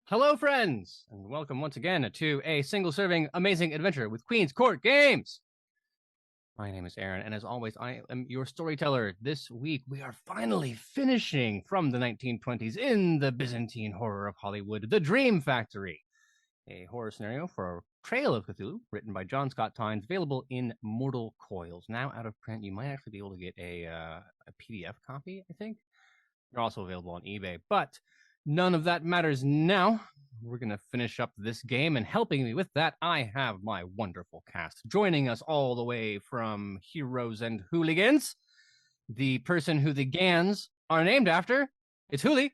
Hello, friends, and welcome once again to a single-serving amazing adventure with Queen's Court Games. My name is Aaron, and as always, I am your storyteller. This week, we are finally finishing from the 1920s in the Byzantine horror of Hollywood, The Dream Factory, a horror scenario for Trail of Cthulhu, written by John Scott Tynes, available in Mortal Coils. Now out of print, you might actually be able to get a PDF copy, I think. They're also available on eBay, but none of that matters now. We're going to finish up this game, and helping me with that, I have my wonderful cast. Joining us all the way from Heroes and Hooligans, the person who the Gans are named after, it's Hooli.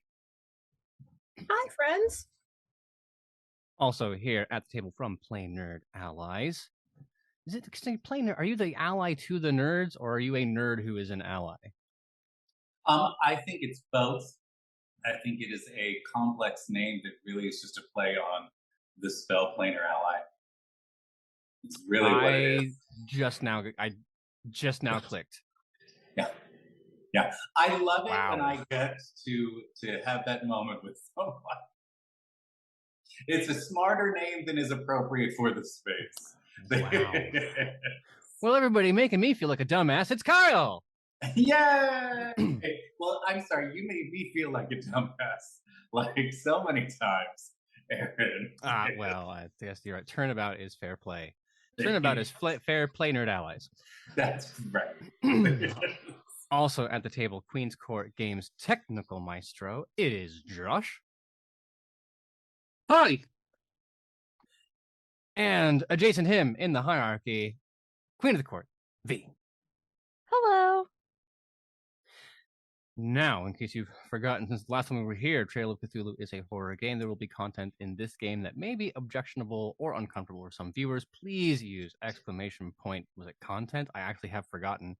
Hi, friends. Also here at the table from Play Nerd Allies. Is it Play Nerd? Are you the ally to the nerds, or are you a nerd who is an ally? I think it's both. I think it is a complex name that really is just a play on the spell planar ally. It's really what it is. I just now clicked. Yeah. I love it when I get to have that moment with someone. It's a smarter name than is appropriate for the space. Wow. Well, everybody making me feel like a dumbass. It's Cyle. Yay! Well, I'm sorry, you made me feel like a dumbass like so many times, Aaron. Well, I guess you're right. Turnabout is fair play. Turnabout is fair play, nerd allies. That's right. Also at the table, Queen's Court Games technical maestro, it is Jursh. Hi. And adjacent him in the hierarchy, Queen of the Court, V. Hello. Now, in case you've forgotten, since the last time we were here, Trail of Cthulhu is a horror game. There will be content in this game that may be objectionable or uncomfortable for some viewers. Please use exclamation point. Was it content? I actually have forgotten.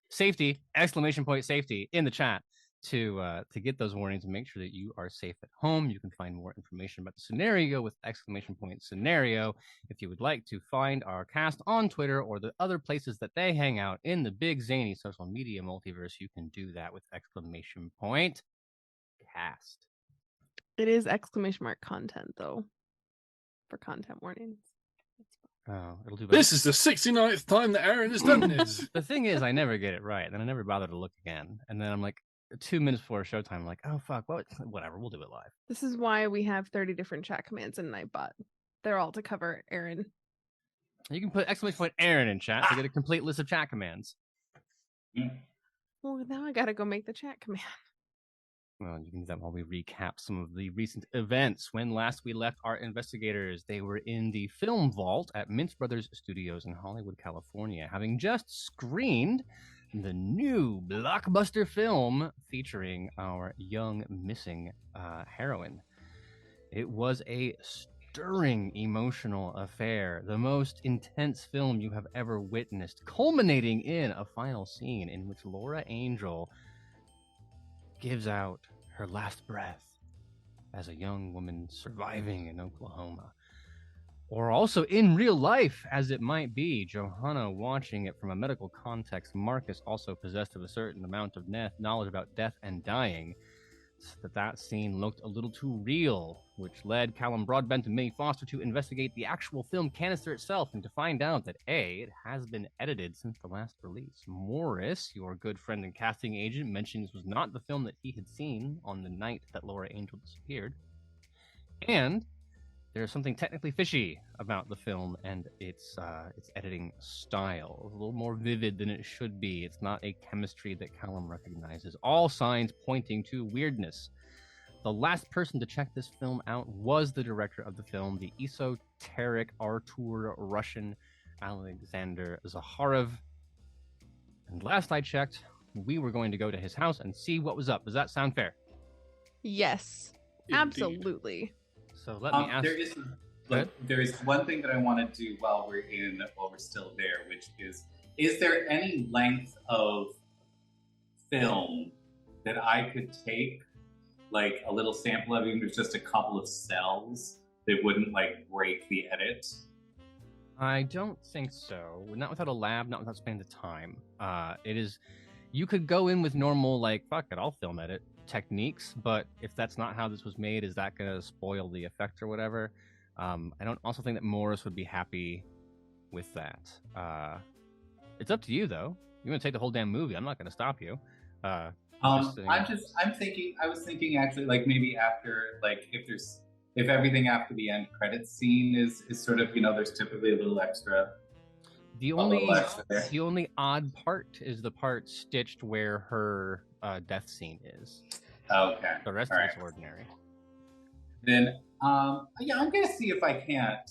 Safety, exclamation point safety in the chat to get those warnings and make sure that you are safe at home. You can find more information about the scenario with exclamation point scenario. If you would like to find our cast on Twitter or the other places that they hang out in the big zany social media multiverse, you can do that with exclamation point cast. It is exclamation mark content, though, for content warnings. Oh, it'll do better. This is the 69th time that Aaron has done this. The thing is, I never get it right. Then I never bother to look again. And then I'm like, 2 minutes before showtime, I'm like, oh, fuck, whatever, we'll do it live. This is why we have 30 different chat commands in Nightbot. They're all to cover Aaron. You can put exclamation point Aaron in chat to get a complete list of chat commands. Well, now I gotta go make the chat command. Well, you can do that while we recap some of the recent events. When last we left our investigators, they were in the film vault at Mintz Brothers Studios in Hollywood, California, having just screened the new blockbuster film featuring our young missing heroine. It was a stirring emotional affair, the most intense film you have ever witnessed, culminating in a final scene in which Laura Angel gives out her last breath as a young woman surviving in Oklahoma. Or also in real life, as it might be, Johanna watching it from a medical context, Marcus also possessed of a certain amount of knowledge about death and dying, so that scene looked a little too real, which led Callum, Broadbent, and Minnie Foster to investigate the actual film canister itself and to find out that it has been edited since the last release. Morris, your good friend and casting agent, mentioned this was not the film that he had seen on the night that Laura Angel disappeared. And there's something technically fishy about the film and its editing style. It's a little more vivid than it should be. It's not a chemistry that Callum recognizes. All signs pointing to weirdness. The last person to check this film out was the director of the film, the esoteric Artur Russian Alexander Zakharov. And last I checked, we were going to go to his house and see what was up. Does that sound fair? Yes, Indeed. Absolutely. So let me ask. There is one thing that I want to do while we're still there, which is there any length of film that I could take, like a little sample of, even if it's just a couple of cells that wouldn't like break the edit? I don't think so. Not without a lab, not without spending the time. You could go in with normal, like, fuck it, I'll film edit techniques, but if that's not how this was made, is that going to spoil the effect or whatever? I don't also think that Morris would be happy with that. It's up to you, though. You want to take the whole damn movie? I'm not going to stop you. I was thinking actually, like maybe after, like if everything after the end credits scene is sort of, there's typically a little extra. The only odd part is the part stitched where her death scene is. Okay. The rest of it's ordinary. Then, I'm gonna see if I can't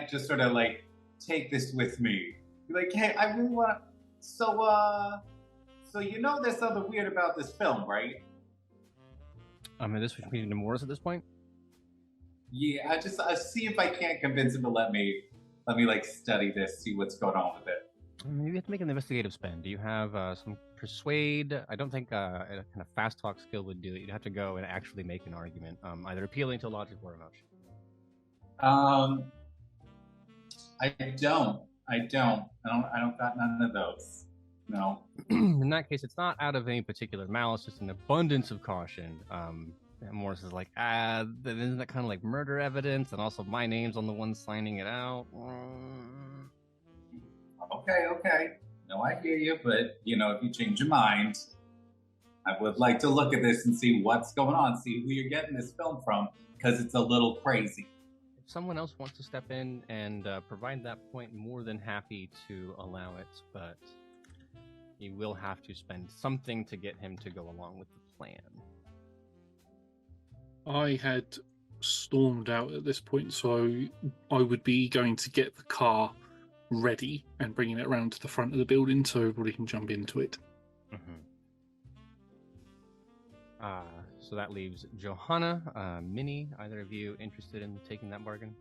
just sort of like take this with me. Be like, hey, I really want. So there's something weird about this film, right? This was between Morris at this point. Yeah, I see if I can't convince him to let me like study this, see what's going on with it. Maybe you have to make an investigative spend. Do you have some persuade? I don't think a kind of fast talk skill would do it. You'd have to go and actually make an argument, either appealing to logic or emotion. I don't got none of those. No. In that case, it's not out of any particular malice, just an abundance of caution. And Morris is like, isn't that kind of like murder evidence? And also my name's on the one signing it out. Okay. No, I hear you, but, if you change your mind, I would like to look at this and see what's going on, see who you're getting this film from, because it's a little crazy. If someone else wants to step in and provide that point, more than happy to allow it, but you will have to spend something to get him to go along with the plan. I had stormed out at this point, so I would be going to get the car ready and bringing it around to the front of the building so everybody can jump into it. Mm-hmm. So that leaves Johanna, Minnie. Either of you interested in taking that bargain?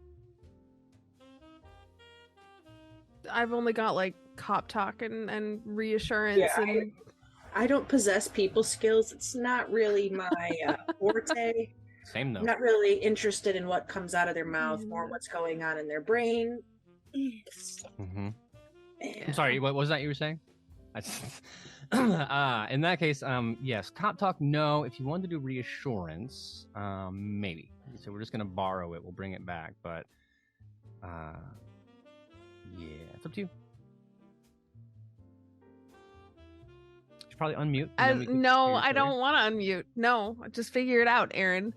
I've only got like cop talk and reassurance. Yeah, and I don't possess people skills. It's not really my forte. Same though. I'm not really interested in what comes out of their mouth, more what's going on in their brain. Mm-hmm. I'm sorry, what was that you were saying? In that case, yes, cop talk, no. If you wanted to do reassurance, maybe. So we're just going to borrow it. We'll bring it back. But, yeah, it's up to you. You should probably unmute. No, I don't want to unmute. No, just figure it out, Aaron.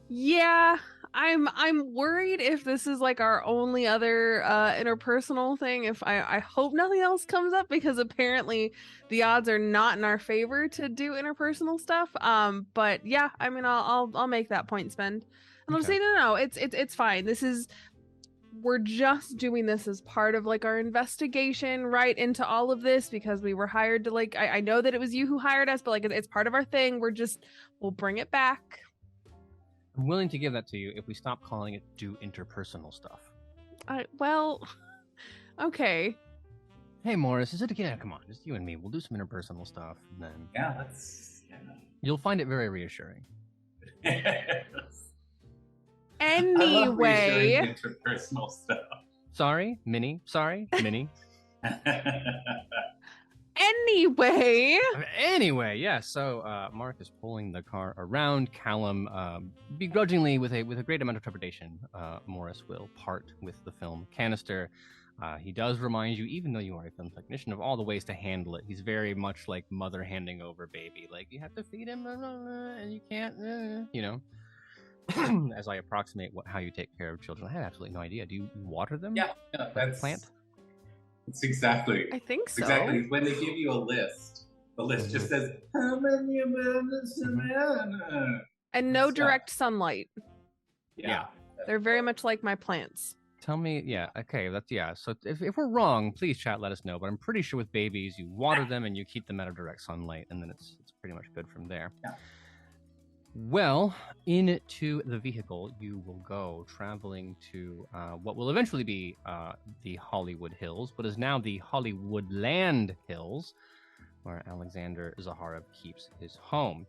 Yeah, I'm worried if this is like our only other interpersonal thing. If I hope nothing else comes up, because apparently the odds are not in our favor to do interpersonal stuff. But yeah, I mean, I'll make that point spend, and I'll say no, it's fine. We're just doing this as part of like our investigation right into all of this, because we were hired to like, I know that it was you who hired us, but like it's part of our thing. We'll bring it back. I'm willing to give that to you if we stop calling it do interpersonal stuff. Well, okay. Hey Morris, is it again? Come on, just you and me. We'll do some interpersonal stuff, and then you'll find it very reassuring. Anyway, interpersonal stuff. Sorry, Minnie. Anyway, yeah. So Mark is pulling the car around. Callum, begrudgingly, with a great amount of trepidation, Morris will part with the film canister. He does remind you, even though you are a film technician, of all the ways to handle it. He's very much like mother handing over baby. Like, you have to feed him, and you can't, As I approximate how you take care of children, I have absolutely no idea. Do you water them? Yeah, that's a plant. It's exactly. I think so. Exactly. When they give you a list, the list just says how many bananas and no direct sunlight. Yeah. They're very much like my plants. Tell me, So if we're wrong, please chat, let us know. But I'm pretty sure with babies, you water them and you keep them out of direct sunlight, and then it's pretty much good from there. Yeah. Well, into the vehicle you will go, traveling to what will eventually be the Hollywood Hills, but is now the Hollywoodland Hills, where Alexander Zaharov keeps his home.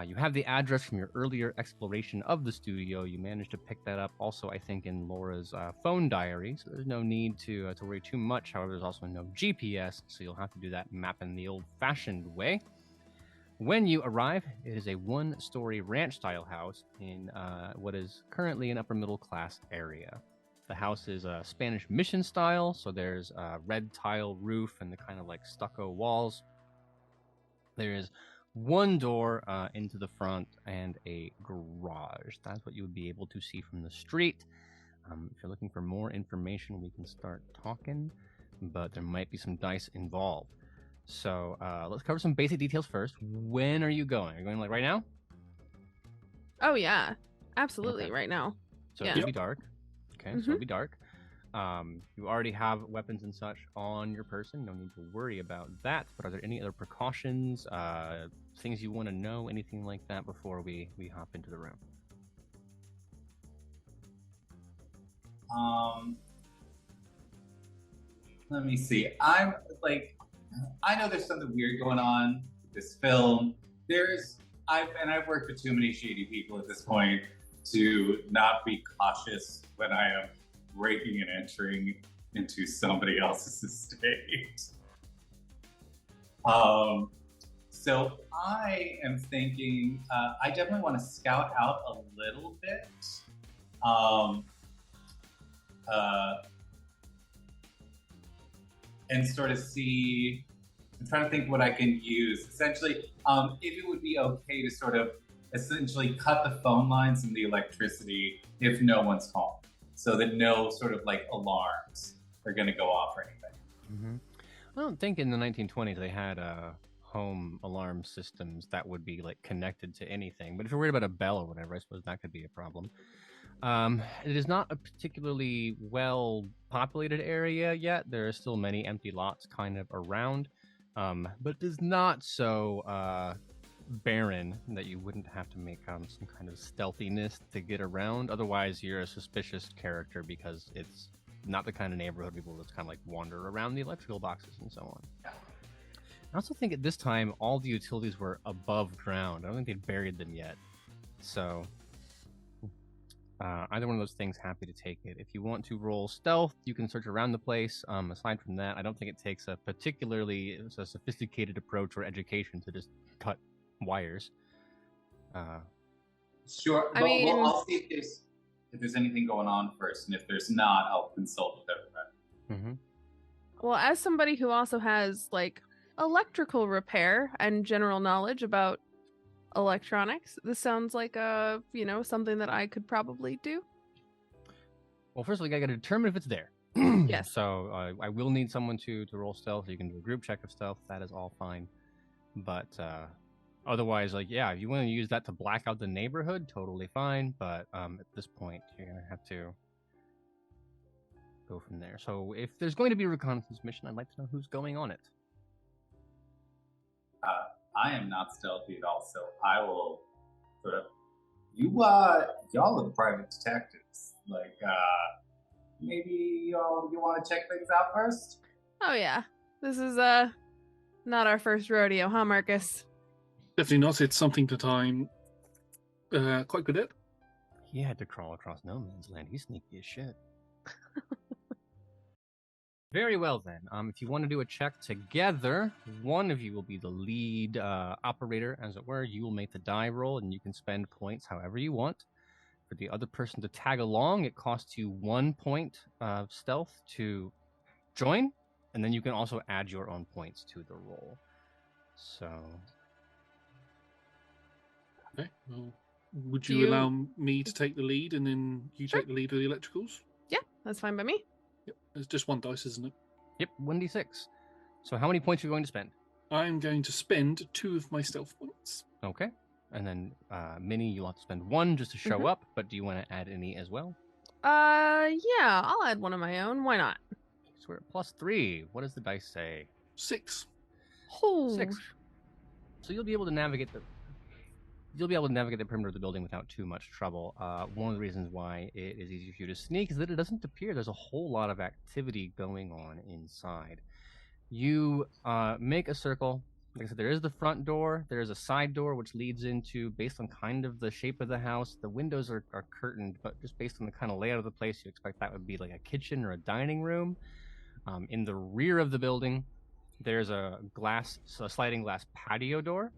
You have the address from your earlier exploration of the studio. You managed to pick that up also, I think, in Laura's phone diary, so there's no need to worry too much. However, there's also no GPS, so you'll have to do that map in the old-fashioned way. When you arrive, it is a one-story ranch-style house in what is currently an upper-middle-class area. The house is Spanish mission style, so there's a red tile roof and the kind of like stucco walls. There is one door into the front and a garage. That's what you would be able to see from the street. If you're looking for more information, we can start talking, but there might be some dice involved. So let's cover some basic details first. When are you going? Are you going like right now? Oh yeah, absolutely. Okay. Right now. So Yeah. it'll be dark. Okay, so it'll be dark. You already have weapons and such on your person. No need to worry about that. But are there any other precautions, things you want to know, anything like that before we hop into the room? Let me see. I know there's something weird going on with this film. I've worked with too many shady people at this point to not be cautious when I am breaking and entering into somebody else's estate. So I am thinking I definitely want to scout out a little bit. And sort of see, I'm trying to think what I can use. Essentially, if it would be okay to sort of essentially cut the phone lines and the electricity if no one's home, so that no sort of like alarms are going to go off or anything. Mm-hmm. I don't think in the 1920s they had home alarm systems that would be like connected to anything. But if you're worried about a bell or whatever, I suppose that could be a problem. It is not a particularly well-populated area yet. There are still many empty lots kind of around, but it is not so barren that you wouldn't have to make some kind of stealthiness to get around. Otherwise, you're a suspicious character because it's not the kind of neighborhood people just kind of like wander around the electrical boxes and so on. Yeah. I also think at this time, all the utilities were above ground. I don't think they'd buried them yet. So either one of those things, happy to take it. If you want to roll stealth, you can search around the place. Aside from that, I don't think it takes a particularly sophisticated approach or education to just cut wires. Sure. I mean- well, I'll see if there's anything going on first, and if there's not, I'll consult with everybody. Well, as somebody who also has like electrical repair and general knowledge about electronics, this sounds like something that I could probably do. Well, first of all, I got to determine if it's there. Yes. So I will need someone to roll stealth. You can do a group check of stealth. That is all fine. But otherwise, if you want to use that to black out the neighborhood, totally fine. But at this point, you're going to have to go from there. So if there's going to be a reconnaissance mission, I'd like to know who's going on it. I am not stealthy at all, so I will sort of. Y'all are the private detectives. Like, maybe you want to check things out first? Oh yeah, this is not our first rodeo, huh, Marcus? Definitely not. It's something that I'm quite good at. He had to crawl across no man's land. He's sneaky as shit. Very well, then. If you want to do a check together, one of you will be the lead operator, as it were. You will make the die roll, and you can spend points however you want. For the other person to tag along, it costs you 1 point of stealth to join, and then you can also add your own points to the roll. So... Okay. Well, would you allow me to take the lead, and then you take the lead of the electricals? Yeah, that's fine by me. Yep. There's just one dice, isn't it? Yep, 1d6. So how many points are you going to spend? I'm going to spend 2 of my stealth points. Okay. And then, Minnie, you'll have to spend 1 just to show up, but do you want to add any as well? Yeah, I'll add one of my own. Why not? So we're at +3. What does the dice say? 6. Oh. 6. So you'll be able to navigate the perimeter of the building without too much trouble. One of the reasons why it is easy for you to sneak is that it doesn't appear there's a whole lot of activity going on inside. You make a circle. Like I said, there is the front door. There is a side door which leads into, based on kind of the shape of the house, the windows are curtained, but just based on the kind of layout of the place, you expect that would be like a kitchen or a dining room. In the rear of the building, there's a sliding glass patio door.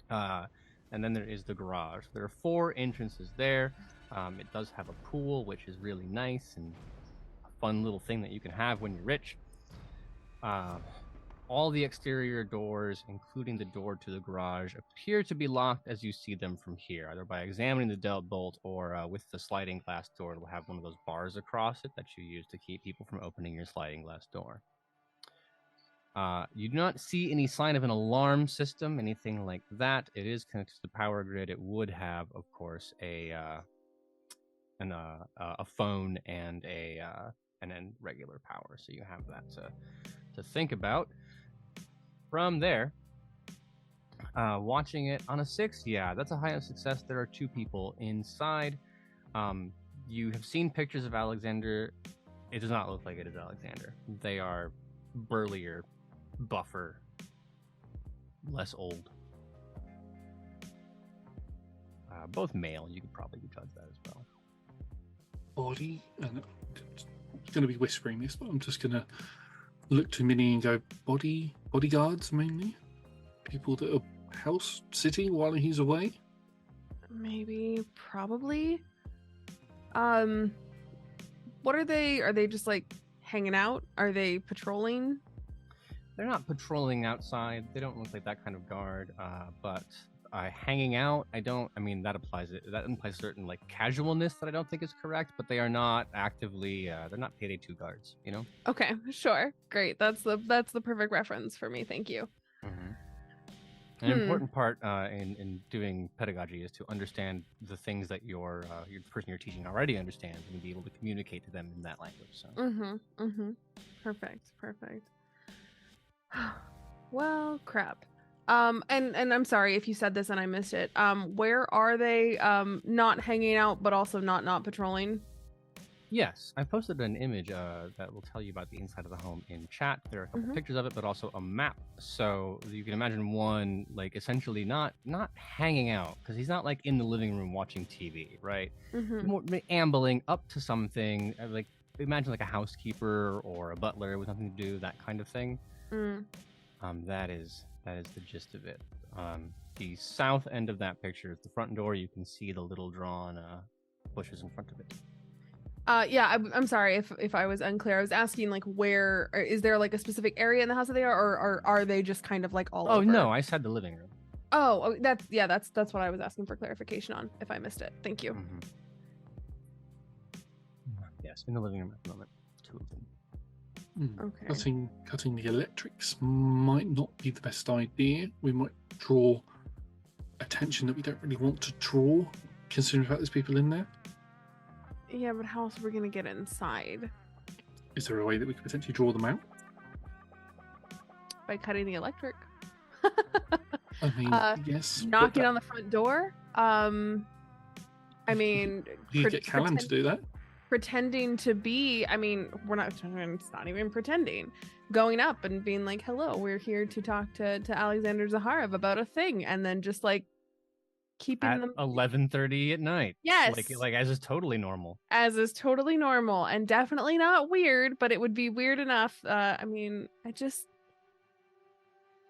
And then there is the garage. There are 4 entrances there. It does have a pool, which is really nice and a fun little thing that you can have when you're rich. All the exterior doors, including the door to the garage, appear to be locked as you see them from here, either by examining the deadbolt or with the sliding glass door. It'll have one of those bars across it that you use to keep people from opening your sliding glass door. You do not see any sign of an alarm system, anything like that. It is connected to the power grid. It would have, of course, a phone and then regular power. So you have that to think about. From there, watching it on a 6, yeah, that's a high enough success. There are 2 people inside. You have seen pictures of Alexander. It does not look like it is Alexander. They are burlier, buffer, less old. Both male. You could probably judge that as well. Body, and I'm going to be whispering this, but I'm just going to look to Minnie and go, bodyguards mainly? People that are house sitting while he's away? Maybe, probably. What are they? Are they just like hanging out? Are they patrolling? They're not patrolling outside. They don't look like that kind of guard. But hanging out, that implies certain like casualness that I don't think is correct. But they are not actively. They're not payday 2 guards. You know. Okay, sure, great. That's the perfect reference for me. Thank you. Mm-hmm. An important part in doing pedagogy is to understand the things that your person you're teaching already understands and be able to communicate to them in that language. So. Perfect. Well, crap. And I'm sorry if you said this and I missed it. Where are they? Not hanging out, but also not patrolling. Yes, I posted an image that will tell you about the inside of the home in chat. There are a couple pictures of it, but also a map. So you can imagine one, like, essentially not hanging out, because he's not, like, in the living room watching TV, right? More ambling up to something, like, imagine, like, a housekeeper or a butler with nothing to do, that kind of thing. That is the gist of it. The south end of that picture is the front door. You can see the little drawn bushes in front of it. Yeah, I'm sorry if I was unclear. I was asking, like, where is there like a specific area in the house that they are, or are they just kind of like all over? Oh no, I said the living room. Oh, that's what I was asking for clarification on. If I missed it, thank you. Yes, in the living room at the moment, 2 of them. Okay. Cutting the electrics might not be the best idea. We might draw attention that we don't really want to draw, considering the fact there's people in there. Yeah, but how else are we gonna get inside? Is there a way that we could potentially draw them out? By cutting the electric. I mean, yes. Knocking on the front door. I mean, you get Callum to do that. Pretending to be. I mean, we're not. It's not even pretending. Going up and being like, "Hello, we're here to talk to Alexander Zaharev about a thing," and then just like keeping at them 11:30 at night. Yes, like as is totally normal. As is totally normal, and definitely not weird, but it would be weird enough. I mean, I just.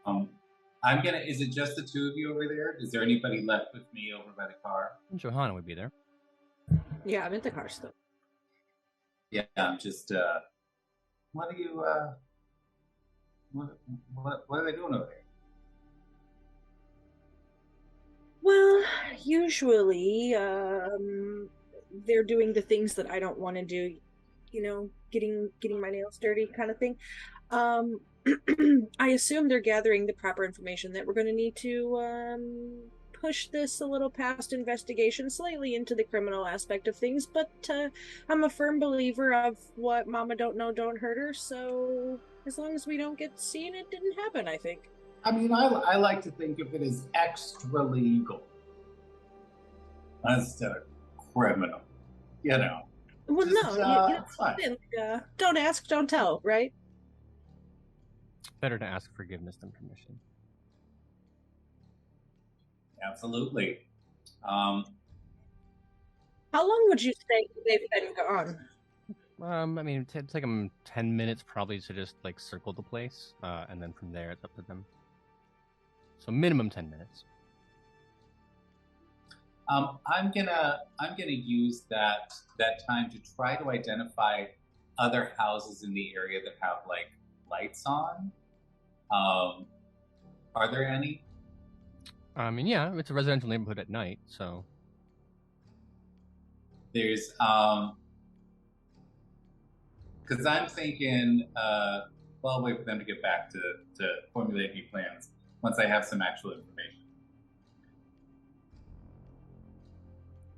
Is it just the 2 of you over there? Is there anybody left with me over by the car? Johanna would be there. Yeah, I'm in the car still. Yeah, I'm just, what are you, what are they doing over there? Well, usually, they're doing the things that I don't want to do, you know, getting my nails dirty kind of thing. I assume they're gathering the proper information that we're going to need to, push this a little past investigation, slightly into the criminal aspect of things, but I'm a firm believer of what Mama don't know don't hurt her, so as long as we don't get seen, it didn't happen, I think. I mean, I like to think of it as extra legal instead of criminal, you know. Well, just, no, fine. Don't ask, don't tell, right? Better to ask forgiveness than permission. Absolutely. How long would you say they've been gone? I mean, it'd take them 10 minutes probably to just like circle the place, and then from there it's up to them. So minimum 10 minutes. I'm gonna use that time to try to identify other houses in the area that have like lights on. Are there any? I mean, yeah, it's a residential neighborhood at night, so. There's because I'm thinking, well, I'll wait for them to get back to formulate new plans once I have some actual information.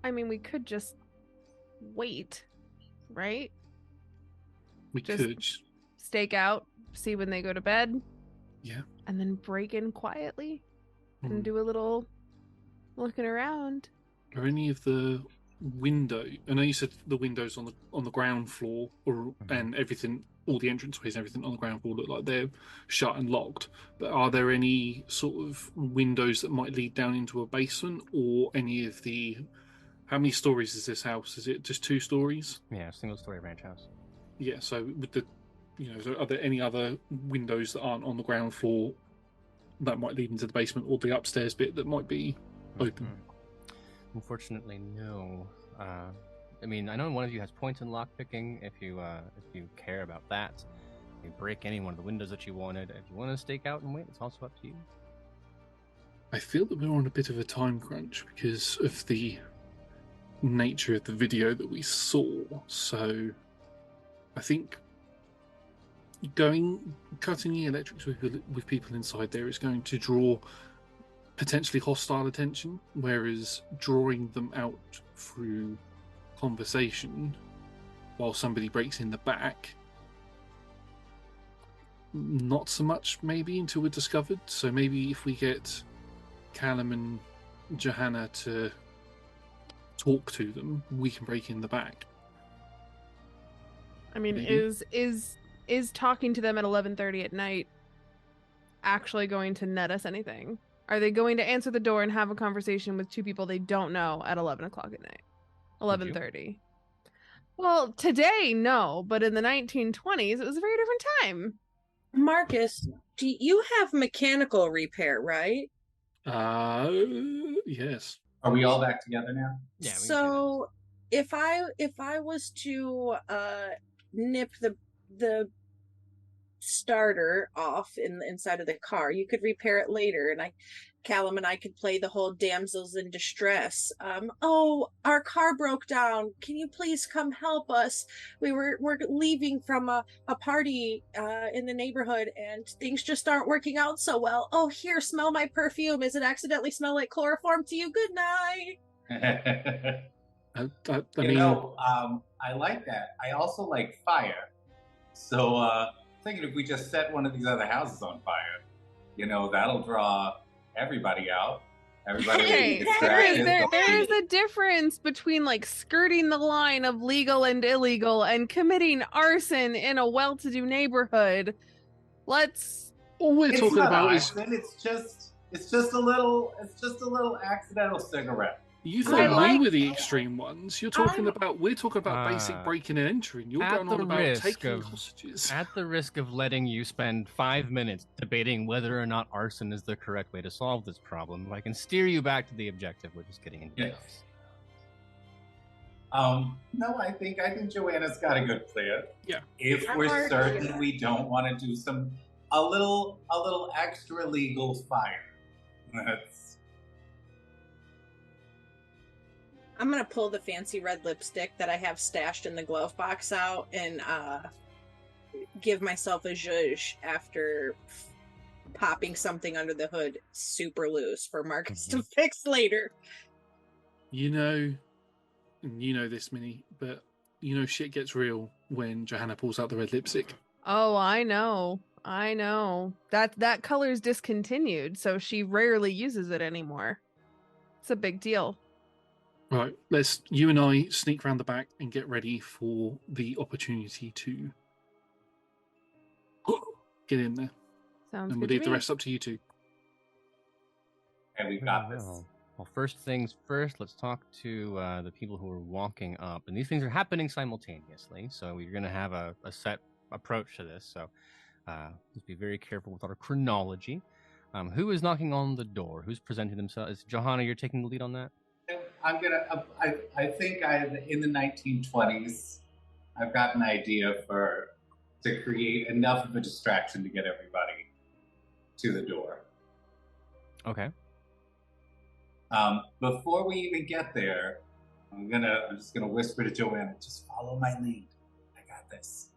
I mean, we could just wait, right? We Just- could. Stake out, see when they go to bed. Yeah. And then break in quietly Hmm. and do a little looking around. Are any of the window? I know you said the windows on the ground floor, and everything, all the entranceways and everything on the ground floor look like they're shut and locked. But are there any sort of windows that might lead down into a basement, or any of the? How many stories is this house? Is it just 2 stories? Yeah, single-story ranch house. Yeah. So with the, so are there any other windows that aren't on the ground floor that might lead into the basement, or the upstairs bit that might be open? Unfortunately, no. I mean, I know one of you has points in lockpicking. If you care about that, you break any one of the windows that you wanted. If you want to stake out and wait, it's also up to you. I feel that we're on a bit of a time crunch because of the nature of the video that we saw. So I think cutting the electrics with people inside there is going to draw potentially hostile attention, whereas drawing them out through conversation while somebody breaks in the back, not so much maybe until we're discovered. So maybe if we get Callum and Johanna to talk to them, we can break in the back. I mean, Maybe. is talking to them at 11:30 at night actually going to net us anything? Are they going to answer the door and have a conversation with 2 people they don't know at 11 o'clock at night? 11:30. Well, today, no, but in the 1920s, it was a very different time. Marcus, do you have mechanical repair, right? Yes. Are we all back together now? Yeah. We can do So if I was to nip the starter off inside of the car, you could repair it later, and Callum and I could play the whole damsels in distress. Oh, our car broke down. Can you please come help us? We're leaving from a party in the neighborhood, and things just aren't working out so well. Oh, here, smell my perfume. Is it accidentally smell like chloroform to you? Good night. I You mean, know, I like that. I also like fire. So, thinking if we just set one of these other houses on fire, that'll draw everybody out. Everybody will Hey, be there distracted. is a difference between like skirting the line of legal and illegal and committing arson in a well-to-do neighborhood. Let's all we're It's talking not about is arson. It's just a little accidental cigarette. you I thought like- we were the extreme ones. We're talking about basic breaking and entering. You're at going on the about risk taking of- hostages. At the risk of letting you spend 5 minutes debating whether or not arson is the correct way to solve this problem, if I can steer you back to the objective, we're just getting into Yes. chaos. No, I think Joanna's got a good plan. Yeah. If I'm we're already- certain we don't want to do a little extra legal fire. I'm gonna pull the fancy red lipstick that I have stashed in the glove box out and give myself a zhuzh after popping something under the hood super loose for Marcus to fix later. You know this, Minnie, but shit gets real when Johanna pulls out the red lipstick. Oh, I know. That color is discontinued, so she rarely uses it anymore. It's a big deal. Right, you and I sneak round the back and get ready for the opportunity to get in there. Sounds And good we'll to leave the me. rest up to you two. And we've got this. Well, first things first, let's talk to the people who are walking up. And these things are happening simultaneously, so we're going to have a set approach to this. So just be very careful with our chronology. Who is knocking on the door? Who's presenting themselves? Is Johanna, you're taking the lead on that? I'm gonna. I think in the 1920s, I've got an idea to create enough of a distraction to get everybody to the door. Okay. Before we even get there, I'm just gonna whisper to Johanna, just follow my lead. I got this.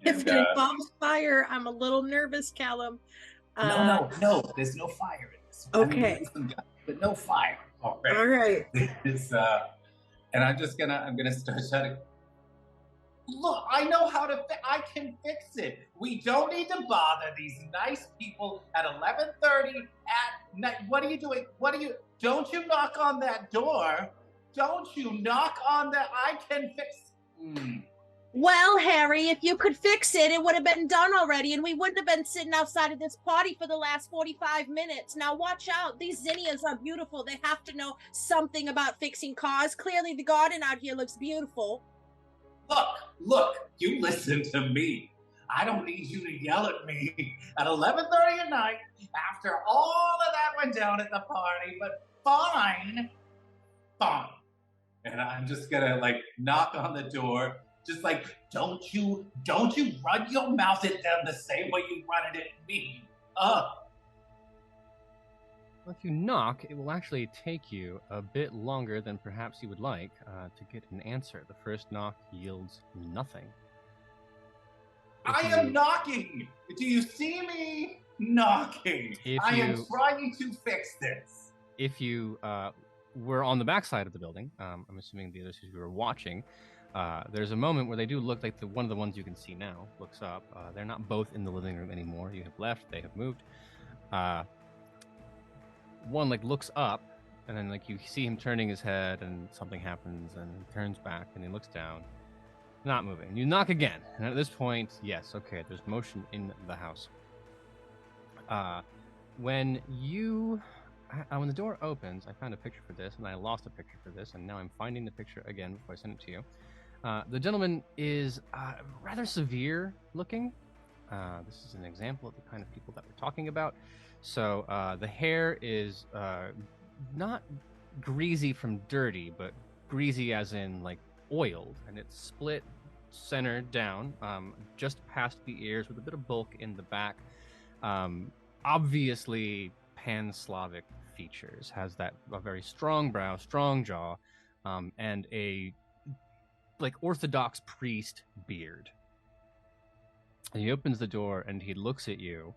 If it involves fire, I'm a little nervous, Callum. No. There's no fire in this. Okay. I mean, some guns, but no fire. All right. And I'm gonna start shouting. Look, I know how to. I can fix it. We don't need to bother these nice people at 11:30 at night. What are you doing? Don't you knock on that door? Don't you knock on that? I can fix. Well, Harry, if you could fix it, it would have been done already, and we wouldn't have been sitting outside of this party for the last 45 minutes. Now, watch out. These zinnias are beautiful. They have to know something about fixing cars. Clearly, the garden out here looks beautiful. Look, you listen to me. I don't need you to yell at me at 11:30 at night after all of that went down at the party, but fine. And I'm just gonna knock on the door. Just don't you run your mouth at them the same way you run it at me. If you knock, it will actually take you a bit longer than perhaps you would like to get an answer. The first knock yields nothing. I am knocking! Do you see me knocking? I am trying to fix this. If you were on the backside of the building, I'm assuming the others who were watching, there's a moment where they do look like one of the ones you can see now looks up. They're not both in the living room anymore. You have left, they have moved. One looks up, and then you see him turning his head, and something happens, and he turns back, and he looks down, not moving. You knock again, and at this point, yes, okay, there's motion in the house. When the door opens, I found a picture for this, and I lost a picture for this, and now I'm finding the picture again before I send it to you. The gentleman is rather severe looking. This is an example of the kind of people that we're talking about. So the hair is not greasy from dirty, but greasy as in oiled, and it's split center down, just past the ears with a bit of bulk in the back. Obviously pan-Slavic features, has a very strong brow, strong jaw, and a Orthodox priest beard. And he opens the door and he looks at you.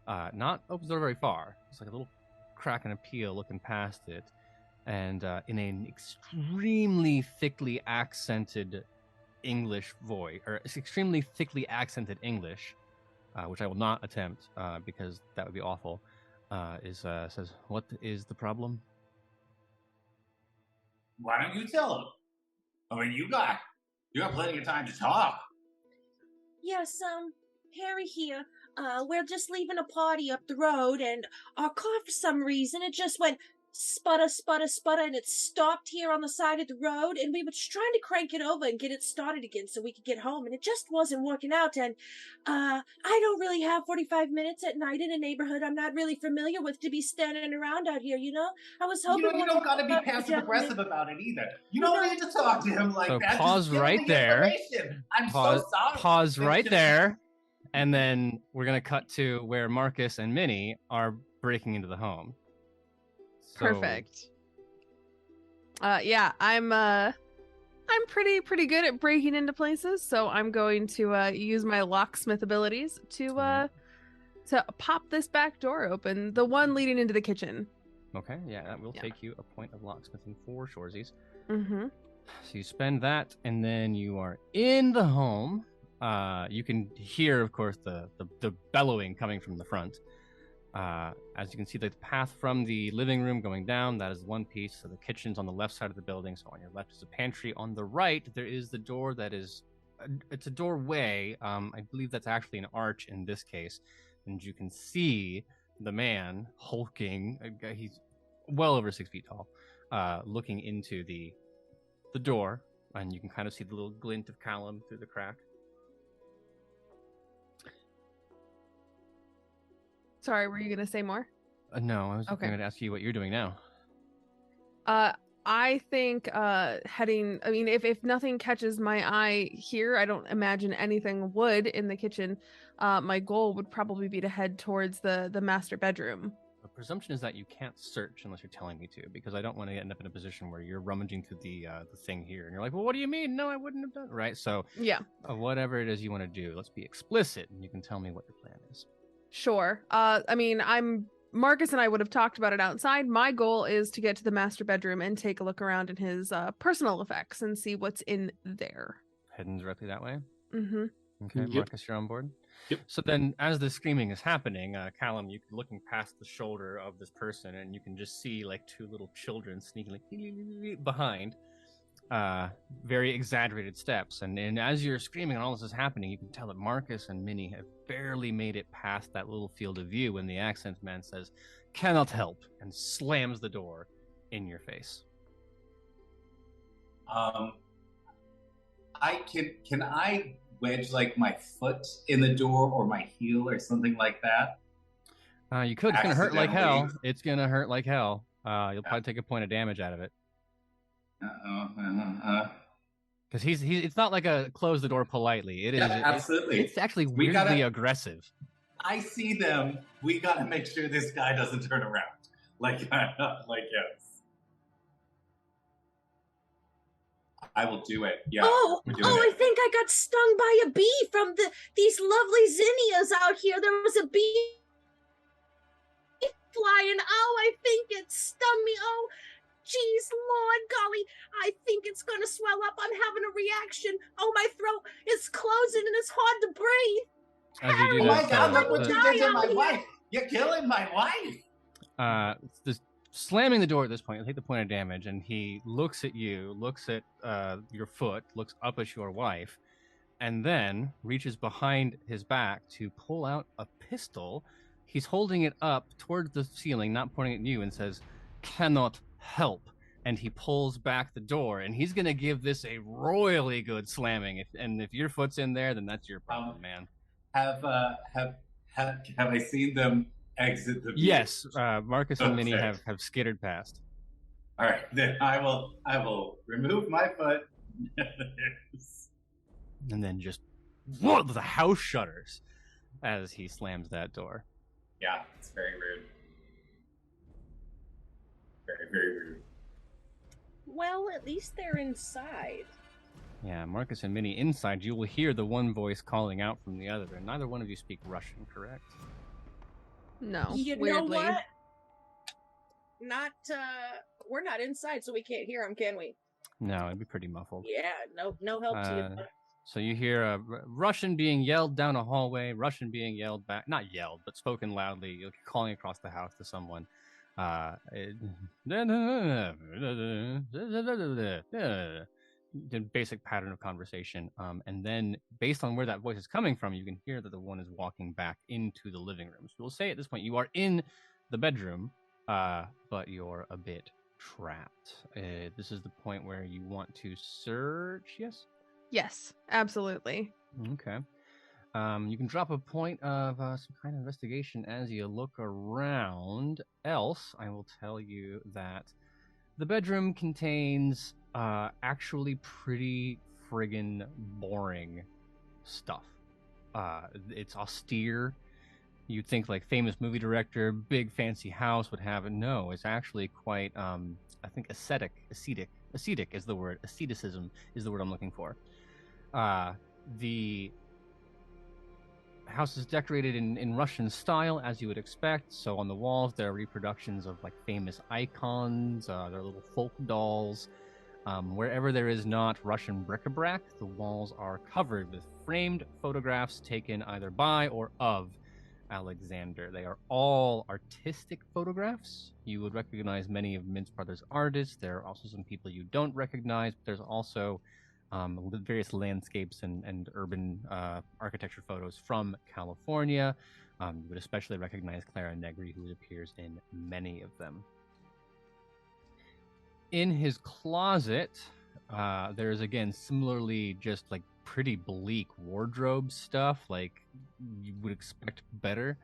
Not opens the door very far. It's a little crack and a peel looking past it. And in an extremely thickly accented English voice, or extremely thickly accented English, which I will not attempt because that would be awful, says, "What is the problem?" Why don't you tell him? I mean, you got plenty of time to talk. Yes, Harry here. We're just leaving a party up the road, and our car, for some reason, it just went sputter, sputter, sputter, and it stopped here on the side of the road, and we were just trying to crank it over and get it started again so we could get home, and it just wasn't working out, and I don't really have 45 minutes at night in a neighborhood I'm not really familiar with to be standing around out here, I was hoping... You don't gotta be passive-aggressive about it either. You don't need to talk to him like that. Pause right there. I'm so sorry. Pause right there, and then we're going to cut to where Marcus and Minnie are breaking into the home. Perfect. Yeah, I'm pretty good at breaking into places, so I'm going to use my locksmith abilities to pop this back door open, the one leading into the kitchen. Okay, yeah, that will take you a point of locksmithing for Shoresies. Mm-hmm. So you spend that, and then you are in the home. You can hear, of course, the bellowing coming from the front. As you can see, the path from the living room going down, that is one piece. So the kitchen's on the left side of the building. So on your left is a pantry. On the right, there is the door that is... it's a doorway. I believe that's actually an arch in this case. And you can see the man hulking. He's well over 6 feet tall, looking into the door. And you can kind of see the little glint of Callum through the crack. Sorry, were you going to say more? No, I was Okay. going to ask you what you're doing now. I think heading. I mean, if nothing catches my eye here, I don't imagine anything would in the kitchen. My goal would probably be to head towards the master bedroom. The presumption is that you can't search unless you're telling me to, because I don't want to end up in a position where you're rummaging through the thing here, and you're like, well, what do you mean? No, I wouldn't have done it. Right? So, Yeah. Whatever it is you want to do, let's be explicit, and you can tell me what your plan is. Sure. I mean, Marcus and I would have talked about it outside. My goal is to get to the master bedroom and take a look around in his personal effects and see what's in there. Heading directly that way? Mm-hmm. Okay, Yep. Marcus, you're on board? Yep. So then, as the screaming is happening, Callum, you're looking past the shoulder of this person, and you can just see like two little children sneaking like behind, very exaggerated steps. And as you're screaming and all this is happening, you can tell that Marcus and Minnie have barely made it past that little field of view when the accent man says, "Cannot help," and slams the door in your face. Can I wedge like my foot in the door or my heel or something like that? You could. It's gonna hurt like hell. Accidentally. It's gonna hurt like hell. You'll probably take a point of damage out of it. Because he's it's not like a close the door politely. It is absolutely. It's actually We weirdly gotta- aggressive. I see them. We gotta make sure this guy doesn't turn around. Like yes. I will do it. Yeah. we're doing I it. think I got stung by a bee from these lovely zinnias out here. There was a bee flying. Oh, I think it stung me. Oh, geez, Lord golly. I think it's going to swell up. I'm having a reaction. Oh, my throat is closing and it's hard to breathe. As you do Oh my that, God! Look what the- you did to my wife. You're killing my wife. this slamming the door at this point, you'll take the point of damage, and he looks at you, looks at your foot, looks up at your wife, and then reaches behind his back to pull out a pistol. He's holding it up towards the ceiling, not pointing at you, and says, "Cannot help." And he pulls back the door, and he's gonna give this a royally good slamming. If your foot's in there, then that's your problem, man. Have I seen them exit the? Yes, Marcus and Minnie Okay. have skittered past. All right, then I will remove my foot. And then just whoa, the house shudders as he slams that door. Yeah, it's very rude. Very, very rude. Well, at least they're inside. Yeah, Marcus and Minnie inside, you will hear the one voice calling out from the other, and neither one of you speak Russian, correct? No. You weirdly. know what? Not, we're not inside, so we can't hear them, can we? No, it'd be pretty muffled. Yeah, no help to you. bud. So you hear Russian being yelled down a hallway, Russian being yelled back, not yelled, but spoken loudly, you're calling across the house to someone. The basic pattern of conversation, and then based on where that voice is coming from, you can hear that the one is walking back into the living room. So we'll say at this point you are in the bedroom, but you're a bit trapped. This is the point where you want to search. Yes. Yes, absolutely. Okay. You can drop a point of some kind of investigation as you look around. Else, I will tell you that the bedroom contains actually pretty friggin' boring stuff. It's austere. You'd think like famous movie director, big fancy house would have it. No, it's actually quite, I think ascetic is the word. Asceticism is the word I'm looking for. The house is decorated in Russian style, as you would expect. So on the walls, there are reproductions of like famous icons. There are little folk dolls. Wherever there is not Russian bric-a-brac, the walls are covered with framed photographs taken either by or of Alexander. They are all artistic photographs. You would recognize many of Mintz Brothers' artists. There are also some people you don't recognize, but there's also various landscapes and urban architecture photos from California. You would especially recognize Clara Negri, who appears in many of them. In his closet, there's again similarly just like pretty bleak wardrobe stuff, like you would expect better.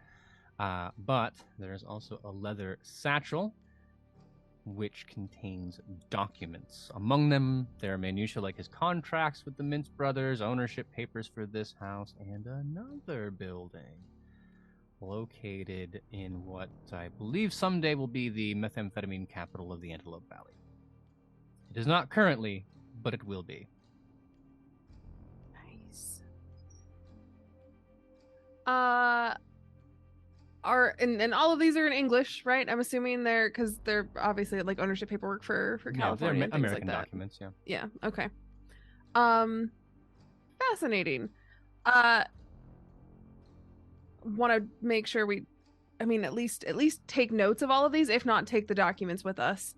But there's also a leather satchel which contains documents. Among them, there are minutiae like his contracts with the Mintz brothers, ownership papers for this house, and another building located in what I believe someday will be the methamphetamine capital of the Antelope Valley. It is not currently, but it will be. Nice. And all of these are in English, right? I'm assuming because they're obviously like ownership paperwork for California and things American like that. documents, yeah. Yeah. Okay. Fascinating. Want to make sure at least take notes of all of these, if not take the documents with us.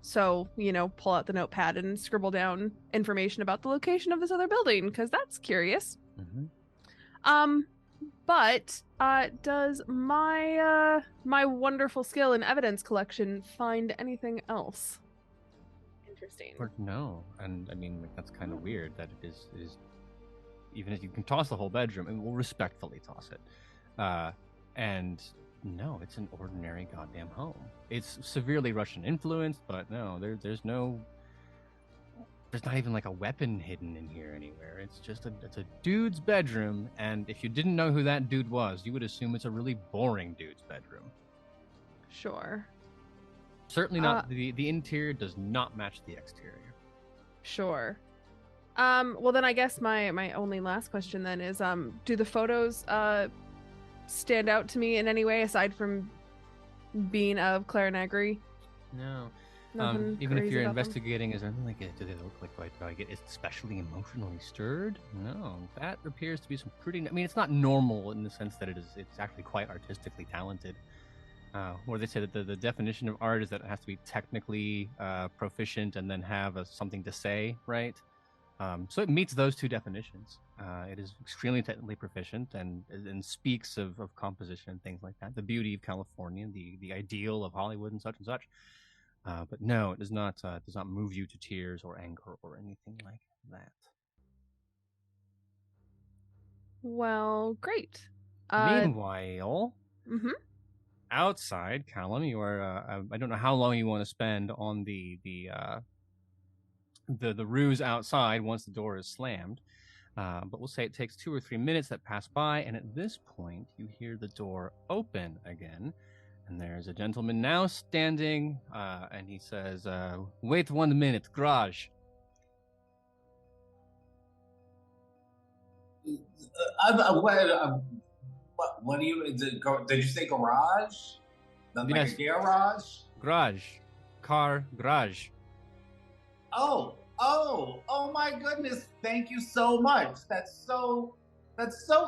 So pull out the notepad and scribble down information about the location of this other building, because that's curious. Mm-hmm. But does my my wonderful skill in evidence collection find anything else interesting? No, and I mean that's kind of weird that it is. Even if you can toss the whole bedroom, and we'll respectfully toss it. And no, it's an ordinary goddamn home. It's severely Russian influenced, but no, there's not even like a weapon hidden in here anywhere. It's just it's a dude's bedroom, and if you didn't know who that dude was, you would assume it's a really boring dude's bedroom. Sure. Certainly not. The interior does not match the exterior. Sure. Well then I guess my only last question then is, do the photos stand out to me in any way aside from being of Claire Negri? No. Nothing Even if crazy you're about them? investigating, is there anything like, do they look like, do I get especially emotionally stirred? No, that appears to be some pretty, I mean, it's not normal in the sense that it's actually quite artistically talented. Where they say that the definition of art is that it has to be technically proficient and then have something to say, right? So it meets those two definitions. It is extremely technically proficient and speaks of composition and things like that. The beauty of California, the ideal of Hollywood and such and such. But no, it does not move you to tears or anger or anything like that. Well, great. Meanwhile, Mm-hmm. outside, Callum, you are. I don't know how long you want to spend on the ruse outside once the door is slammed. But we'll say it takes 2 or 3 minutes that pass by, and at this point, you hear the door open again, and there's a gentleman now standing, and he says, "Wait 1 minute, garage." What do you? Did you say garage? Like Yes. a garage? Garage, car, garage. Oh my goodness! Thank you so much. That's so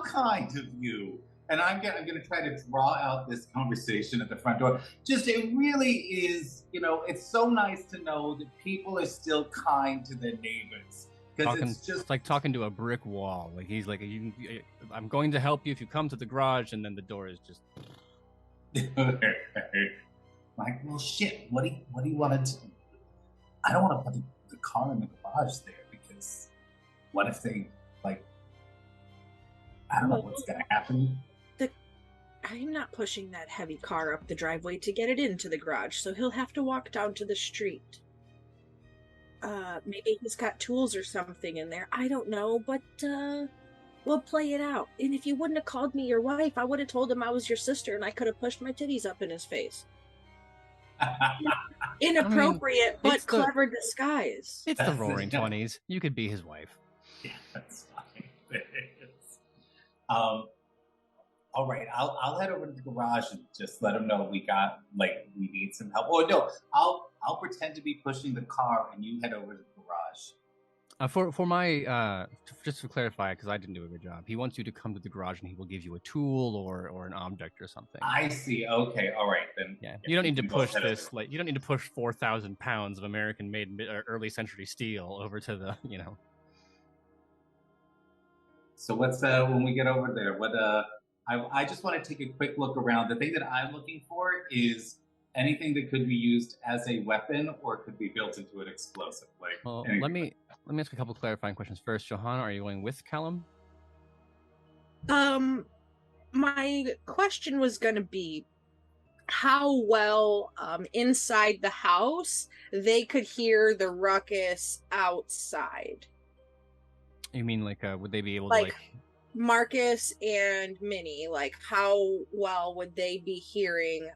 kind of you. And I'm gonna try to draw out this conversation at the front door. Just it really is, it's so nice to know that people are still kind to their neighbors. Because it's just like talking to a brick wall. Like he's like, I'm going to help you if you come to the garage, and then the door is just. Like, well, shit. What do you want to do? I don't want to put the car in the garage there because what if they I don't know what's gonna happen. I'm not pushing that heavy car up the driveway to get it into the garage, so he'll have to walk down to the street. Maybe he's got tools or something in there. I don't know, but we'll play it out. And if you wouldn't have called me your wife, I would have told him I was your sister and I could have pushed my titties up in his face. Inappropriate, but clever disguise. It's the roaring 20s. You could be his wife. Yeah, that's fine. All right, I'll head over to the garage and just let him know we need some help. Oh no, I'll pretend to be pushing the car and you head over to the garage. For my just to clarify, because I didn't do a good job, he wants you to come to the garage and he will give you a tool or an object or something. I see. Okay, all right then. Yeah, you don't need to push this. You don't need to push 4,000 pounds of American-made early century steel over to the So what's when we get over there? I just want to take a quick look around. The thing that I'm looking for is anything that could be used as a weapon or could be built into an explosive. Let me ask a couple clarifying questions first. Johanna, are you going with Callum? my question was going to be how well inside the house they could hear the ruckus outside. You mean like would they be able to Like like Marcus and Minnie, like how well would they be hearing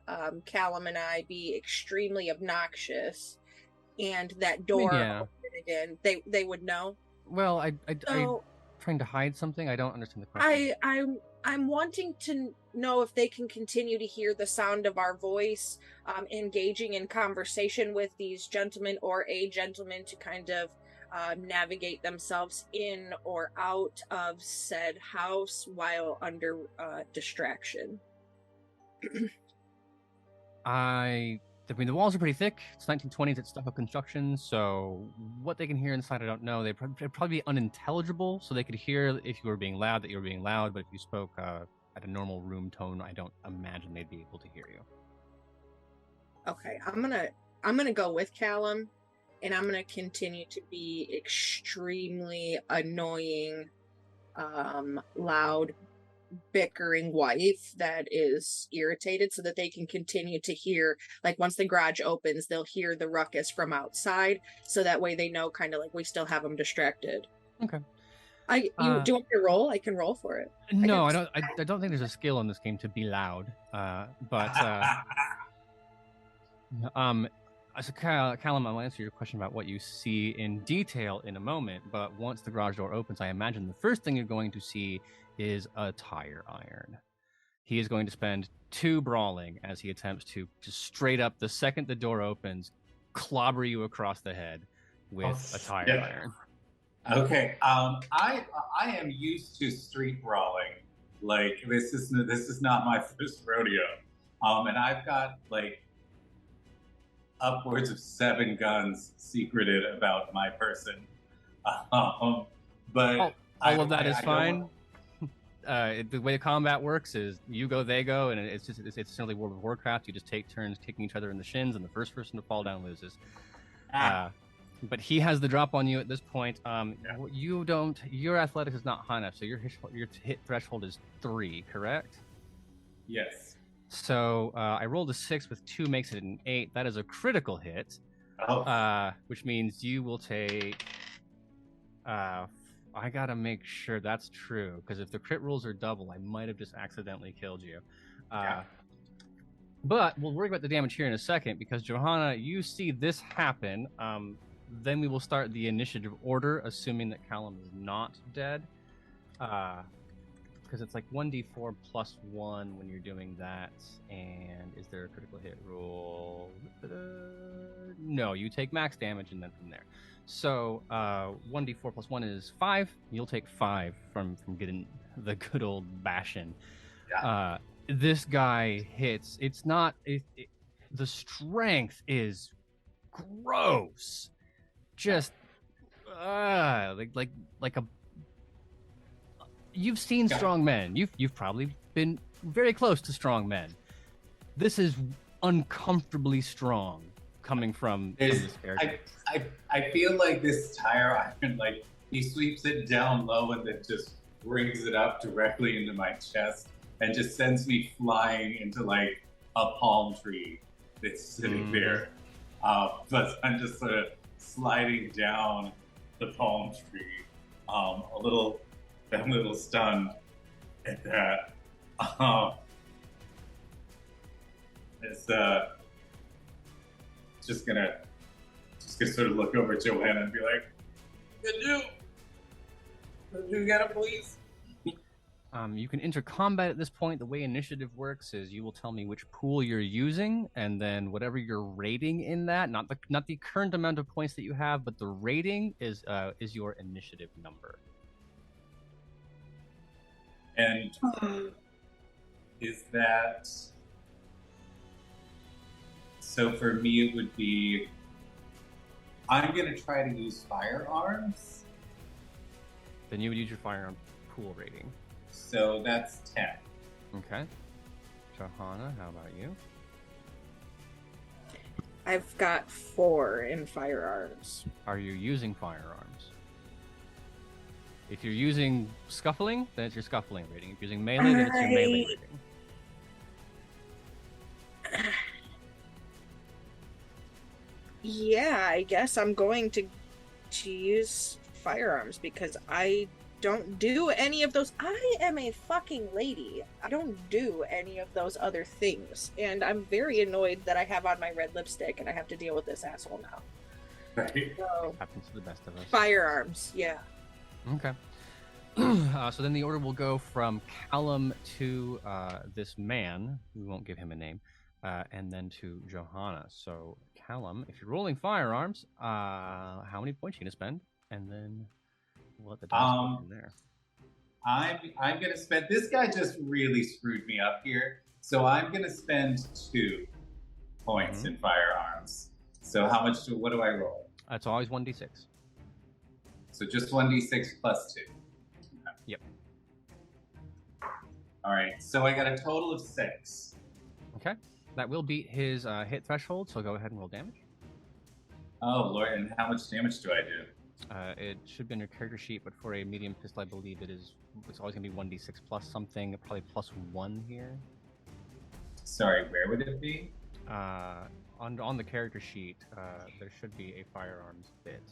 Callum and I be extremely obnoxious and that I mean, door yeah. open again? They would know. Well, I So trying to hide something. I don't understand the question. I'm wanting to know if they can continue to hear the sound of our voice, engaging in conversation with these gentlemen or a gentleman to kind of navigate themselves in or out of said house while under distraction. I mean, the walls are pretty thick. It's 1920s. It's stucco construction. So what they can hear inside, I don't know. They'd probably be unintelligible. So they could hear if you were being loud that you were being loud. But if you spoke at a normal room tone, I don't imagine they'd be able to hear you. Okay, I'm gonna go with Callum, and I'm gonna continue to be extremely annoying, loud, bickering wife that is irritated so that they can continue to hear, like once the garage opens they'll hear the ruckus from outside, so that way they know kind of like we still have them distracted. Okay. Do you want me to roll? I can roll for it. No, I don't. I don't think there's a skill in this game to be loud. So Callum, I'll answer your question about what you see in detail in a moment. But once the garage door opens, I imagine the first thing you're going to see is a tire iron. He is going to spend 2 brawling as he attempts to just straight up, the second the door opens, clobber you across the head with a tire iron. Okay. I am used to street brawling. Like this is not my first rodeo. And I've got like upwards of 7 guns secreted about my person. But all of that is fine. The way the combat works is you go, they go, and it's simply World of Warcraft. You just take turns kicking each other in the shins, and the first person to fall down loses. But he has the drop on you at this point. You don't. Your athletics is not high enough, so your hit threshold is 3, correct? Yes. So I rolled a 6 with 2 makes it an 8. That is a critical hit, which means you will take. I gotta make sure that's true, because if the crit rolls are double, I might have just accidentally killed you. But we'll worry about the damage here in a second, because Johanna, you see this happen. Then we will start the initiative order, assuming that Callum is not dead. Because it's like 1d4 plus 1 when you're doing that. And is there a critical hit rule? No, you take max damage and then from there. So 1d4 plus 1 is 5. You'll take 5 from getting the good old bashing. This guy hits. It's not. The strength is gross. Just like a. You've seen strong men. You've probably been very close to strong men. This is uncomfortably strong coming from this character. I feel like this tire iron, like he sweeps it down low and then just brings it up directly into my chest and just sends me flying into like a palm tree that's sitting there. But I'm just sort of sliding down the palm tree, a little stunned at that. It's just gonna sort of look over at Johanna and be like, "Could you get him, please?" You can enter combat at this point. The way initiative works is you will tell me which pool you're using, and then whatever your rating in that, not the current amount of points that you have, but the rating is your initiative number. And is that so? For me, it would be. I'm gonna try to use firearms. Then you would use your firearm pool rating. So that's 10. Okay. Johanna, how about you? I've got 4 in firearms. Are you using firearms? If you're using scuffling, then it's your scuffling rating. If you're using melee, then it's your melee rating. Yeah, I guess I'm going to use firearms because I don't do any of those. I am a fucking lady. I don't do any of those other things. And I'm very annoyed that I have on my red lipstick and I have to deal with this asshole now. Right. So, Happens to the best of us. firearms, yeah. Okay. So then the order will go from Callum to this man. We won't give him a name. And then to Johanna. So Callum, if you're rolling firearms, how many points are you gonna spend? And then we'll let the dice go from there. I'm gonna spend. This guy just really screwed me up here, so I'm gonna spend 2 points in firearms. So how much? What do I roll? It's always 1d6. So just 1d6 plus 2. Okay. Yep. All right. So I got a total of 6. Okay. That will beat his hit threshold. So go ahead and roll damage. Oh Lord! And how much damage do I do? It should be on your character sheet, but for a medium pistol, I believe it's always going to be 1d6 plus something, probably plus 1 here. Sorry, where would it be? On the character sheet, there should be a firearms bit.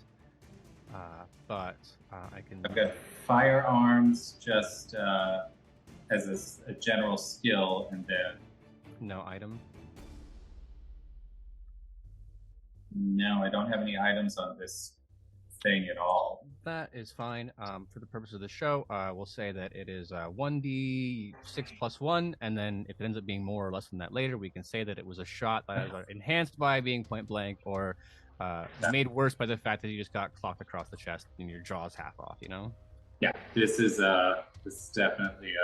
But I can... I've got firearms just as a general skill, and then... No item? No, I don't have any items on this thing at all. That is fine. For the purpose of the show, we'll say that it is 1d6 plus 1, and then if it ends up being more or less than that later, we can say that it was a shot that was enhanced by being point blank, or made worse by the fact that you just got clocked across the chest and your jaw's half off, you know? Yeah, this is definitely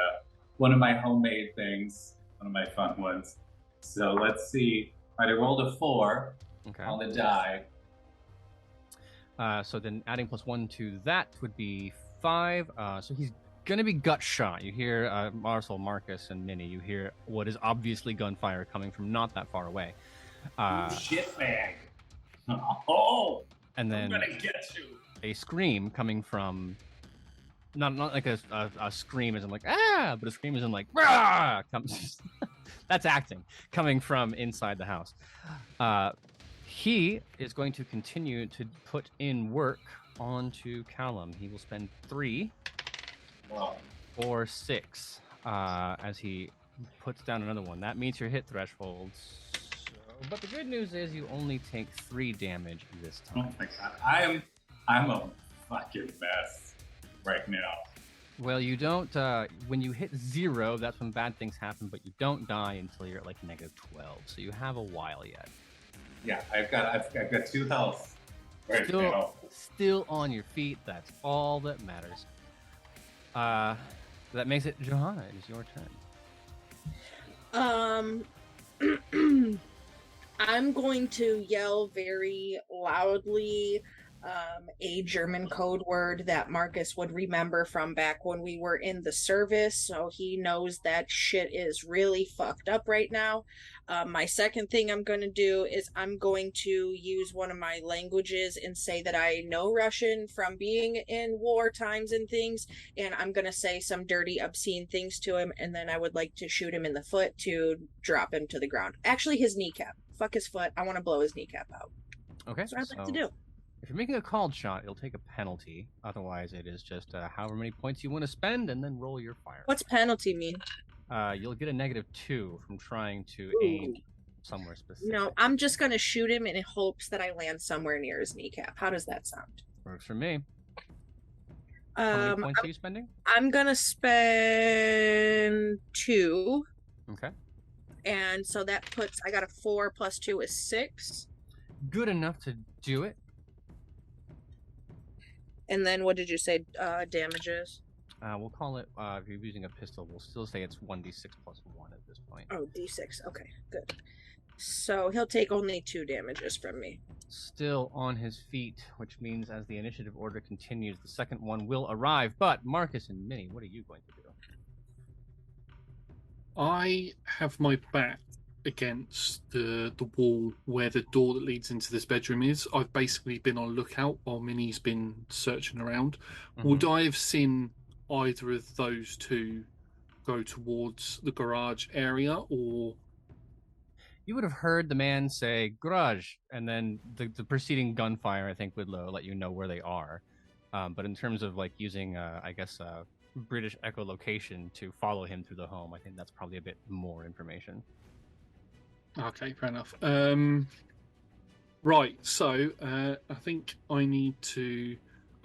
one of my homemade things, one of my fun ones. So let's see. All right, I rolled a 4 on the die. So then adding plus 1 to that would be 5. So he's going to be gut shot. You hear Marcus, and Minnie. You hear what is obviously gunfire coming from not that far away. Shit bag. Oh! And then I'm gonna get you. A scream coming from not like a scream as in like ah, but a scream as in like rah comes. That's acting coming from inside the house. He is going to continue to put in work onto Callum. He will spend 3 or 6 as he puts down another one. That meets your hit thresholds. But the good news is you only take 3 damage this time. Oh my god, I'm a fucking mess right now. Well, you don't. When you hit 0, that's when bad things happen. But you don't die until you're at like -12. So you have a while yet. Yeah, I've got 2 health right now. Still on your feet. That's all that matters. That makes it Johanna. It is your turn. I'm going to yell very loudly a German code word that Marcus would remember from back when we were in the service, so he knows that shit is really fucked up right now. My second thing I'm going to do is I'm going to use one of my languages and say that I know Russian from being in war times and things, and I'm going to say some dirty, obscene things to him, and then I would like to shoot him in the foot to drop him to the ground. Actually, his kneecap. Fuck his foot. I want to blow his kneecap out. Okay. That's what I'd like to do. If you're making a called shot, it'll take a penalty. Otherwise, it is just however many points you want to spend, and then roll your fire. What's penalty mean? You'll get a -2 from trying to aim somewhere specific. No, I'm just going to shoot him in hopes that I land somewhere near his kneecap. How does that sound? Works for me. How many points are you spending? I'm going to spend 2. Okay. And so that puts, I got a 4 plus 2 is 6. Good enough to do it. And then what did you say damage is? We'll call it, if you're using a pistol, we'll still say it's 1d6 plus 1 at this point. Oh, d6. Okay, good. So he'll take only 2 damages from me. Still on his feet, which means as the initiative order continues, the second one will arrive. But Marcus and Minnie, what are you going to do? I have my back against the wall where the door that leads into this bedroom is. I've basically been on lookout while Minnie's been searching around. Would I have seen either of those two go towards the garage area, or You would have heard the man say garage, and then the preceding gunfire, I think, would let you know where they are. But in terms of like using, I guess, British echolocation to follow him through the home, I think that's probably a bit more information. okay, fair enough. Right, so I think I'm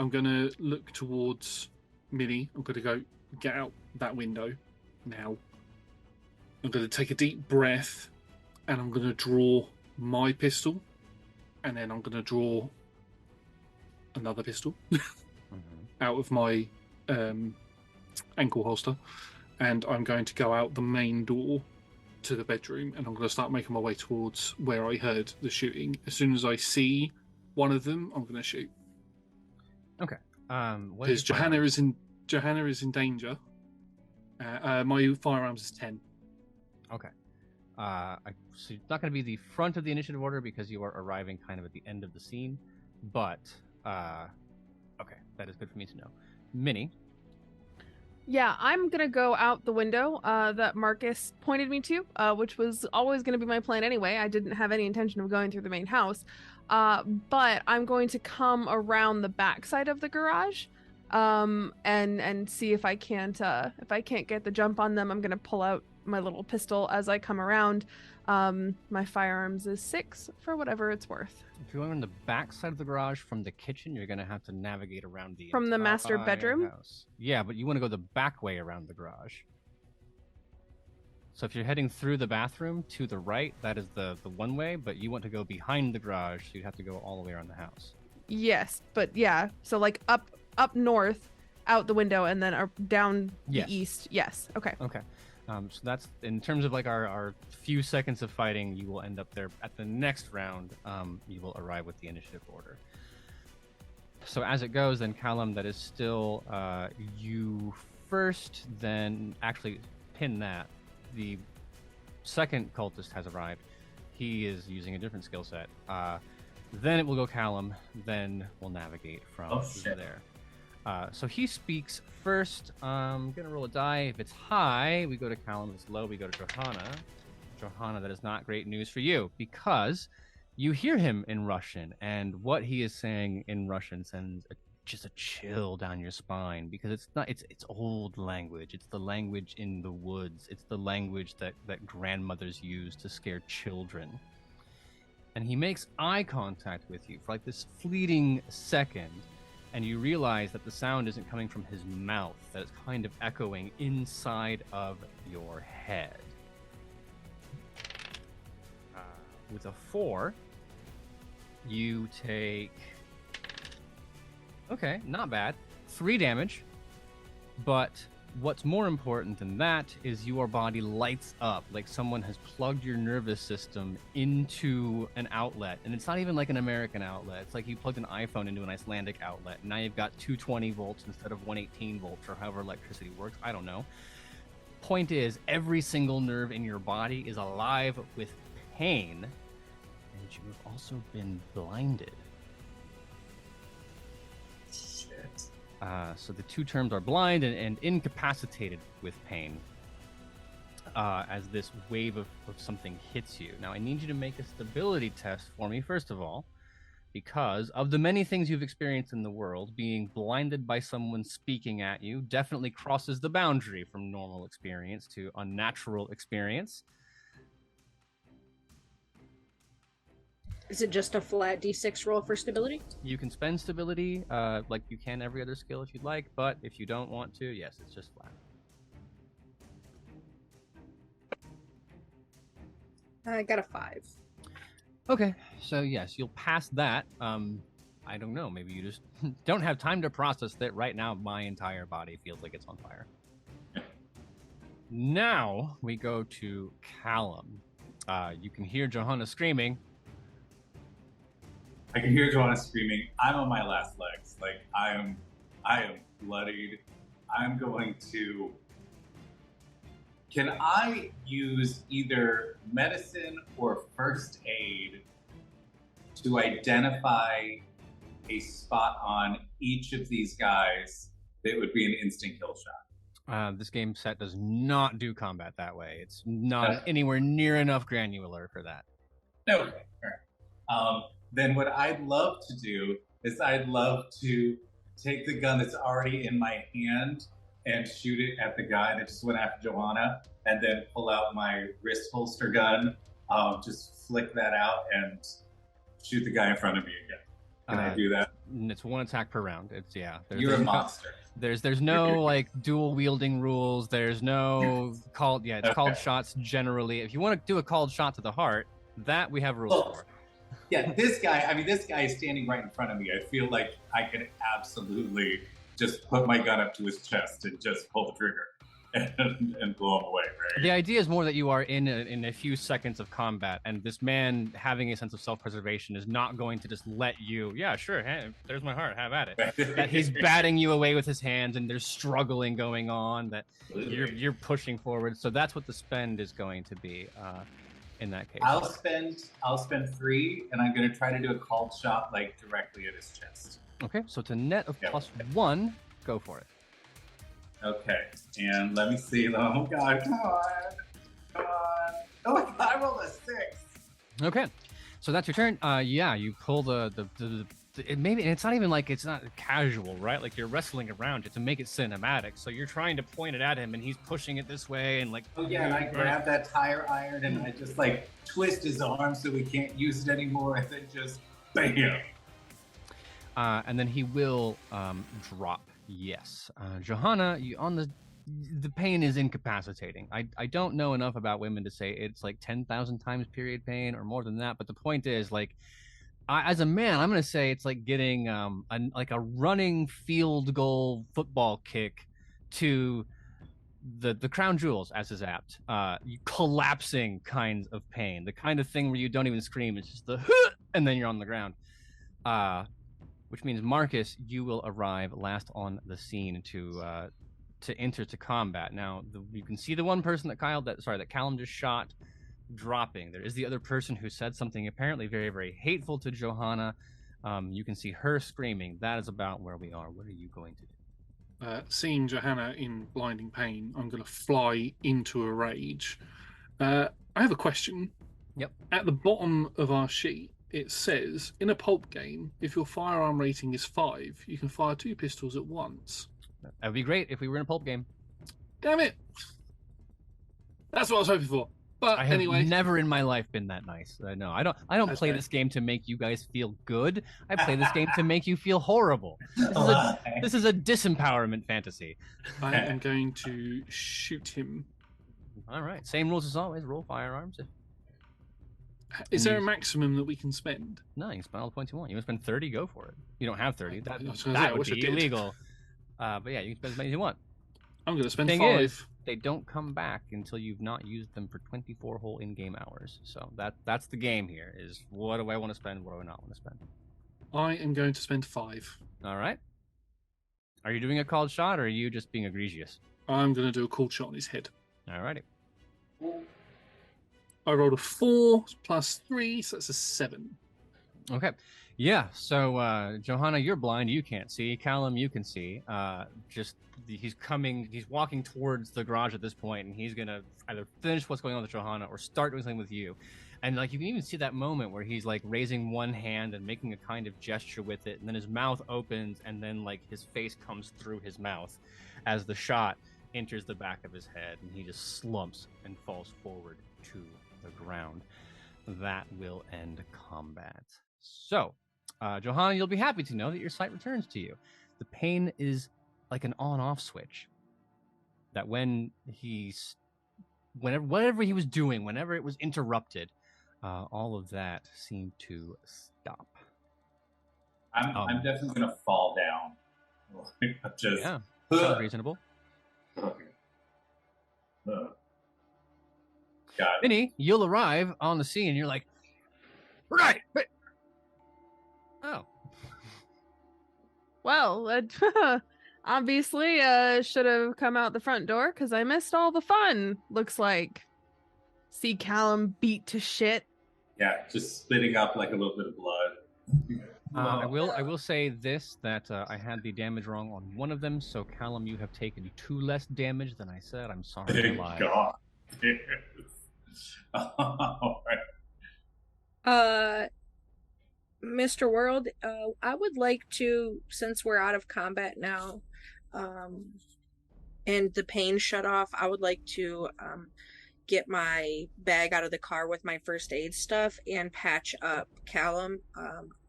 going to look towards Minnie. I'm going to go get out that window now. I'm going to take a deep breath, and I'm going to draw my pistol, and then I'm going to draw another pistol out of my ankle holster, and I'm going to go out the main door to the bedroom, and I'm going to start making my way towards where I heard the shooting. As soon as I see one of them, I'm going to shoot. Okay. Because Johanna is in danger. My firearms is 10. Okay. So it's not going to be the front of the initiative order because you are arriving kind of at the end of the scene, but okay, that is good for me to know. Minnie. Yeah, I'm gonna go out the window that Marcus pointed me to, which was always gonna be my plan anyway. I didn't have any intention of going through the main house, but I'm going to come around the backside of the garage, and see if I can't get the jump on them. I'm gonna pull out my little pistol as I come around. My firearms is 6 for whatever it's worth. If you're going on the back side of the garage from the kitchen, you're going to have to navigate around from the master bedroom house. Yeah, but you want to go the back way around the garage. So if you're heading through the bathroom to the right, that is the one way, but you want to go behind the garage, so you'd have to go all the way around the house. Yes, but yeah, so like up north, out the window, and then down the east. Yes, okay. Okay. So that's, in terms of like our few seconds of fighting, you will end up there at the next round. You will arrive with the initiative order. So as it goes, then Callum, that is still you first, then actually pin that. The second cultist has arrived. He is using a different skill set. Then it will go Callum, then we'll navigate from there. So he speaks first. I'm going to roll a die. If it's high, we go to Callum. If it's low, we go to Johanna. Johanna, that is not great news for you, because you hear him in Russian, and what he is saying in Russian sends just a chill down your spine, because it's old language. It's the language in the woods. It's the language that grandmothers use to scare children. And he makes eye contact with you for like this fleeting second, and you realize that the sound isn't coming from his mouth, that it's kind of echoing inside of your head. With a 4, you take... Okay, not bad. 3 damage, but what's more important than that is your body lights up like someone has plugged your nervous system into an outlet, and it's not even like an American outlet. It's like you plugged an iPhone into an Icelandic outlet, and now you've got 220 volts instead of 118 volts, or however electricity works. I don't know. Point is, every single nerve in your body is alive with pain, and you have also been blinded. So the two terms are blind and incapacitated with pain, as this wave of something hits you. Now, I need you to make a stability test for me, first of all, because of the many things you've experienced in the world, being blinded by someone speaking at you definitely crosses the boundary from normal experience to unnatural experience. Is it just a flat D6 roll for stability? You can spend stability like you can every other skill if you'd like, but if you don't want to, yes, it's just flat. I got a 5. Okay, so yes, you'll pass that. I don't know, maybe you just don't have time to process that right now. My entire body feels like it's on fire. Now we go to Callum. You can hear Johanna screaming. I can hear Johanna screaming. I'm on my last legs. Like, I am bloodied. I'm going to can I use either medicine or first aid to identify a spot on each of these guys that would be an instant kill shot? This game set does not do combat that way. It's not anywhere near enough granular for that. Okay. All right. Then what I'd love to do is I'd love to take the gun that's already in my hand and shoot it at the guy that just went after Johanna, and then pull out my wrist holster gun, just flick that out and shoot the guy in front of me again. Can I do that? It's one attack per round. It's You're a monster. There's no like dual wielding rules. There's no called. Yeah, it's called shots generally. If you want to do a called shot to the heart, that we have rules for. Yeah, this guy is standing right in front of me. I feel like I could absolutely just put my gun up to his chest and just pull the trigger and blow him away, right? The idea is more that you are in a few seconds of combat, and this man having a sense of self-preservation is not going to just let you, yeah, sure, hey, there's my heart, have at it. That he's batting you away with his hands, and there's struggling going on, that you're pushing forward. So that's what the spend is going to be in that case. I'll spend 3, and I'm going to try to do a called shot like directly at his chest. Okay, so it's a net of +1. Go for it. Okay, and let me see. Oh God, come on. Oh my God, I rolled a 6. Okay, so that's your turn. Yeah, you pull maybe, and it's not even like it's not casual, right? Like you're wrestling around it to make it cinematic. So you're trying to point it at him, and he's pushing it this way, and like. Oh yeah, and I grab that tire iron, and I just like twist his arm so he can't use it anymore, and then just bam. And then he will drop. Yes, Johanna, the pain is incapacitating. I don't know enough about women to say it's like 10,000 times period pain or more than that. But the point is, like, as a man, I'm gonna say it's like getting a running field goal football kick to the crown jewels, as is apt. Collapsing kinds of pain, the kind of thing where you don't even scream. It's just the and then you're on the ground. Which means, Marcus, you will arrive last on the scene to enter to combat. Now, you can see the one person that Callum just shot dropping. There is the other person who said something apparently very, very hateful to Johanna. You can see her screaming. That is about where we are. What are you going to do? Seeing Johanna in blinding pain, I'm going to fly into a rage. I have a question. Yep. At the bottom of our sheet, it says, in a pulp game, if your firearm rating is 5, you can fire 2 pistols at once. That would be great if we were in a pulp game. Damn it! That's what I was hoping for. But I have anyway, never in my life been that nice. No, I don't play this game to make you guys feel good. I play this game to make you feel horrible. This is a disempowerment fantasy. I am going to shoot him. All right, same rules as always. Roll firearms. Is there a maximum that we can spend? No, you can spend all the points you want. You want to spend 30, go for it. You don't have 30. That would be illegal. But yeah, you can spend as many as you want. I'm going to spend 5. Is, they don't come back until you've not used them for 24 whole in-game hours. So that's the game here, is what do I want to spend, what do I not want to spend? I am going to spend 5. All right. Are you doing a called shot, or are you just being egregious? I'm going to do a cold shot on his head. All righty. I rolled a 4 plus 3, so that's a 7. Okay. Yeah, so Johanna, you're blind, you can't see. Callum, you can see. He's walking towards the garage at this point, and he's gonna either finish what's going on with Johanna or start doing something with you. And like you can even see that moment where he's like raising one hand and making a kind of gesture with it, and then his mouth opens, and then like his face comes through his mouth as the shot enters the back of his head, and he just slumps and falls forward to the ground. That will end combat. So, Johanna, you'll be happy to know that your sight returns to you. The pain is like an on-off switch. That whatever he was doing, whenever it was interrupted, all of that seemed to stop. I'm definitely gonna fall down. Just yeah, sounds reasonable. Minnie, you'll arrive on the scene, and you're like, right. Oh. Well, Obviously, should have come out the front door because I missed all the fun. Looks like. See Callum beat to shit. Yeah, just spitting up like a little bit of blood. I will say this, that I had the damage wrong on one of them, so Callum, you have taken 2 less damage than I said. I'm sorry. I Thank lied. God. All right. Mr. World, I would like to, since we're out of combat now, and the pain shut off, I would like to get my bag out of the car with my first aid stuff and patch up Callum.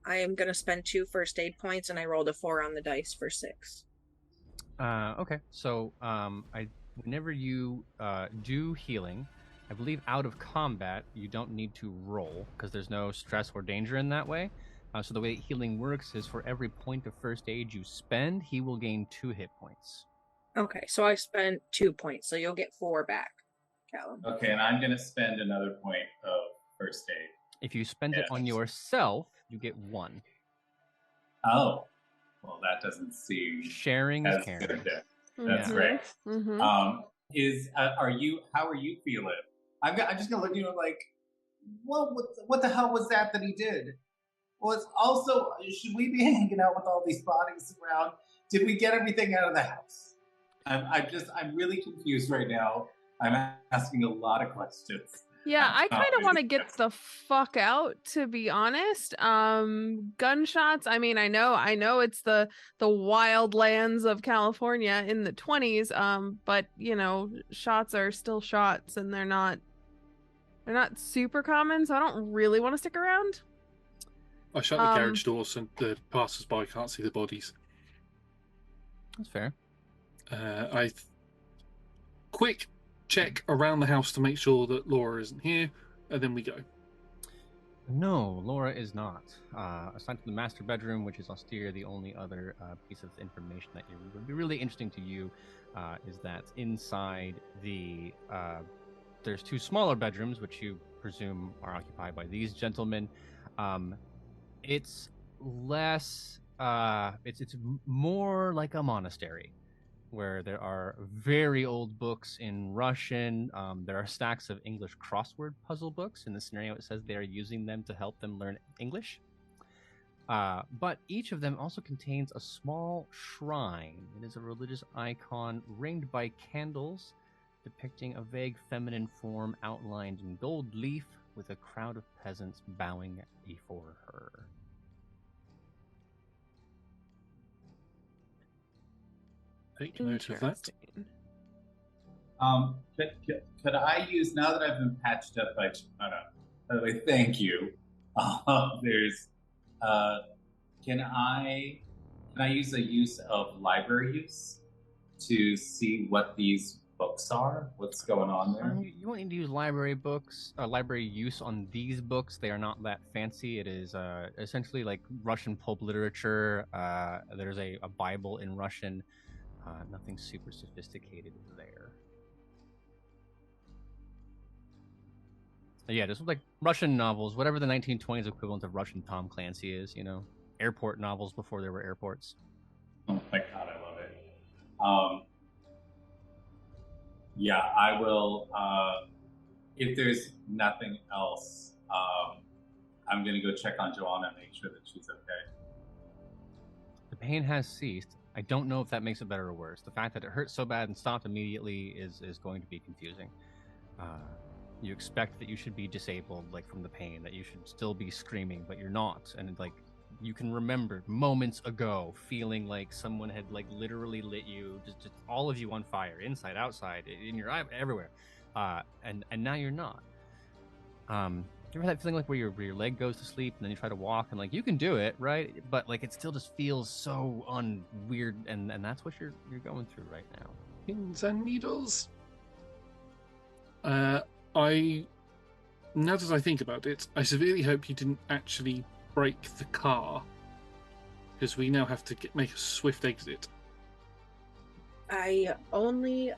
I am going to spend 2 first aid points, and I rolled a 4 on the dice for 6. Okay, so whenever you do healing, I believe out of combat, you don't need to roll because there's no stress or danger in that way. So the way healing works is for every point of first aid you spend, he will gain 2 hit points. Okay, so I spent 2 points, so you'll get 4 back, Callum. Okay, and I'm going to spend another point of first aid. If you spend it on yourself, you get 1. Oh, well, that doesn't seem Sharing is as caring. good. That's Mhm. great. Mhm. How are you feeling? I'm just gonna look at you like, what the hell was that he did? Well, it's also, should we be hanging out with all these bodies around? Did we get everything out of the house? I'm really confused right now. I'm asking a lot of questions. Yeah, I kind of want to get the fuck out, to be honest. Gunshots. I mean, I know it's the wild lands of California in the 20s. But you know, shots are still shots, and they're not super common. So I don't really want to stick around. I shut the carriage door so the passers-by can't see the bodies. That's fair. Quick check around the house to make sure that Laura isn't here, and then we go. No, Laura is not. Aside from the master bedroom, which is austere, the only other piece of information that would be really interesting to you is that inside there's 2 smaller bedrooms, which you presume are occupied by these gentlemen. It's less. It's more like a monastery, where there are very old books in Russian. There are stacks of English crossword puzzle books. In the scenario, it says they are using them to help them learn English. But each of them also contains a small shrine. It is a religious icon ringed by candles, depicting a vague feminine form outlined in gold leaf with a crowd of peasants bowing before her. Take note of that. Could I use, now that I've been patched up by the way, thank you. Can I use a use of library use to see what these books are? What's going on there? You won't need to use library use on these books. They are not that fancy. It is essentially like Russian pulp literature. There's a Bible in Russian. Nothing super sophisticated there. Yeah, just like Russian novels, whatever the 1920s equivalent of Russian Tom Clancy is, you know, airport novels before there were airports. Oh my God, I love it. Yeah, I will. If there's nothing else, I'm going to go check on Johanna and make sure that she's okay. The pain has ceased. I don't know if that makes it better or worse. The fact that it hurt so bad and stopped immediately is going to be confusing. You expect that you should be disabled, like from the pain, that you should still be screaming, but you're not. And like you can remember moments ago feeling like someone had like literally lit you, just all of you on fire, inside, outside, in your eye, everywhere. And now you're not. You ever that feeling like where your leg goes to sleep and then you try to walk and like you can do it, right? But like it still just feels so weird, and that's what you're going through right now. Pins and needles. Now that I think about it, I severely hope you didn't actually break the car, because we now have to make a swift exit. I only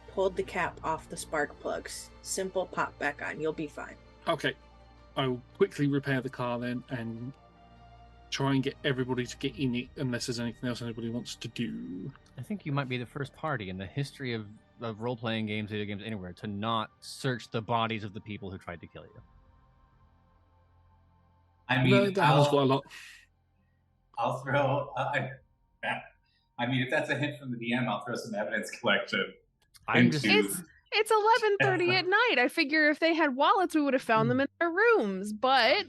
pulled the cap off the spark plugs. Simple pop back on. You'll be fine. Okay, I will quickly repair the car then and try and get everybody to get in it unless there's anything else anybody wants to do. I think you might be the first party in the history of role-playing games, video games, anywhere, to not search the bodies of the people who tried to kill you. I mean, That happens quite a lot. I'll throw. I mean, if that's a hint from the DM, I'll throw some evidence collection. It's 11:30 at night. I figure if they had wallets, we would have found them in their rooms. But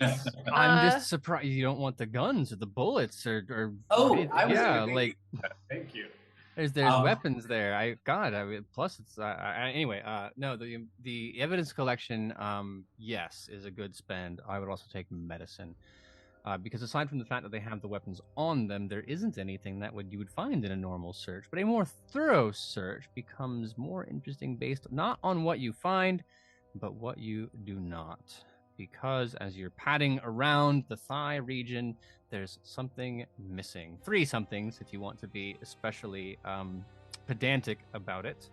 I'm just surprised you don't want the guns or the bullets or I was like. Thank you. There's weapons there. Plus it's anyway. No, the evidence collection, yes, is a good spend. I would also take medicine. Because aside from the fact that they have the weapons on them, there isn't anything that you would find in a normal search. But a more thorough search becomes more interesting based not on what you find, but what you do not. Because as you're patting around the thigh region, there's something missing. 3 somethings, if you want to be especially pedantic about it.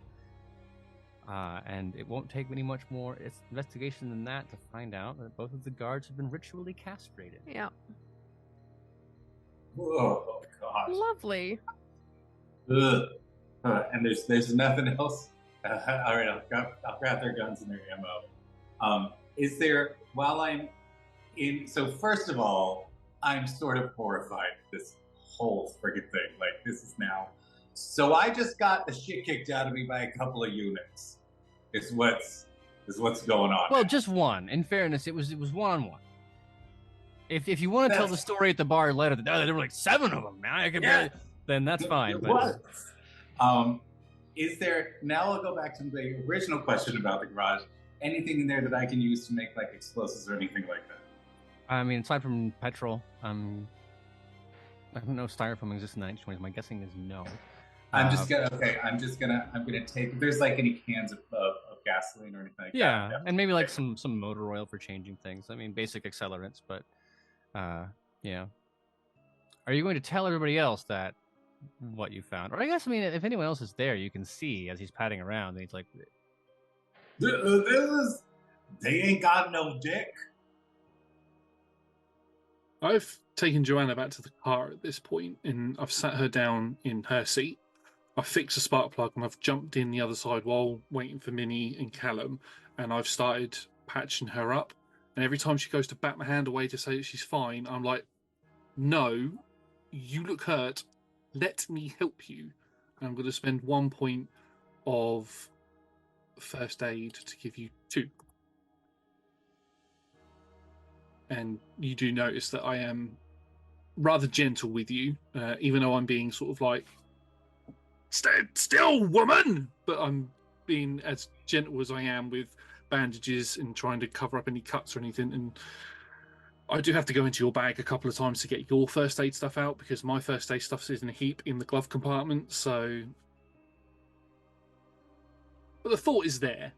And it won't take any much more investigation than that to find out that both of the guards have been ritually castrated. Yeah. Oh gosh. Lovely. Ugh. And there's nothing else. All right, I'll grab their guns and their ammo. Is there, while I'm in? So first of all, I'm sort of horrified at this whole friggin' thing. Like, this is now. So I just got the shit kicked out of me by a couple of units. Is what's going on. Well, just one. In fairness, it was one-on-one. If you want to tell the story at the bar later, there were like 7 of them, man. Then that's fine. But is there, now I'll go back to the original question about the garage. Anything in there that I can use to make like explosives or anything like that? I mean, aside from petrol, I don't know if styrofoam exists in the 1920s. My guessing is no. I'm gonna take, if there's like any cans of gasoline or anything like that. Yeah, and maybe like some motor oil for changing things. I mean, basic accelerants, but yeah. Are you going to tell everybody else that what you found? Or I guess, I mean, if anyone else is there, you can see as he's patting around, and he's like, they ain't got no dick. I've taken Johanna back to the car at this point, and I've sat her down in her seat. I've fixed a spark plug, and I've jumped in the other side while waiting for Minnie and Callum, and I've started patching her up. And every time she goes to bat my hand away to say that she's fine, I'm like, no, you look hurt. Let me help you. And I'm going to spend 1 point of first aid to give you 2. And you do notice that I am rather gentle with you, even though I'm being sort of like, stand still, woman! But I'm being as gentle as I am with bandages and trying to cover up any cuts or anything. And I do have to go into your bag a couple of times to get your first aid stuff out, because my first aid stuff is in a heap in the glove compartment, so... But the thought is there.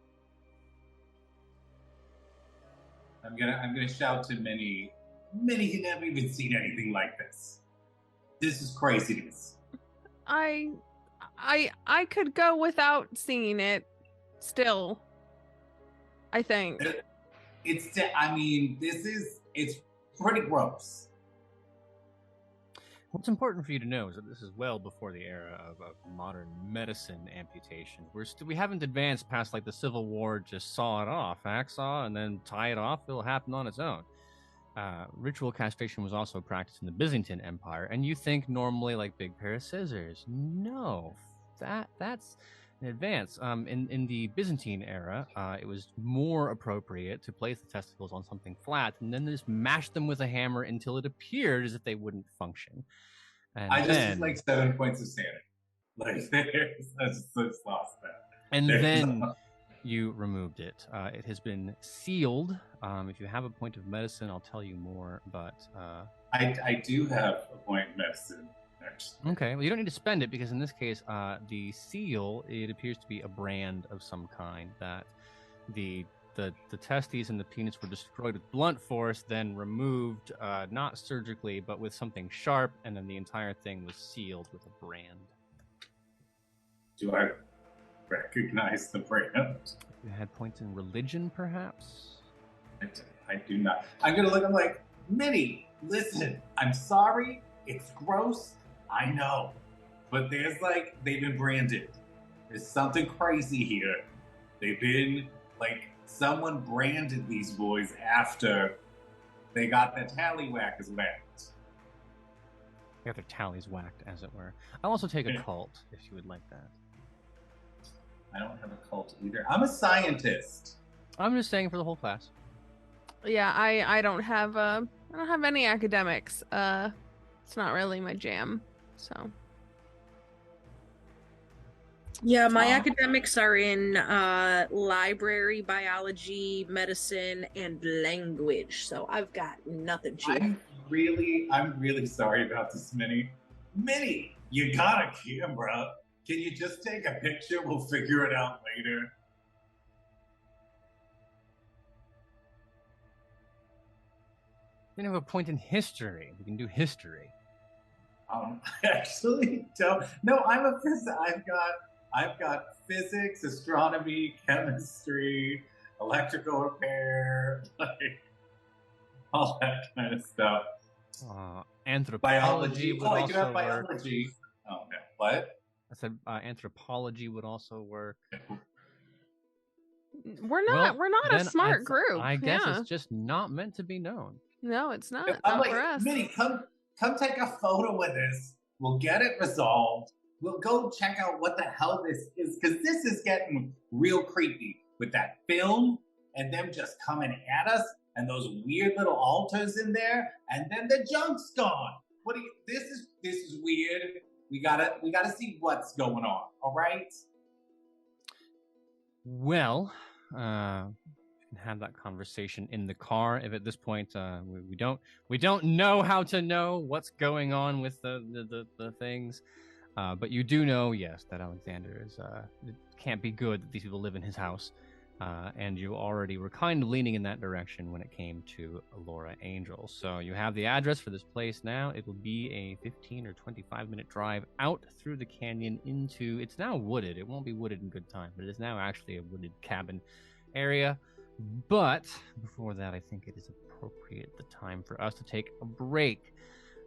I'm gonna shout to Minnie. Minnie, you never even seen anything like this. This is craziness. I could go without seeing it still. I think. It's pretty gross. What's important for you to know is that this is well before the era of modern medicine amputation. We haven't advanced past like the Civil War, just saw it off, hacksaw, and then tie it off. It'll happen on its own. Ritual castration was also practiced in the Byzantine Empire, and you think normally like big pair of scissors. No, that's in advance. In the Byzantine era, it was more appropriate to place the testicles on something flat and then just mash them with a hammer until it appeared as if they wouldn't function. And I just like 7 points of sanity. Like, I just lost that. And then you removed it. It has been sealed. If you have a point of medicine, I'll tell you more, but... I do have a point of medicine. Okay, well, you don't need to spend it, because in this case, the seal, it appears to be a brand of some kind, that the testes and the penis were destroyed with blunt force, then removed, not surgically, but with something sharp, and then the entire thing was sealed with a brand. Do I recognize the brand? You had points in religion, perhaps? I do not. I'm going to look, I'm like, Minnie, listen, I'm sorry. It's gross. I know. But there's they've been branded. There's something crazy here. They've been, someone branded these boys after they got their tallywhackers whacked. They got their tallies whacked, as it were. I'll also take a cult, if you would like that. I don't have a cult either. I'm a scientist. I'm just saying for the whole class. Yeah, I don't have any academics. It's not really my jam. So Yeah, my academics are in library, biology, medicine, and language. So I've got nothing cheap. I'm really sorry about this, Minnie. Minnie, you got a camera. Can you just take a picture? We'll figure it out later. We have a point in history. We can do history. Actually, don't. No, I'm a physicist. I've got physics, astronomy, chemistry, electrical repair, all that kind of stuff. Anthropology would also you have work. biology. Oh, no. What? I said anthropology would also work. We're not a smart group. I guess it's just not meant to be known. No, it's not. I'm Not for us. Minnie, come take a photo with us. We'll get it resolved. We'll go check out what the hell this is, because this is getting real creepy with that film and them just coming at us and those weird little altars in there, and then the junk's gone. This is weird. We gotta see what's going on. All right. Well, we can have that conversation in the car. If at this point we don't know how to know what's going on with the things, but you do know, yes, that Alexander is it can't be good that these people live in his house, and you already were kind of leaning in that direction when it came to Laura Angel. So you have the address for this place now. It will be a 15 or 25-minute drive out through the canyon into, it's now wooded. It won't be wooded in good time, but it is now actually a wooded cabin area. But before that, I think it is appropriate the time for us to take a break.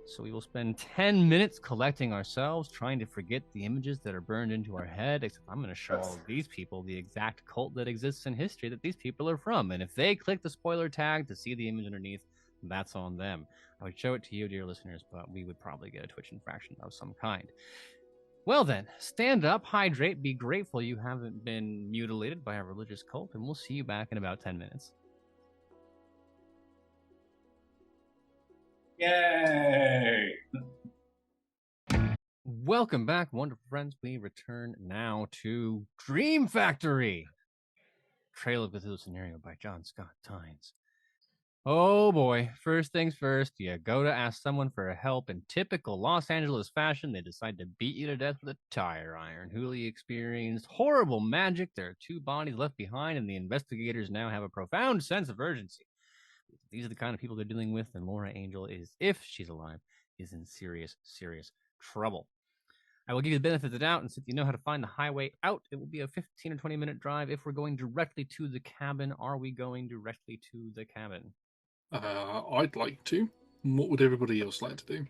So we will spend 10 minutes collecting ourselves, trying to forget the images that are burned into our head, except I'm going to show all of these people the exact cult that exists in history that these people are from. And if they click the spoiler tag to see the image underneath, that's on them. I would show it to you, dear listeners, but we would probably get a Twitch infraction of some kind. Well then, stand up, hydrate, be grateful you haven't been mutilated by a religious cult, and we'll see you back in about 10 minutes. Yay! Welcome back, wonderful friends. We return now to Dream Factory. Trail of Cthulhu scenario by John Scott Tynes. Oh boy, first things first, you go to ask someone for help. In typical Los Angeles fashion, they decide to beat you to death with a tire iron. Hooli experienced horrible magic. There are 2 bodies left behind, and the investigators now have a profound sense of urgency. These are the kind of people they're dealing with, and Laura Angel is, if she's alive, is in serious, serious trouble. I will give you the benefit of the doubt, and since you know how to find the highway out, it will be a 15 or 20-minute drive. If we're going directly to the cabin, are we going directly to the cabin? I'd like to. What would everybody else like to do?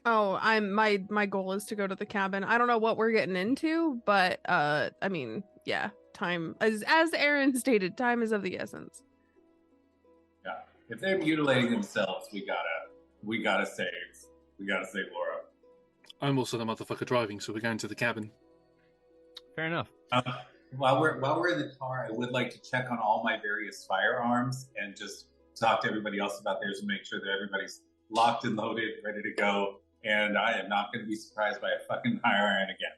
Oh, my goal is to go to the cabin. I don't know what we're getting into, but I mean, yeah, time as Aaron stated, time is of the essence. Yeah. If they're mutilating themselves, we gotta save Laura. I'm also the motherfucker driving, so we're going to the cabin. Fair enough. While we're in the car, I would like to check on all my various firearms and just talk to everybody else about theirs and make sure that everybody's locked and loaded, ready to go. And I am not going to be surprised by a fucking tire iron again.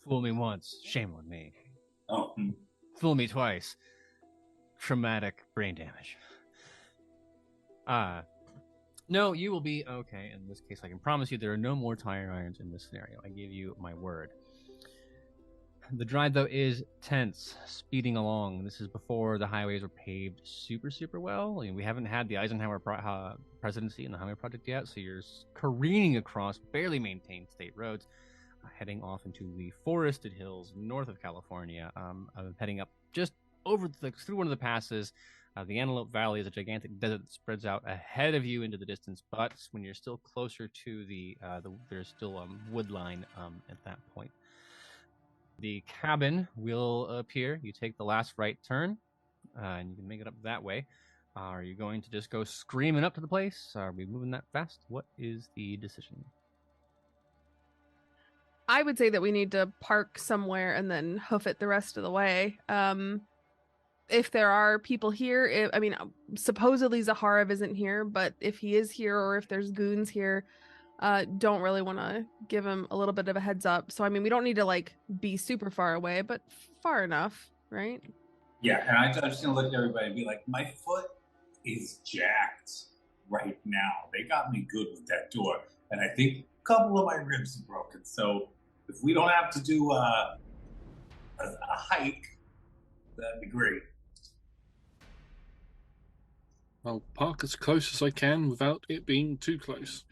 Fool me once, shame on me. Oh. Fool me twice, traumatic brain damage. No, you will be okay. In this case, I can promise you there are no more tire irons in this scenario. I give you my word. The drive, though, is tense, speeding along. This is before the highways were paved super, super well. I mean, we haven't had the Eisenhower presidency in the highway project yet, so you're careening across barely maintained state roads, heading off into the forested hills north of California, heading up just over through one of the passes The Antelope Valley is a gigantic desert that spreads out ahead of you into the distance, but when you're still closer to there's still wood line at that point. The cabin will appear. You take the last right turn, and you can make it up that way. Are you going to just go screaming up to the place? Are we moving that fast? What is the decision? I would say that we need to park somewhere and then hoof it the rest of the way. If there are people here, supposedly Zaharev isn't here, but if he is here or if there's goons here, don't really want to give him a little bit of a heads up. So, we don't need to, like, be super far away, but far enough, right? Yeah, and I'm just going to look at everybody and be like, my foot is jacked right now. They got me good with that door, and I think a couple of my ribs are broken. So if we don't have to do a hike, that'd be great. I'll park as close as I can without it being too close.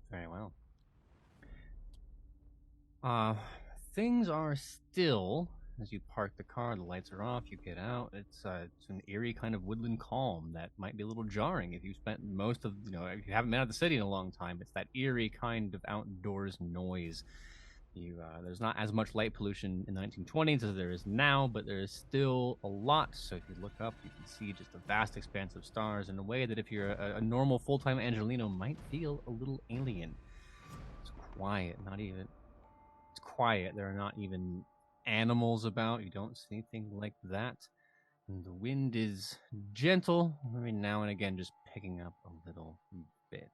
Very well. Things are still, as you park the car, the lights are off, you get out. It's an eerie kind of woodland calm that might be a little jarring if you spent most of, if you haven't been out of the city in a long time. It's that eerie kind of outdoors noise. There's not as much light pollution in the 1920s as there is now, but there is still a lot. So if you look up, you can see just a vast expanse of stars in a way that if you're a normal full-time Angelino might feel a little alien. It's quiet, it's quiet. There are not even animals about. You don't see anything like that. And the wind is gentle, every now and again just picking up a little bit.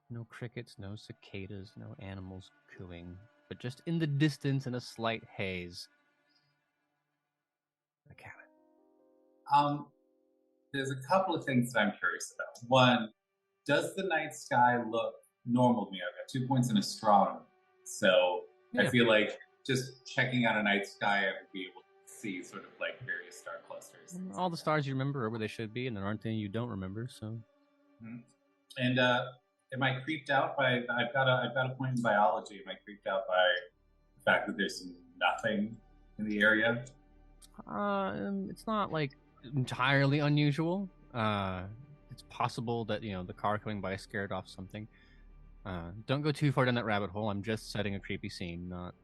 No crickets, no cicadas, no animals cooing. But just in the distance, in a slight haze, a cabin. There's a couple of things that I'm curious about. One, does the night sky look normal to me? I've got 2 points in astronomy, so yeah. I feel like just checking out a night sky, I would be able to see sort of like various star clusters. All the stars you remember are where they should be, and there aren't any you don't remember. So, and am I creeped out by? I've got a point in biology. Am I creeped out by the fact that there's nothing in the area? It's not like entirely unusual. It's possible that the car coming by scared off something. Don't go too far down that rabbit hole. I'm just setting a creepy scene, not.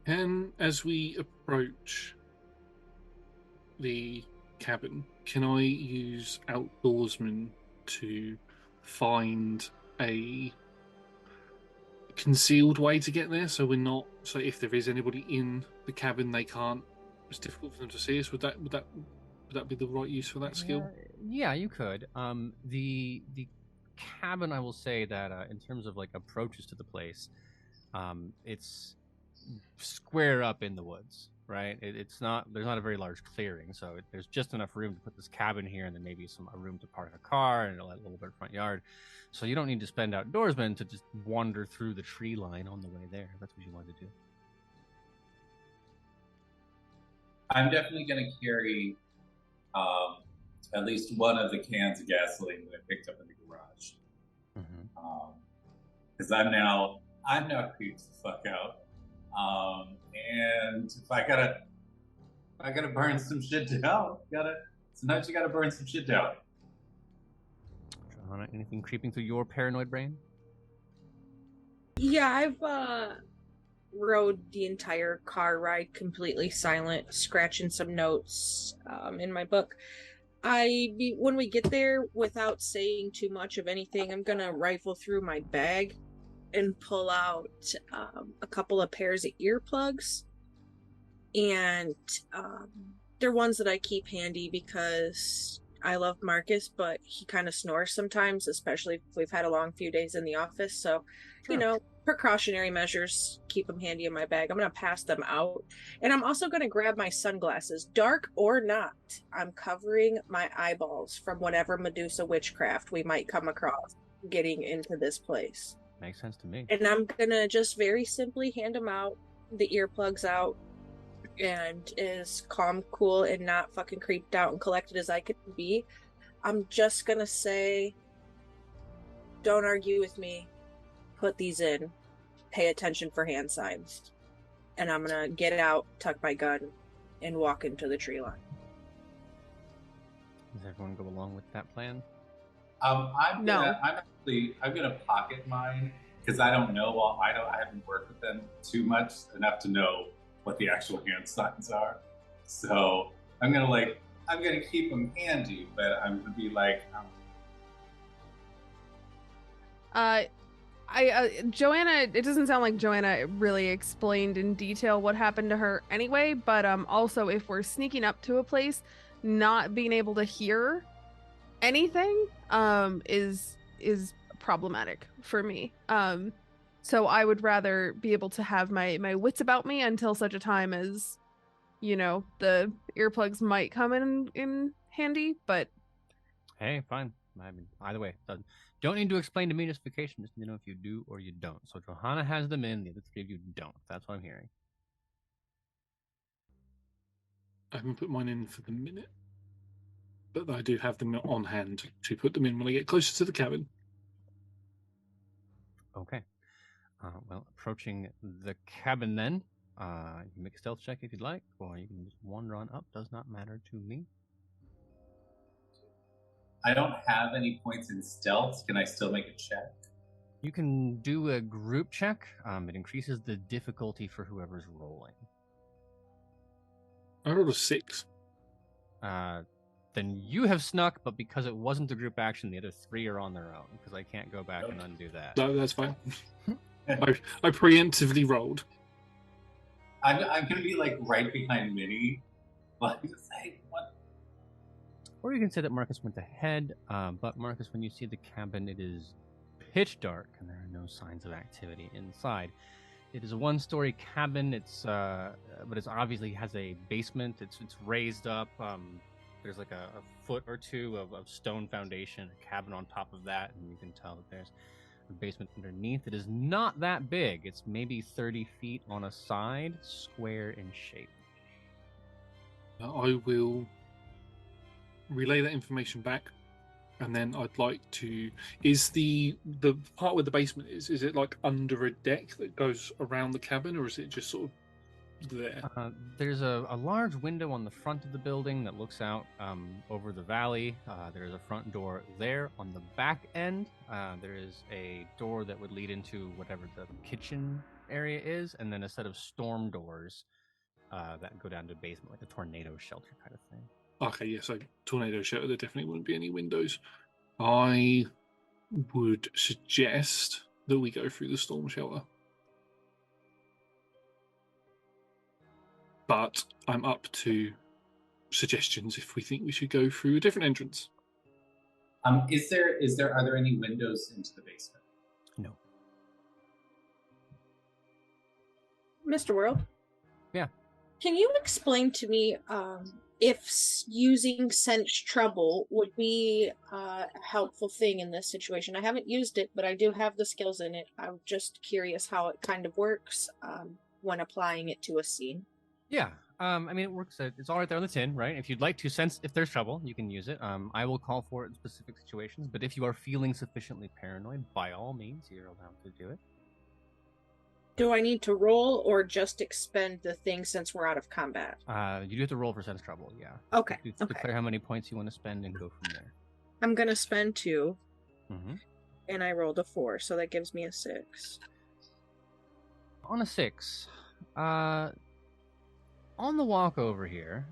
And as we approach the cabin, can I use Outdoorsman to find a concealed way to get there, so if there is anybody in the cabin, it's difficult for them to see us? Would that be the right use for that skill? Yeah, you could. The cabin, I will say that in terms of like approaches to the place, it's square up in the woods, right? There's not a very large clearing, so there's just enough room to put this cabin here, and then maybe a room to park a car and a little bit of front yard. So you don't need to spend Outdoorsman to just wander through the tree line on the way there. That's what you want to do. I'm definitely going to carry at least one of the cans of gasoline that I picked up in the garage, because I'm now creeped the fuck out. And if I gotta burn some shit down, sometimes you gotta burn some shit down. Johanna, anything creeping through your paranoid brain? Yeah, I've rode the entire car ride completely silent, scratching some notes in my book. When we get there, without saying too much of anything, I'm gonna rifle through my bag and pull out a couple of pairs of earplugs, and they're ones that I keep handy because I love Marcus, but he kind of snores sometimes, especially if we've had a long few days in the office. So, sure. Precautionary measures, keep them handy in my bag. I'm going to pass them out. And I'm also going to grab my sunglasses. Dark or not, I'm covering my eyeballs from whatever Medusa witchcraft we might come across getting into this place. Makes sense to me. And I'm going to just very simply hand them out, the earplugs out, and as calm, cool, and not fucking creeped out and collected as I could be. I'm just going to say, don't argue with me. Put these in. Pay attention for hand signs. and I'm gonna get out, tuck my gun, and walk into the tree line. Does everyone go along with that plan? I'm No. gonna pocket mine because I don't know. Well, I haven't worked with them too much enough to know what the actual hand signs are. So I'm gonna keep them handy, but I'm gonna be like, Johanna, it doesn't sound like Johanna really explained in detail what happened to her anyway, but also if we're sneaking up to a place, not being able to hear anything is problematic for me. So I would rather be able to have my wits about me until such a time as, you know, the earplugs might come in handy, but Hey, fine. I mean, either way, don't need to explain to me justification. Just need to know if you do or you don't. So Johanna has them in. The other three of you don't. That's what I'm hearing. I haven't put mine in for the minute, but I do have them on hand to put them in when I get closer to the cabin. Okay. Well, approaching the cabin then, you can make a stealth check if you'd like, or you can just wander on up. Does not matter to me. I don't have any points in stealth. Can I still make a check? You can do a group check. It increases the difficulty for whoever's rolling. I rolled a 6. Then you have snuck, but because it wasn't a group action, the other three are on their own, because I can't go back and undo that. No, that's fine. I preemptively rolled. I'm gonna be like right behind Minnie. Like, what? Or you can say that Marcus went ahead, but Marcus, when you see the cabin, it is pitch dark and there are no signs of activity inside. It is a one-story cabin. But it obviously has a basement. It's raised up. There's like a foot or two of stone foundation, a cabin on top of that, and you can tell that there's a basement underneath. It is not that big. It's maybe 30 feet on a side, square in shape. I will relay that information back, and then I'd like to. Is the part where the basement is it like under a deck that goes around the cabin, or is it just sort of there? There's a large window on the front of the building that looks out over the valley. There's a front door there. On the back end, there is a door that would lead into whatever the kitchen area is, and then a set of storm doors that go down to the basement, like a tornado shelter kind of thing. Okay, yeah, so tornado shelter, there definitely wouldn't be any windows. I would suggest that we go through the storm shelter. But I'm up to suggestions if we think we should go through a different entrance. Are there any windows into the basement? No. Mr. World? Yeah. Can you explain to me if using sense trouble would be a helpful thing in this situation? I haven't used it, but I do have the skills in it. I'm just curious how it kind of works when applying it to a scene. Yeah. I mean, it works. It's all right there on the tin, right? If you'd like to sense if there's trouble, you can use it. I will call for it in specific situations, but if you are feeling sufficiently paranoid, by all means, you're allowed to do it. Do I need to roll or just expend the thing since we're out of combat? You do have to roll for sense trouble, yeah. Okay. Declare how many points you want to spend and go from there. I'm going to spend 2. Mm-hmm. And I rolled a 4, so that gives me a 6. On a 6, on the walk over here,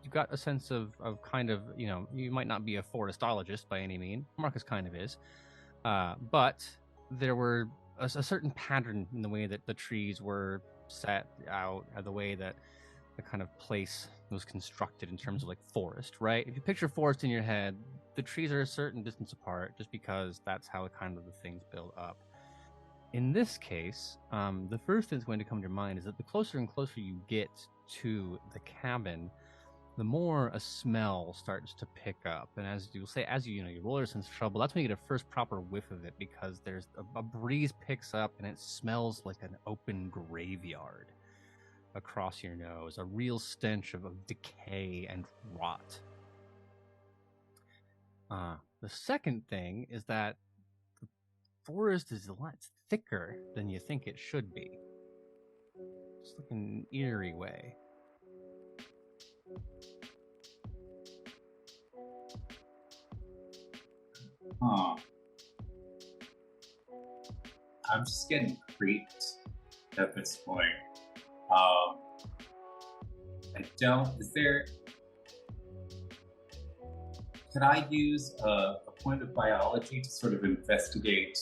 you got a sense of kind of, you know, you might not be a forestologist by any means. Marcus kind of is. But there were a certain pattern in the way that the trees were set out, the way that the kind of place was constructed in terms of like forest, right? If you picture forest in your head, the trees are a certain distance apart just because that's how kind of the things build up. In this case, the first thing that's going to come to your mind is that the closer and closer you get to the cabin, the more a smell starts to pick up. And as you roll your sense of trouble, that's when you get a first proper whiff of it, because there's a breeze picks up and it smells like an open graveyard across your nose, a real stench of decay and rot. The second thing is that the forest is a lot thicker than you think it should be. It's like an eerie way. Huh. I'm just getting creeped at this point. Could I use a point of biology to sort of investigate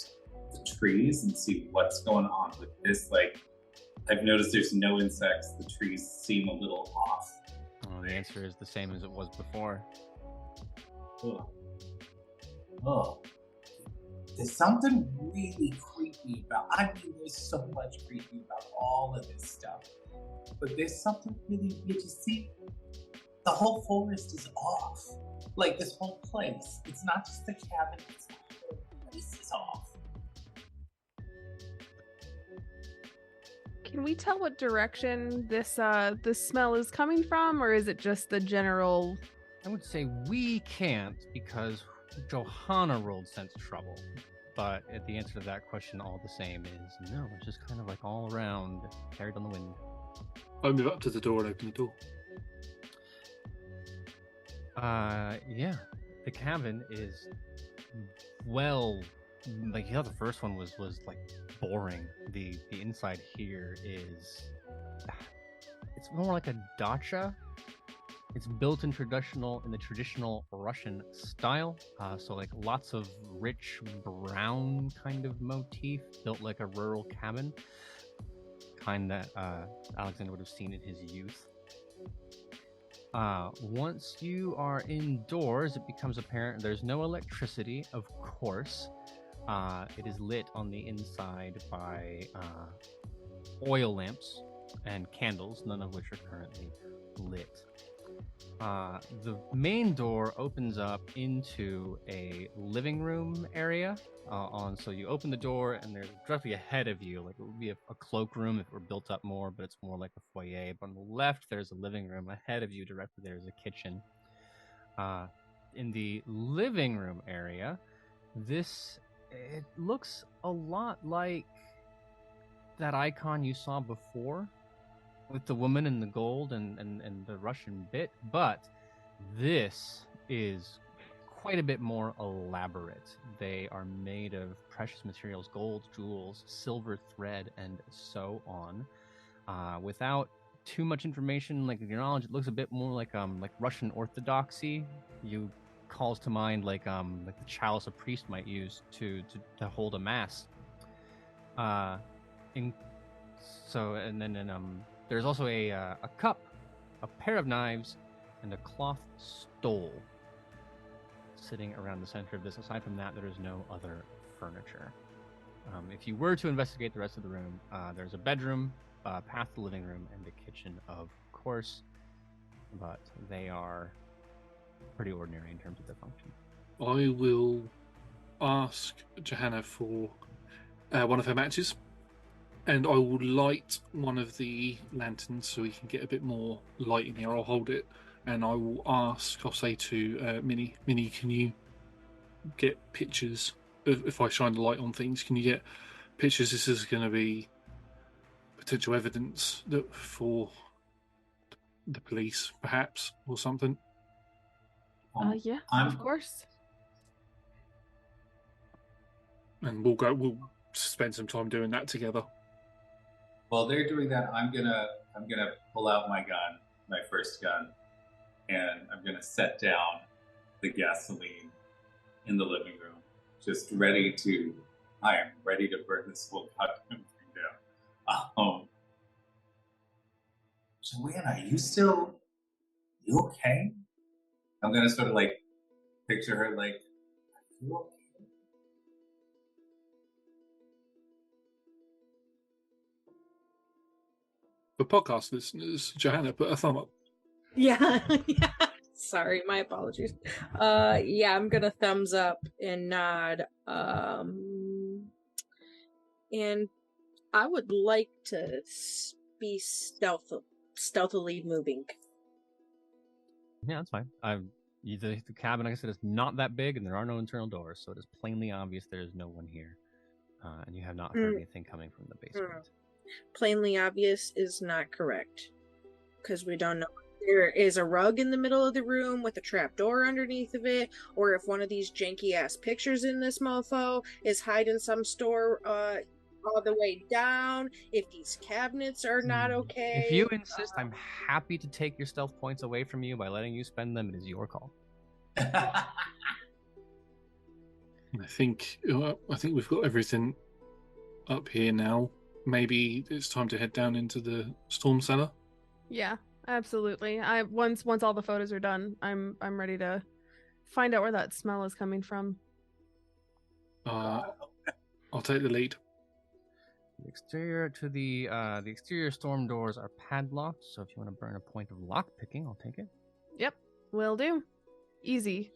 the trees and see what's going on with this? Like, I've noticed there's no insects. The trees seem a little off. Oh, the answer is the same as it was before. Ugh. Ugh. There's something really creepy about. I mean, there's so much creepy about all of this stuff, but there's something really. You just see, the whole forest is off. Like this whole place. It's not just the cabin. It's the whole place is off. Can we tell what direction this smell is coming from, or is it just the general? I would say we can't because Johanna rolled sense trouble. But the answer to that question, all the same, is no. It's just kind of like all around, carried on the wind. I move up to the door and open the door. Yeah. The cabin is like the first one was like boring. The inside here is it's more like a dacha. It's built in the traditional Russian style. So like lots of rich brown kind of motif, built like a rural cabin, kind that Alexander would have seen in his youth. Once you are indoors, it becomes apparent there's no electricity, of course. It is lit on the inside by oil lamps and candles, none of which are currently lit. The main door opens up into a living room area. So you open the door and there's directly ahead of you, like it would be a cloakroom if it were built up more, but it's more like a foyer. But on the left, there's a living room. Ahead of you, directly, there's a kitchen. In the living room area, it looks a lot like that icon you saw before, with the woman in the gold and the Russian bit, but this is quite a bit more elaborate. They are made of precious materials, gold, jewels, silver thread, and so on. Without too much information, like your knowledge, it looks a bit more like Russian Orthodoxy. You calls to mind like the chalice a priest might use to hold a mass. There's also a cup, a pair of knives, and a cloth stole sitting around the center of this. Aside from that, there is no other furniture. If you were to investigate the rest of the room, there's a bedroom, past the living room, and the kitchen, of course, but they are pretty ordinary in terms of their function. I will ask Johanna for one of her matches, and I will light one of the lanterns so we can get a bit more light in here. I'll hold it, and I'll say to Minnie, can you get pictures if I shine the light on things? Can you get pictures? This is going to be potential evidence for the police, perhaps, or something. Yeah, of course. And we'll spend some time doing that together. While they're doing that, I'm gonna pull out my gun, my first gun, and I'm gonna set down the gasoline in the living room, just I am ready to burn this whole goddamn thing down. Joanna, you okay? I'm gonna sort of like picture her like, are you okay? For podcast listeners, Johanna put a thumb up. Yeah. Sorry, my apologies. Yeah, I'm gonna thumbs up and nod. And I would like to be stealthily moving. Yeah, that's fine. The cabin, like I said, is not that big, and there are no internal doors, so it is plainly obvious there is no one here, and you have not heard anything coming from the basement. Plainly obvious is not correct. Because we don't know if there is a rug in the middle of the room with a trapdoor underneath of it, or if one of these janky ass pictures in this mofo is hiding some store all the way down, if these cabinets are not okay. If you insist, I'm happy to take your stealth points away from you by letting you spend them. It is your call. I think we've got everything up here now. Maybe it's time to head down into the storm cellar. Yeah, absolutely. Once all the photos are done, I'm ready to find out where that smell is coming from. I'll take the lead. The exterior storm doors are padlocked, so if you want to burn a point of lock picking, I'll take it. Yep, will do. Easy.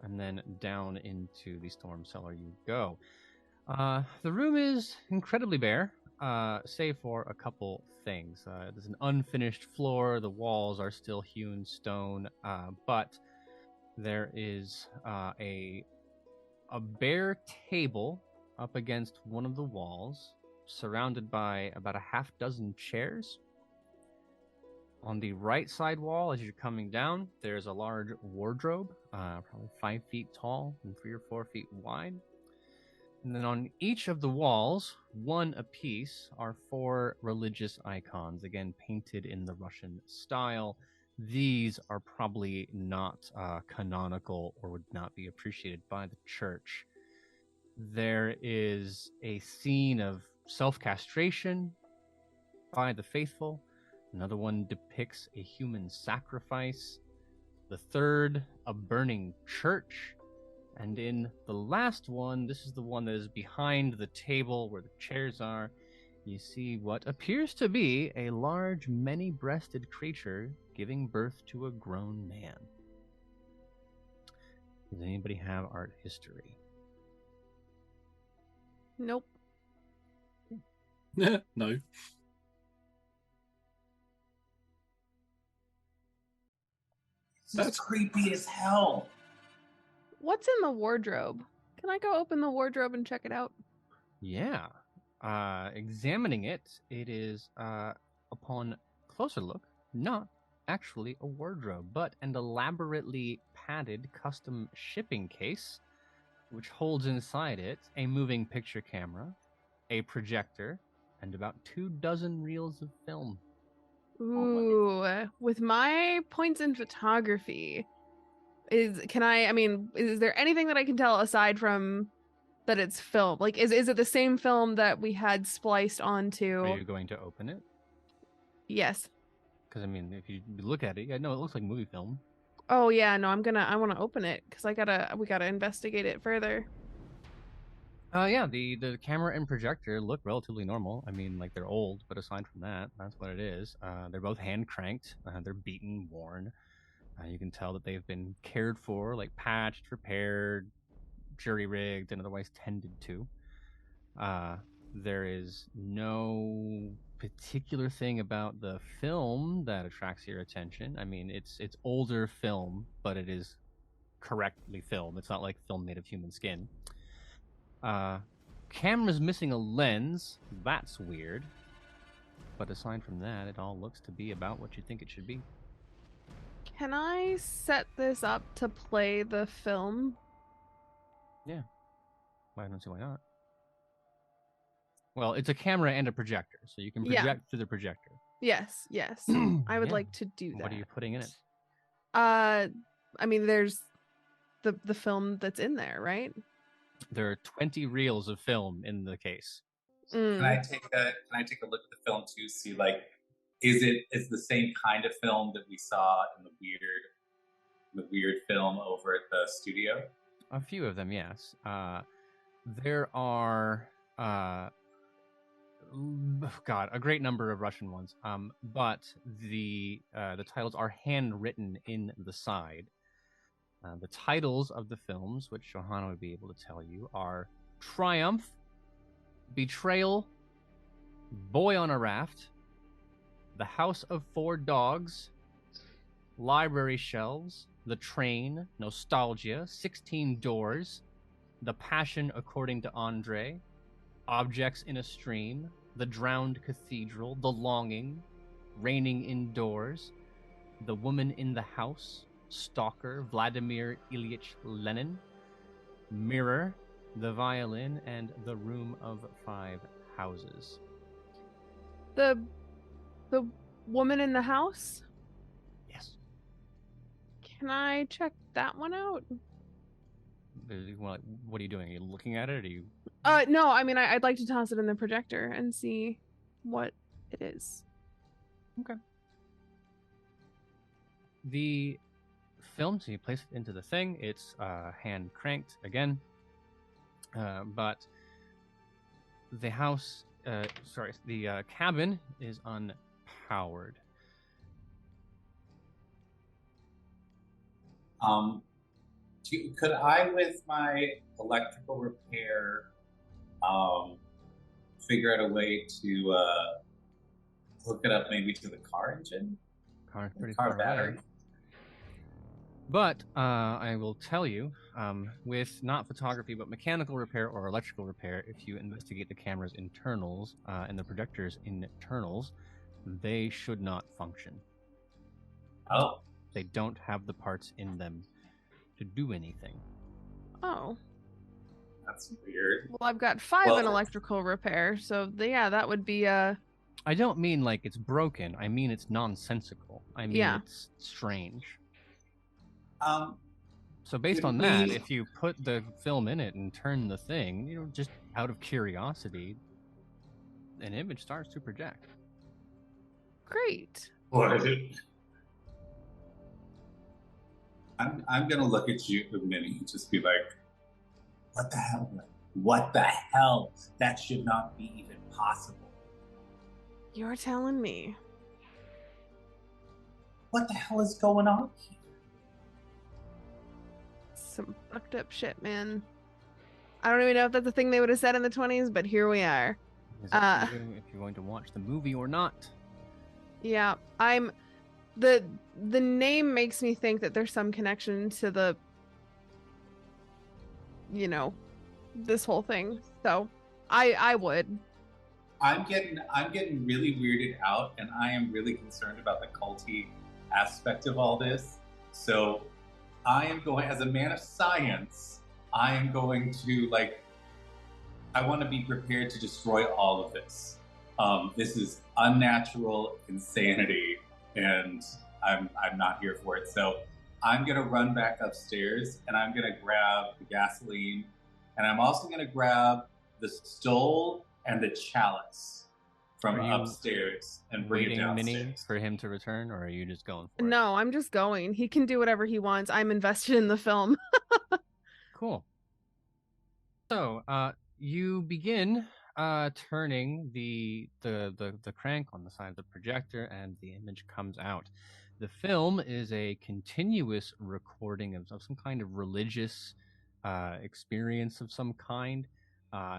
And then down into the storm cellar you go. The room is incredibly bare, save for a couple things. There's an unfinished floor. The walls are still hewn stone, but there is a bare table up against one of the walls, surrounded by about a half dozen chairs. On the right side wall, as you're coming down, there's a large wardrobe, probably 5 feet tall and 3 or 4 feet wide. And then on each of the walls, one apiece, are 4 religious icons, again painted in the Russian style. These are probably not canonical or would not be appreciated by the church. There is a scene of self-castration by the faithful. Another one depicts a human sacrifice. The third, a burning church. And in the last one, this is the one that is behind the table where the chairs are, you see what appears to be a large, many-breasted creature giving birth to a grown man. Does anybody have art history? Nope. No. That's creepy as hell. What's in the wardrobe? Can I go open the wardrobe and check it out? Yeah. Examining it, it is, upon closer look, not actually a wardrobe, but an elaborately padded custom shipping case, which holds inside it a moving picture camera, a projector, and about 24 reels of film. Ooh, with my points in photography, is there anything that I can tell aside from that it's film? Like, is it the same film that we had spliced onto? Are you going to open it? Yes. Because, I mean, if you look at it, yeah, no, it looks like movie film. Oh yeah, no, I want to open it because we gotta investigate it further. Yeah, the camera and projector look relatively normal. I mean, like, they're old, but aside from that, that's what it is. They're both hand cranked. They're beaten, worn. You can tell that they've been cared for, like patched, repaired, jury rigged, and otherwise tended to. There is no particular thing about the film that attracts your attention. I mean, it's older film, but it is correctly filmed. It's not like film made of human skin. Camera's missing a lens. That's weird. But aside from that, it all looks to be about what you think it should be. Can I set this up to play the film? Yeah. Well, I don't see why not. Well, it's a camera and a projector, so you can project through the projector. Yes. I would like to do that. What are you putting in it? I mean, there's the film that's in there, right? There are 20 reels of film in the case. Can I take a look at the film too? See, like, is the same kind of film that we saw in the weird film over at the studio? A few of them, yes. There are a great number of Russian ones. But the titles are handwritten in the side. The titles of the films, which Johanna would be able to tell you, are Triumph, Betrayal, Boy on a Raft, The House of 4 Dogs, Library Shelves, The Train, Nostalgia, 16 Doors, The Passion According to Andre, Objects in a Stream, The Drowned Cathedral, The Longing, Reigning Indoors, The Woman in the House, Stalker, Vladimir Ilyich Lenin, Mirror, The Violin, and The Room of Five Houses. The Woman in the House? Yes. Can I check that one out? What are you doing? Are you looking at it? Or are you... No, I mean, I'd like to toss it in the projector and see what it is. Okay. The film, so you place it into the thing. It's hand cranked again. But the house, the cabin is unpowered. Could I, with my electrical repair, figure out a way to hook it up maybe to the car engine? Car's pretty car far battery. away. But I will tell you, with not photography but mechanical repair or electrical repair, if you investigate the camera's internals and the projector's internals, they should not function. Oh. They don't have the parts in them to do anything. Oh. That's weird. Well, I've got 5 in electrical repair, so yeah, that would be I don't mean like it's broken. I mean it's nonsensical. I mean it's strange. So based on that, if you put the film in it and turn the thing, just out of curiosity, an image starts to project. Great. What is it? I'm gonna look at you, Minnie, and just be like, what the hell? What the hell? That should not be even possible. You're telling me. What the hell is going on here? Some fucked up shit, man. I don't even know if that's a thing they would have said in the 20s, but here we are. Is it if you're going to watch the movie or not? Yeah, the name makes me think that there's some connection to the, this whole thing. So I would. I'm getting really weirded out, and I am really concerned about the culty aspect of all this. So I am going, as a man of science, I am going to I want to be prepared to destroy all of this. This is unnatural insanity, and I'm not here for it. So I'm gonna run back upstairs, and I'm gonna grab the gasoline, and I'm also gonna grab the stole and the chalice from upstairs and bring it downstairs. Minnie, for him to return, or are you just going for it? No, I'm just going. He can do whatever he wants. I'm invested in the film. Cool. So, you begin turning the crank on the side of the projector, and the image comes out. The film is a continuous recording of some kind of religious experience of some kind.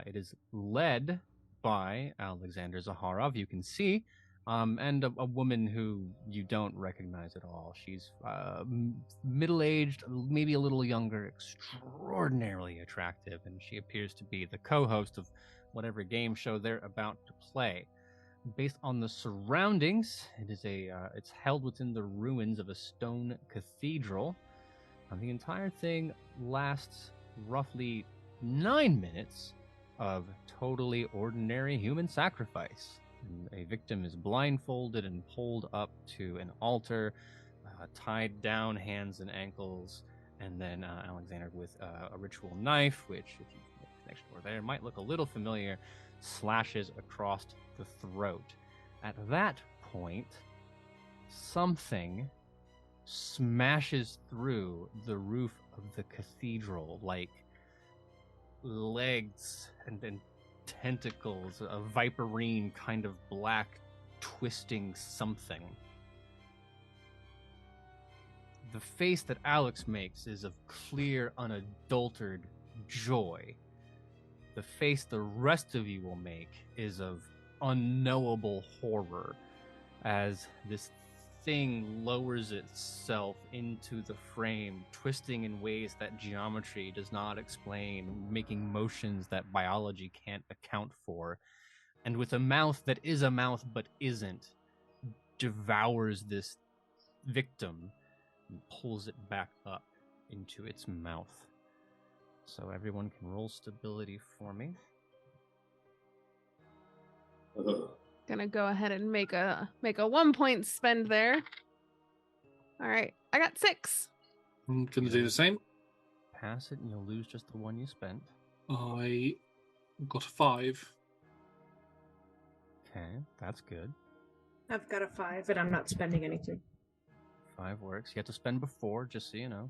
It is led by Alexander Zaharov, you can see, and a woman who you don't recognize at all. She's middle-aged, maybe a little younger, extraordinarily attractive, and she appears to be the co-host of whatever game show they're about to play. Based on the surroundings, it is it's held within the ruins of a stone cathedral. The entire thing lasts roughly 9 minutes of totally ordinary human sacrifice. And a victim is blindfolded and pulled up to an altar, tied down hands and ankles, and then Alexander with a ritual knife, which, if you make a connection over there, might look a little familiar, slashes across the throat. At that point, something smashes through the roof of the cathedral, like legs and tentacles, a viperine kind of black twisting something. The face that Alex makes is of clear, unadulterated joy. The face the rest of you will make is of unknowable horror as this thing lowers itself into the frame, twisting in ways that geometry does not explain, making motions that biology can't account for. and with a mouth that is a mouth but isn't, devours this victim and pulls it back up into its mouth. So everyone can roll stability for me. Gonna go ahead and make a 1 point spend there. All right, I got 6. I'm gonna do the same. Pass it and you'll lose just the one you spent. I got a 5. Okay, that's good. I've got a 5, and I'm not spending anything. 5 works. You have to spend before, just so you know.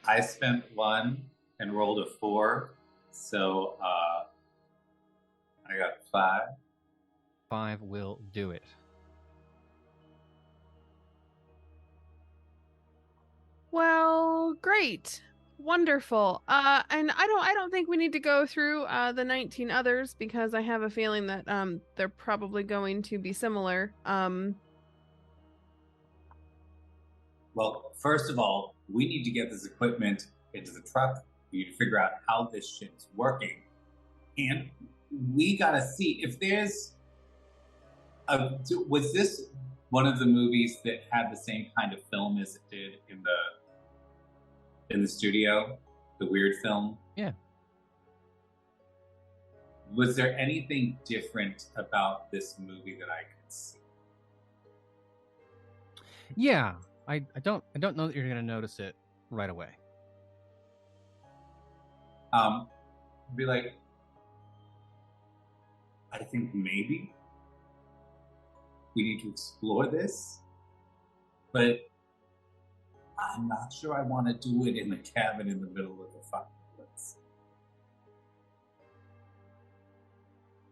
I spent 1 and rolled a 4, so I got 5. 5 will do it. Well, great. Wonderful. And I don't think we need to go through the 19 others because I have a feeling that they're probably going to be similar. Well, first of all, we need to get this equipment into the truck. We need to figure out how this shit's working. And we gotta see if there's was this one of the movies that had the same kind of film as it did in the studio, the weird film? Yeah. Was there anything different about this movie that I could see? Yeah, I don't know that you're gonna notice it right away. Be like, I think maybe we need to explore this, but I'm not sure I want to do it in the cabin in the middle of the fucking woods.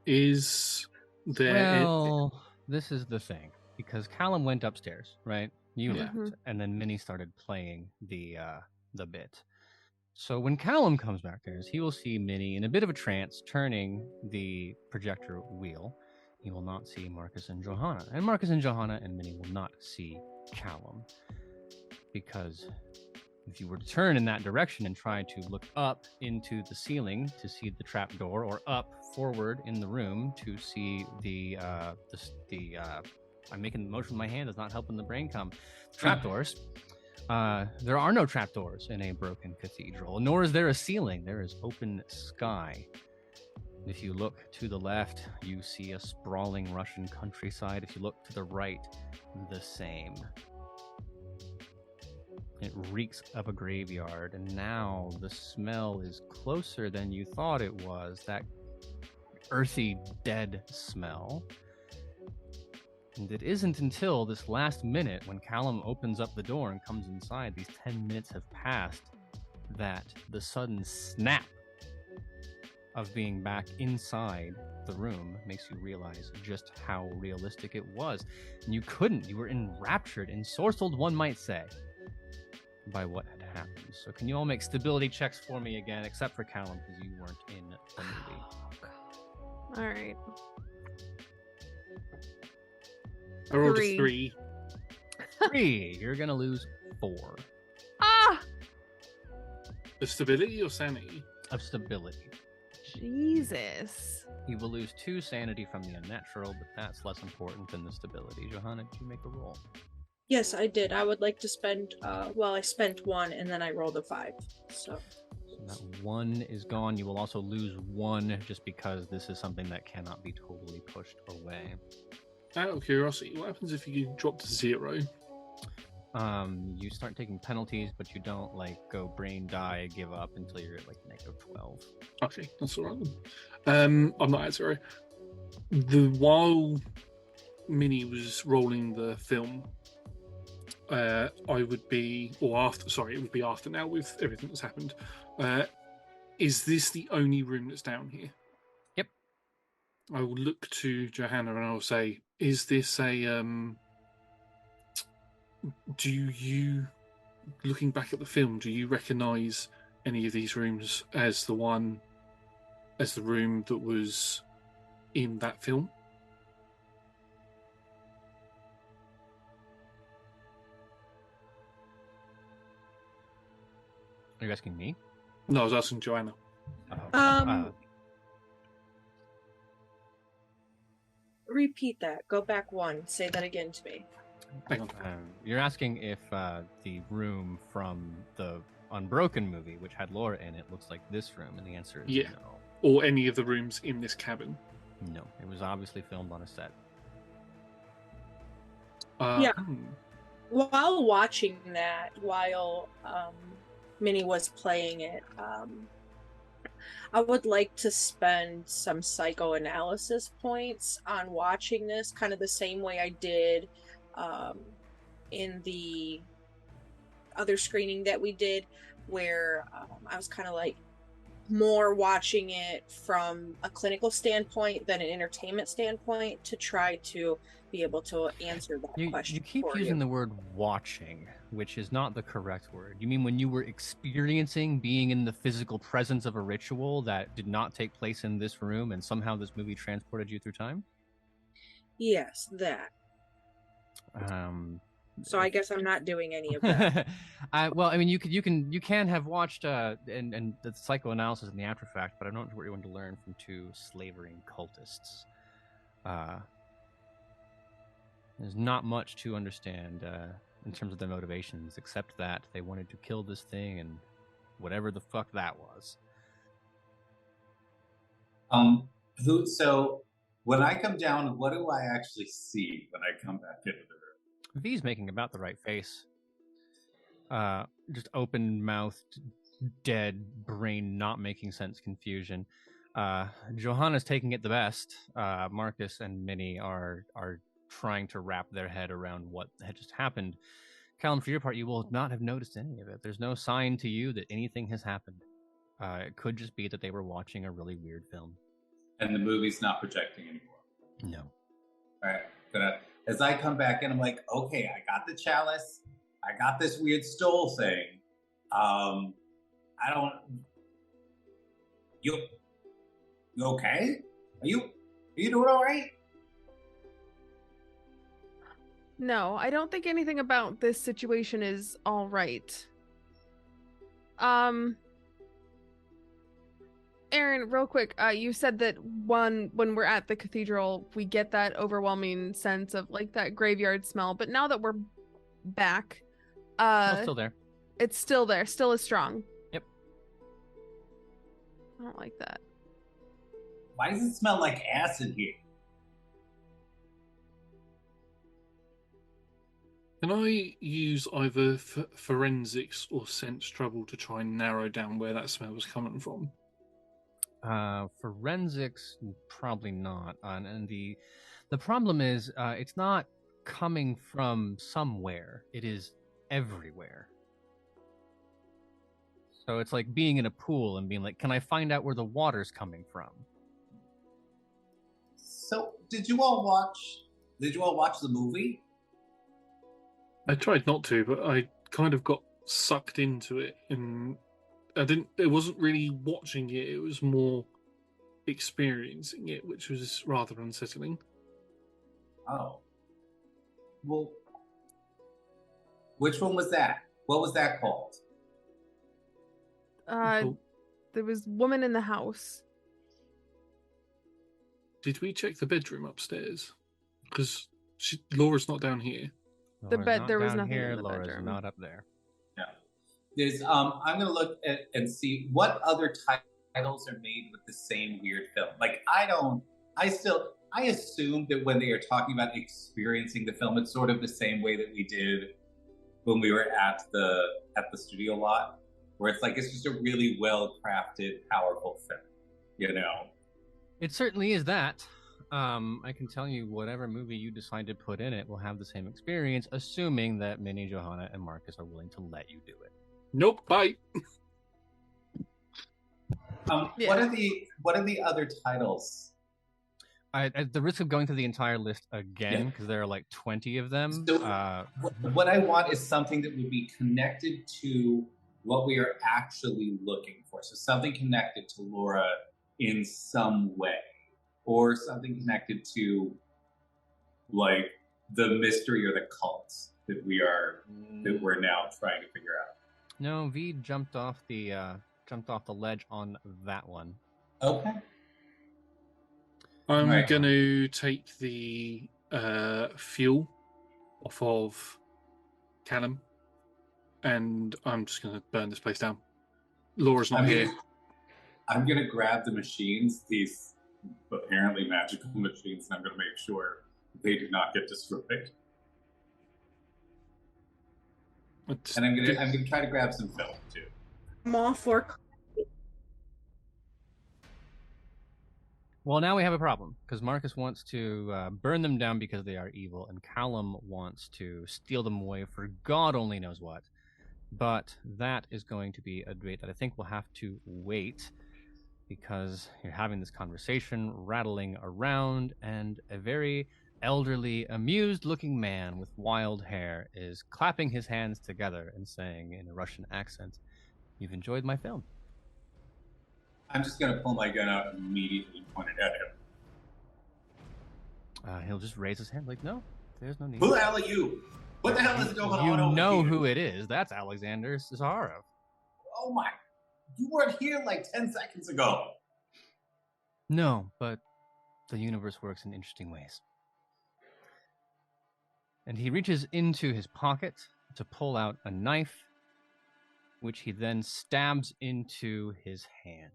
Is there? Well, this is the thing, because Callum went upstairs, right? You Yeah. left, and then Minnie started playing the bit. So when Callum comes back there, he will see Minnie in a bit of a trance, turning the projector wheel. He will not see Marcus and Johanna, and Marcus and Johanna and Minnie will not see Callum, because if you were to turn in that direction and try to look up into the ceiling to see the trap door, or up forward in the room to see the I'm making the motion with my hand, is not helping the brain come. Trapdoors. There are no trapdoors in a broken cathedral, nor is there a ceiling. There is open sky. If you look to the left, you see a sprawling Russian countryside. If you look to the right, the same. It reeks of a graveyard, and now the smell is closer than you thought it was. That earthy, dead smell. And it isn't until this last minute, when Callum opens up the door and comes inside, these 10 minutes have passed, that the sudden snap of being back inside the room makes you realize just how realistic it was. And you were enraptured, ensorcelled, one might say, by what had happened. So can you all make stability checks for me again, except for Callum, because you weren't in the movie. All right. I rolled 3. a 3. 3. You're gonna lose 4 Ah! The stability or sanity? of stability. Jesus. He will lose 2 sanity from the unnatural, but that's less important than the stability. Johanna, did you make a roll? Yes, I did. I would like to spend. I spent 1, and then I rolled a 5. So That 1 is gone. You will also lose 1 just because this is something that cannot be totally pushed away. Out of curiosity, what happens if you drop to 0? You start taking penalties, but you don't go brain die, give up until you're at -12. Okay, that's all right then. I'm not at 0. While Minnie was rolling the film, I would be, or after, sorry, it would be after now with everything that's happened. Is this the only room that's down here? Yep. I will look to Johanna and I will say, is this a, do you, looking back at the film, do you recognise any of these rooms as the room that was in that film? Are you asking me? No, I was asking Johanna. Repeat that. Go back one. Say that again to me. Hang on. You're asking if the room from the Unbroken movie, which had Laura in it, looks like this room, and the answer is Yeah. no. Or any of the rooms in this cabin. No, it was obviously filmed on a set. Yeah. While watching that, while Minnie was playing it, I would like to spend some psychoanalysis points on watching this, kind of the same way I did in the other screening that we did, where I was kind of like more watching it from a clinical standpoint than an entertainment standpoint to try to be able to answer that question. You keep using the word watching, which is not the correct word. You mean when you were experiencing being in the physical presence of a ritual that did not take place in this room and somehow this movie transported you through time? Yes, that. So I guess I'm not doing any of that. Well, I mean, you can have watched and the psychoanalysis in the after fact, but I don't know what you're going to learn from two slavering cultists. There's not much to understand in terms of their motivations, except that they wanted to kill this thing and whatever the fuck that was. So when I come down, what do I actually see when I come back into the room? V's making about the right face. Just open-mouthed, dead, brain not making sense confusion. Johanna's taking it the best. Marcus and Minnie are trying to wrap their head around what had just happened. Callum, for your part, you will not have noticed any of it. There's no sign to you that anything has happened. It could just be that they were watching a really weird film. And the movie's not projecting anymore? No. All right. As I come back in, I'm like, okay, I got the chalice. I got this weird stole thing. You okay? Are you doing all right? No, I don't think anything about this situation is all right. Aaron, real quick, you said that when we're at the cathedral, we get that overwhelming sense of like that graveyard smell. But now that we're back, It's still there. It's still there, still as strong. Yep. I don't like that. Why does it smell like acid here? Can I use either forensics or sense trouble to try and narrow down where that smell was coming from? Forensics, probably not. And the problem is, it's not coming from somewhere. It is everywhere. So it's like being in a pool and being like, can I find out where the water's coming from? So, did you all watch the movie? I tried not to, but I kind of got sucked into it, and it wasn't really watching it, it was more experiencing it, which was rather unsettling. Oh. Well, which one was that? What was that called? There was woman in the house. Did we check the bedroom upstairs? Because Laura's not down here. The bed, Laura's there not was down nothing here. in the Laura's bedroom. not up there. Yeah. There's I'm gonna look at and see what other titles are made with the same weird film. Like I assume that when they are talking about experiencing the film, it's sort of the same way that we did when we were at the studio lot, where it's like it's just a really well crafted, powerful film, you know. It certainly is that. I can tell you whatever movie you decide to put in it will have the same experience, assuming that Minnie, Johanna, and Marcus are willing to let you do it. Nope, bye. Yeah. What are the other titles? At the risk of going through the entire list again, because there are like 20 of them. So, what I want is something that would be connected to what we are actually looking for. So something connected to Laura in some way, or something connected to like the mystery or the cult that we're now trying to figure out. No, V jumped off the ledge on that one. Okay. I'm Right. going to take the fuel off of Callum, and I'm just going to burn this place down. Laura's not here. I'm gonna grab the machines, these apparently magical machines, and I'm gonna make sure they do not get destroyed. And I'm gonna try to grab some film too. I'm all for. Well, now we have a problem, because Marcus wants to burn them down because they are evil, and Callum wants to steal them away for God only knows what. But that is going to be a debate that I think we'll have to wait, because you're having this conversation, rattling around, and a very elderly, amused-looking man with wild hair is clapping his hands together and saying in a Russian accent, "You've enjoyed my film." I'm just gonna pull my gun out and immediately point it at him. He'll just raise his hand like, "No, there's no need." Who the hell are you? What the hell is going on You over know here? who it is. That's Alexander Zaharov. Oh my! You weren't here like 10 seconds ago. No, but the universe works in interesting ways. And he reaches into his pocket to pull out a knife, which he then stabs into his hand.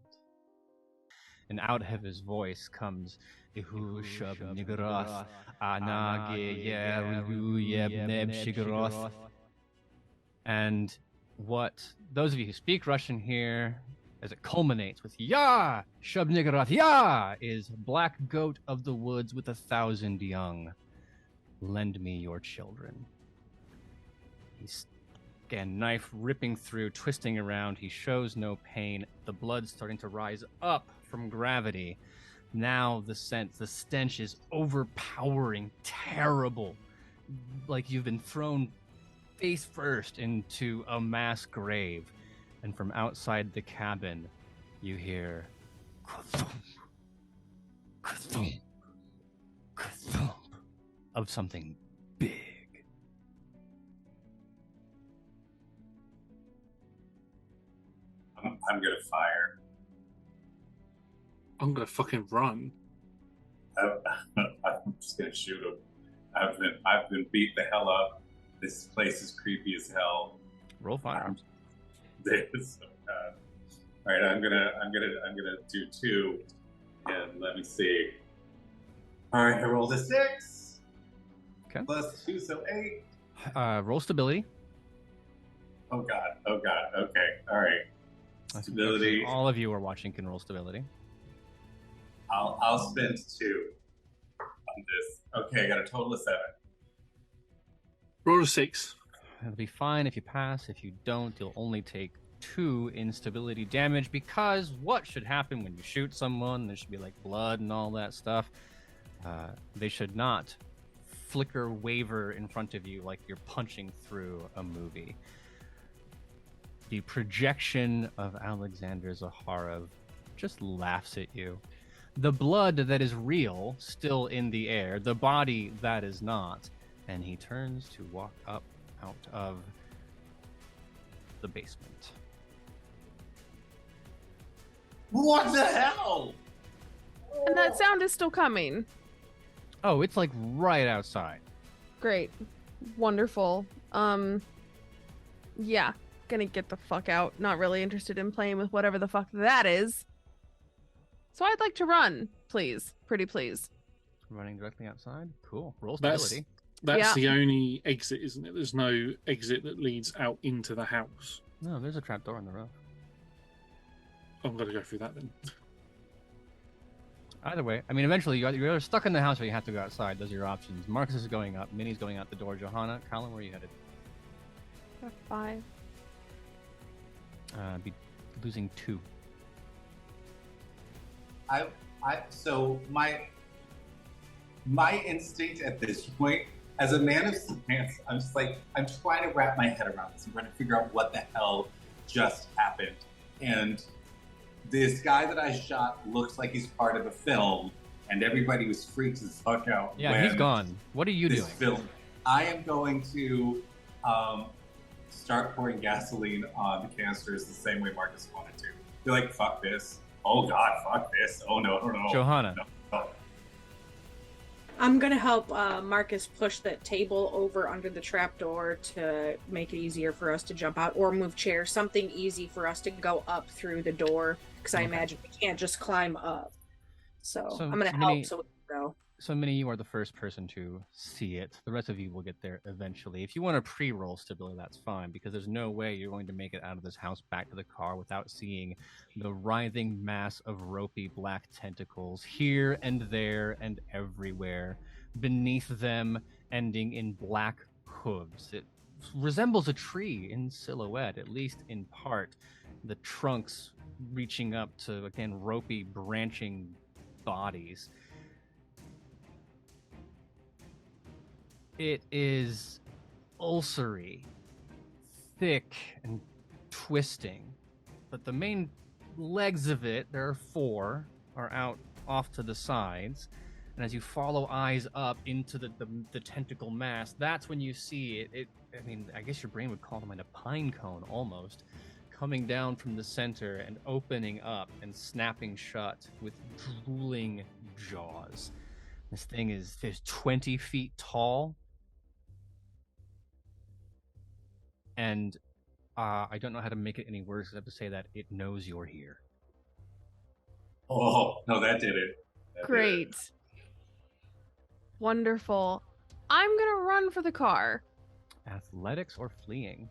And out of his voice comes, "Ihu shab nigaroth, anage yeru yebneb shigaroth." And what those of you who speak Russian hear as it culminates with "Ya shab nigaroth, ya," is "Black goat of the woods with 1,000 young. Lend me your children." He's again, knife ripping through, twisting around. He shows no pain. The blood's starting to rise up from gravity. Now the stench is overpowering, terrible. Like you've been thrown face first into a mass grave. And from outside the cabin, you hear ka-thump, ka-thump, ka-thump of something big. I'm gonna fire. I'm going to fucking run. I'm just gonna shoot him. I've been beat the hell up. This place is creepy as hell. Roll firearms. This. All right, I'm gonna do 2, and let me see. All right, I rolled a 6. Okay. Plus 2, so 8. Roll stability. Oh god. Okay. All right. Stability. All of you are watching can roll stability. I'll spend 2 on this. Okay, I got a total of 7. Roll a 6. It'll be fine if you pass. If you don't, you'll only take 2 instability damage, because what should happen when you shoot someone? There should be like blood and all that stuff. They should not flicker waver in front of you like you're punching through a movie. The projection of Alexander Zaharov just laughs at you. The blood that is real, still in the air. The body that is not. And he turns to walk up out of the basement. What the hell? And that sound is still coming. Oh, it's like right outside. Great. Wonderful. Yeah. Gonna get the fuck out. Not really interested in playing with whatever the fuck that is. So I'd like to run, please. Pretty please. Running directly outside? Cool. Roll stability. That's Yeah. the only exit, isn't it? There's no exit that leads out into the house. No, there's a trapdoor on the roof. I'm going to go through that then. Either way, I mean, eventually you're either stuck in the house or you have to go outside. Those are your options. Marcus is going up. Minnie's going out the door. Johanna, Callum, where are you headed? 5. Be losing 2. So my instinct at this point, as a man of science, I'm just like, I'm trying to wrap my head around this. I'm trying to figure out what the hell just happened. And this guy that I shot looks like he's part of a film, and everybody was freaked as fuck out. Yeah, he's gone. What are you this doing? film. I am going to start pouring gasoline on the canisters the same way Marcus wanted to. Be like, fuck this. Oh god, fuck this. Oh no. Johanna, No. I'm gonna help Marcus push that table over under the trapdoor to make it easier for us to jump out, or move chairs, something easy for us to go up through the door, because I imagine we can't just climb up. So I'm gonna help so we can go. So, Minnie, you are the first person to see it. The rest of you will get there eventually. If you want to pre-roll stability, that's fine, because there's no way you're going to make it out of this house back to the car without seeing the writhing mass of ropey black tentacles here and there and everywhere. Beneath them, ending in black hooves. It resembles a tree in silhouette, at least in part. The trunks reaching up to, again, ropey, branching bodies. It is ulcery, thick and twisting, but the main legs of it, there are 4, are out off to the sides, and as you follow eyes up into the tentacle mass, that's when you see it. I mean, I guess your brain would call them like a pine cone almost, coming down from the center and opening up and snapping shut with drooling jaws. This thing is 20 feet tall. And I don't know how to make it any worse except to say that it knows you're here. Oh, no, that did it. Great. Wonderful. I'm going to run for the car. Athletics or fleeing?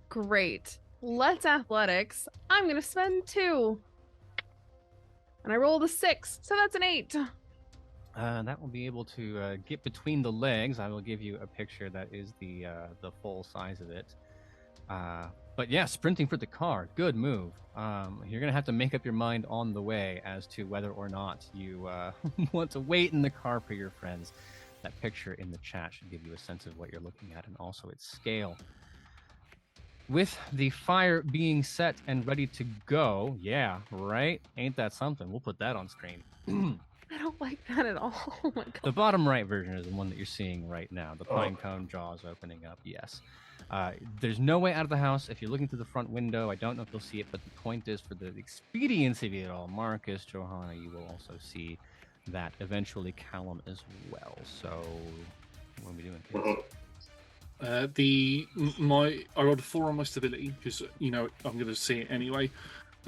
Great. Let's athletics. I'm going to spend 2. And I rolled a 6, so that's an 8. That will be able to get between the legs. I will give you a picture that is the full size of it. But yeah, sprinting for the car, good move. You're gonna have to make up your mind on the way as to whether or not you want to wait in the car for your friends. That picture in the chat should give you a sense of what you're looking at and also its scale. With the fire being set and ready to go, yeah, right? Ain't that something? We'll put that on screen. I don't like that at all. Oh my god. The bottom right version is the one that you're seeing right now. The pine cone jaws opening up, yes. There's no way out of the house. If you're looking through the front window, I don't know if you'll see it, but the point is, for the expediency of it all, Marcus, Johanna, you will also see that eventually Callum as well. So, what are we doing, kids? I rolled a 4 on my stability because I'm going to see it anyway.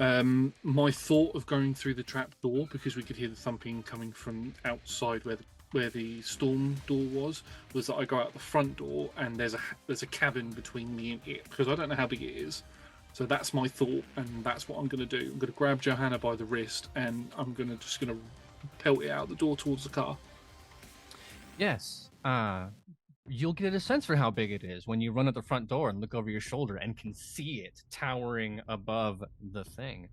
My thought of going through the trap door, because we could hear the thumping coming from outside where the storm door was that I go out the front door and there's a cabin between me and it, because I don't know how big it is. So that's my thought, and that's what I'm going to do. I'm going to grab Johanna by the wrist and I'm just going to pelt it out the door towards the car. Yes. You'll get a sense for how big it is when you run at the front door and look over your shoulder and can see it towering above the thing,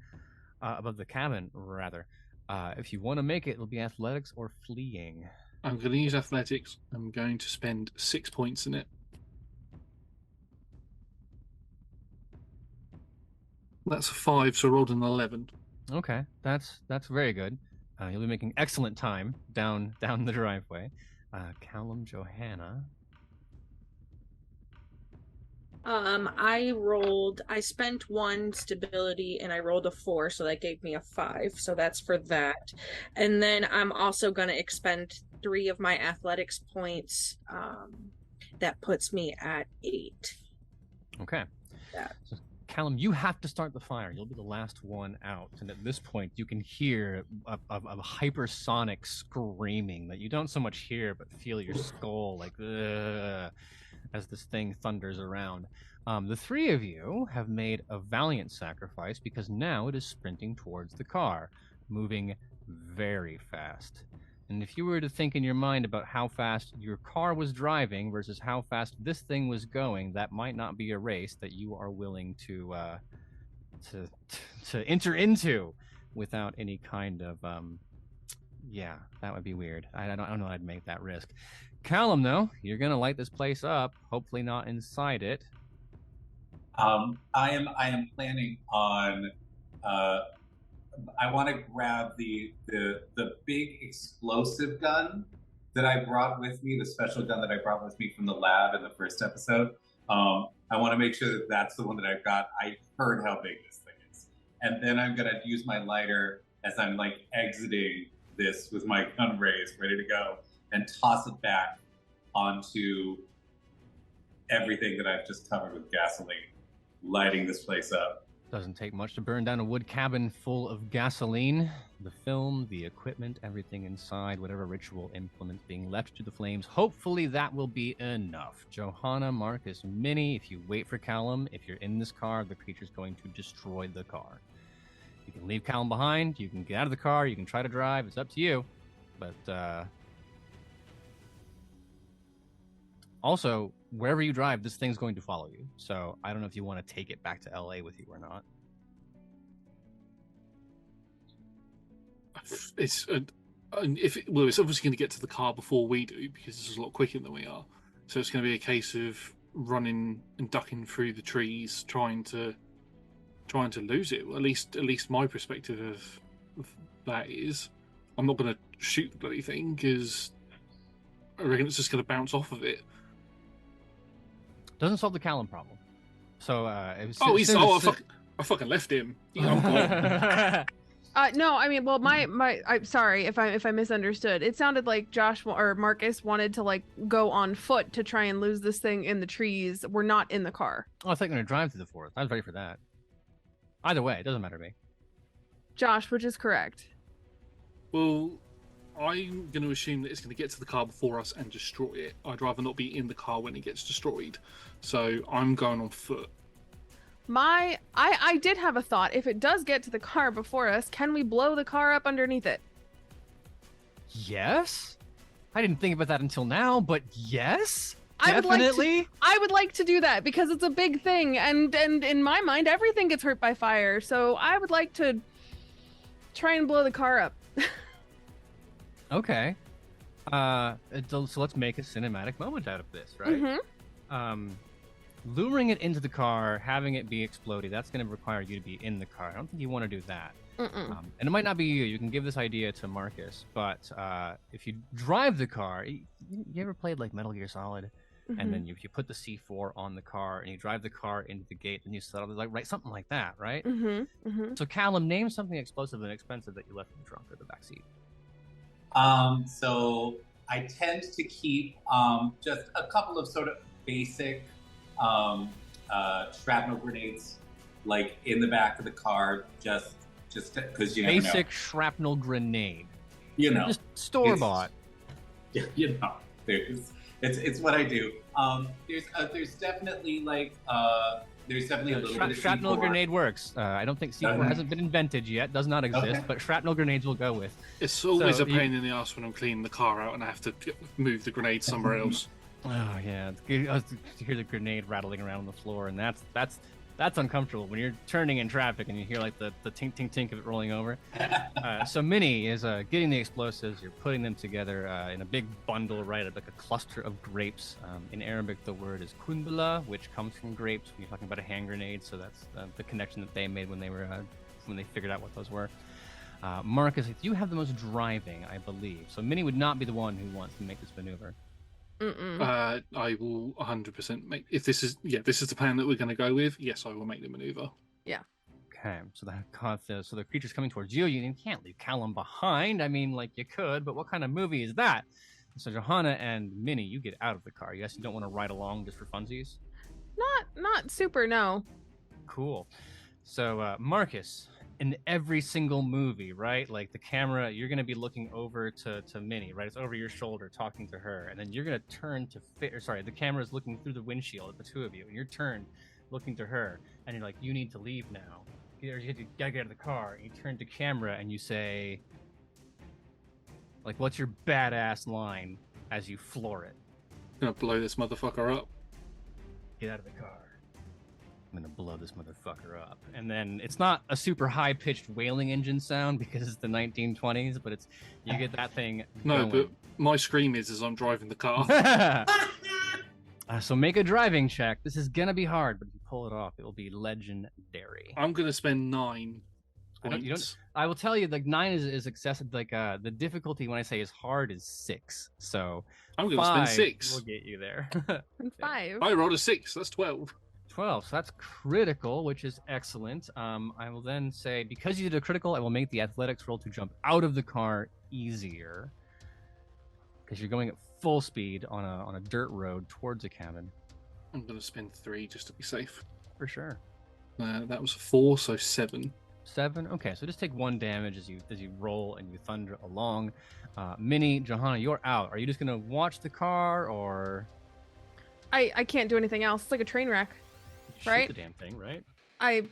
above the cabin, rather. If you want to make it, it'll be athletics or fleeing. I'm going to use athletics. I'm going to spend 6 points in it. That's a 5, so I rolled an 11. Okay, that's very good. You'll be making excellent time down the driveway. Callum, Johanna. I spent 1 stability and I rolled a 4, so that gave me a 5, so that's for that. And then I'm also going to expend 3 of my athletics points. That puts me at 8. Okay. So, Callum, you have to start the fire. You'll be the last one out. And at this point, you can hear a hypersonic screaming that you don't so much hear, but feel your skull like, ugh, as this thing thunders around. The 3 of you have made a valiant sacrifice, because now it is sprinting towards the car, moving very fast. And if you were to think in your mind about how fast your car was driving versus how fast this thing was going, that might not be a race that you are willing to enter into without any kind of yeah, that would be weird. I don't know I'd make that risk. Callum, though, you're gonna light this place up. Hopefully not inside it. I am planning on. I want to grab the big explosive gun that I brought with me, the special gun that I brought with me from the lab in the first episode. I want to make sure that that's the one that I've got. I heard how big this thing is, and then I'm gonna use my lighter as I'm like exiting this with my gun raised, ready to go. and toss it back onto everything that I've just covered with gasoline, lighting this place up. Doesn't take much to burn down a wood cabin full of gasoline. The film, the equipment, everything inside, whatever ritual implements being left to the flames. Hopefully that will be enough. Johanna, Marcus, Minnie, if you wait for Callum, if you're in this car, the creature's going to destroy the car. You can leave Callum behind, you can get out of the car, you can try to drive, it's up to you. But, also, wherever you drive, this thing's going to follow you. So I don't know if you want to take it back to LA with you or not. It's obviously going to get to the car before we do because it's a lot quicker than we are. So it's going to be a case of running and ducking through the trees, trying to lose it. At least my perspective of that is, I'm not going to shoot the bloody thing because I reckon it's just going to bounce off of it. Doesn't solve the Callum problem. So I fucking left him. I'm gone. No, I mean, well, I'm sorry if I misunderstood. It sounded like Josh or Marcus wanted to like go on foot to try and lose this thing in the trees. We're not in the car. Oh, I thought you were going to drive through the forest. I was ready for that. Either way, it doesn't matter to me. Josh, which is correct? Well, I'm going to assume that it's going to get to the car before us and destroy it. I'd rather not be in the car when it gets destroyed. So I'm going on foot. I did have a thought. If it does get to the car before us, can we blow the car up underneath it? Yes? I didn't think about that until now, but yes? I Definitely? would like to do that because it's a big thing, and in my mind, everything gets hurt by fire. So I would like to try and blow the car up. Okay. So let's make a cinematic moment out of this, right? Mm-hmm. Luring it into the car, having it be exploded, that's going to require you to be in the car. I don't think you want to do that. And it might not be you. You can give this idea to Marcus, but if you drive the car, you ever played like Metal Gear Solid? Mm-hmm. And then you put the C4 on the car and you drive the car into the gate and you settle like right something like that, right? Mm-hmm. Mm-hmm. So Callum, name something explosive and expensive that you left in the trunk or the back seat. So I tend to keep just a couple of sort of basic shrapnel grenades, like in the back of the car, just because you never know. Basic shrapnel grenade. You know, just store bought. You know, it's what I do. There's definitely like there's definitely a little bit of shrapnel C4. grenade works. I don't think C4 hasn't been invented yet, does not exist, Okay. But shrapnel grenades will go with. It's always a pain in the ass when I'm cleaning the car out and I have to move the grenade somewhere else. Oh yeah, to hear the grenade rattling around on the floor, and that's uncomfortable when you're turning in traffic and you hear like the tink tink tink of it rolling over. So Minnie is getting the explosives. You're putting them together in a big bundle, right? Like a cluster of grapes. In Arabic, the word is kundula, which comes from grapes. When you're talking about a hand grenade, so that's the connection that they made when they figured out what those were. Marcus, you have the most driving, I believe. So Minnie would not be the one who wants to make this maneuver. I will 100% make. If this is the plan that we're going to go with, yes, I will make the maneuver. Yeah. Okay, so the creature's coming towards you. You can't leave Callum behind. I mean, like you could, but what kind of movie is that? So Johanna and Minnie, you get out of the car. Yes, you don't want to ride along just for funsies. Not super. No. Cool. So Marcus, in every single movie, right? Like the camera, you're going to be looking over to Minnie, right? It's over your shoulder talking to her. And then you're going to turn to the camera is looking through the windshield at the two of you. And you're turned looking to her. And you're like, you need to leave now. You gotta get out of the car. And you turn to camera and you say, like, what's your badass line as you floor it? I'm going to blow this motherfucker up. Get out of the car. I'm gonna blow this motherfucker up. And then it's not a super high-pitched wailing engine sound because it's the 1920s, but you get that thing No, going. but my scream is as I'm driving the car. So make a driving check. This is gonna be hard, but if you pull it off, it will be legendary. I'm going to spend 9 points. I will tell you, like 9 is excessive. Like the difficulty when I say is hard is 6. So I'm going to spend 6. We'll get you there. 5. I rolled a 6. That's 12. 12, so that's critical, which is excellent. I will then say, because you did a critical, I will make the athletics roll to jump out of the car easier. because you're going at full speed on a dirt road towards a cabin. I'm going to spend 3 just to be safe. For sure. That was 4, so 7. 7. Okay, so just take 1 damage as you roll and you thunder along. Minnie, Johanna, you're out. Are you just gonna watch the car, or I can't do anything else. It's like a train wreck. shoot Right? the damn thing, right? I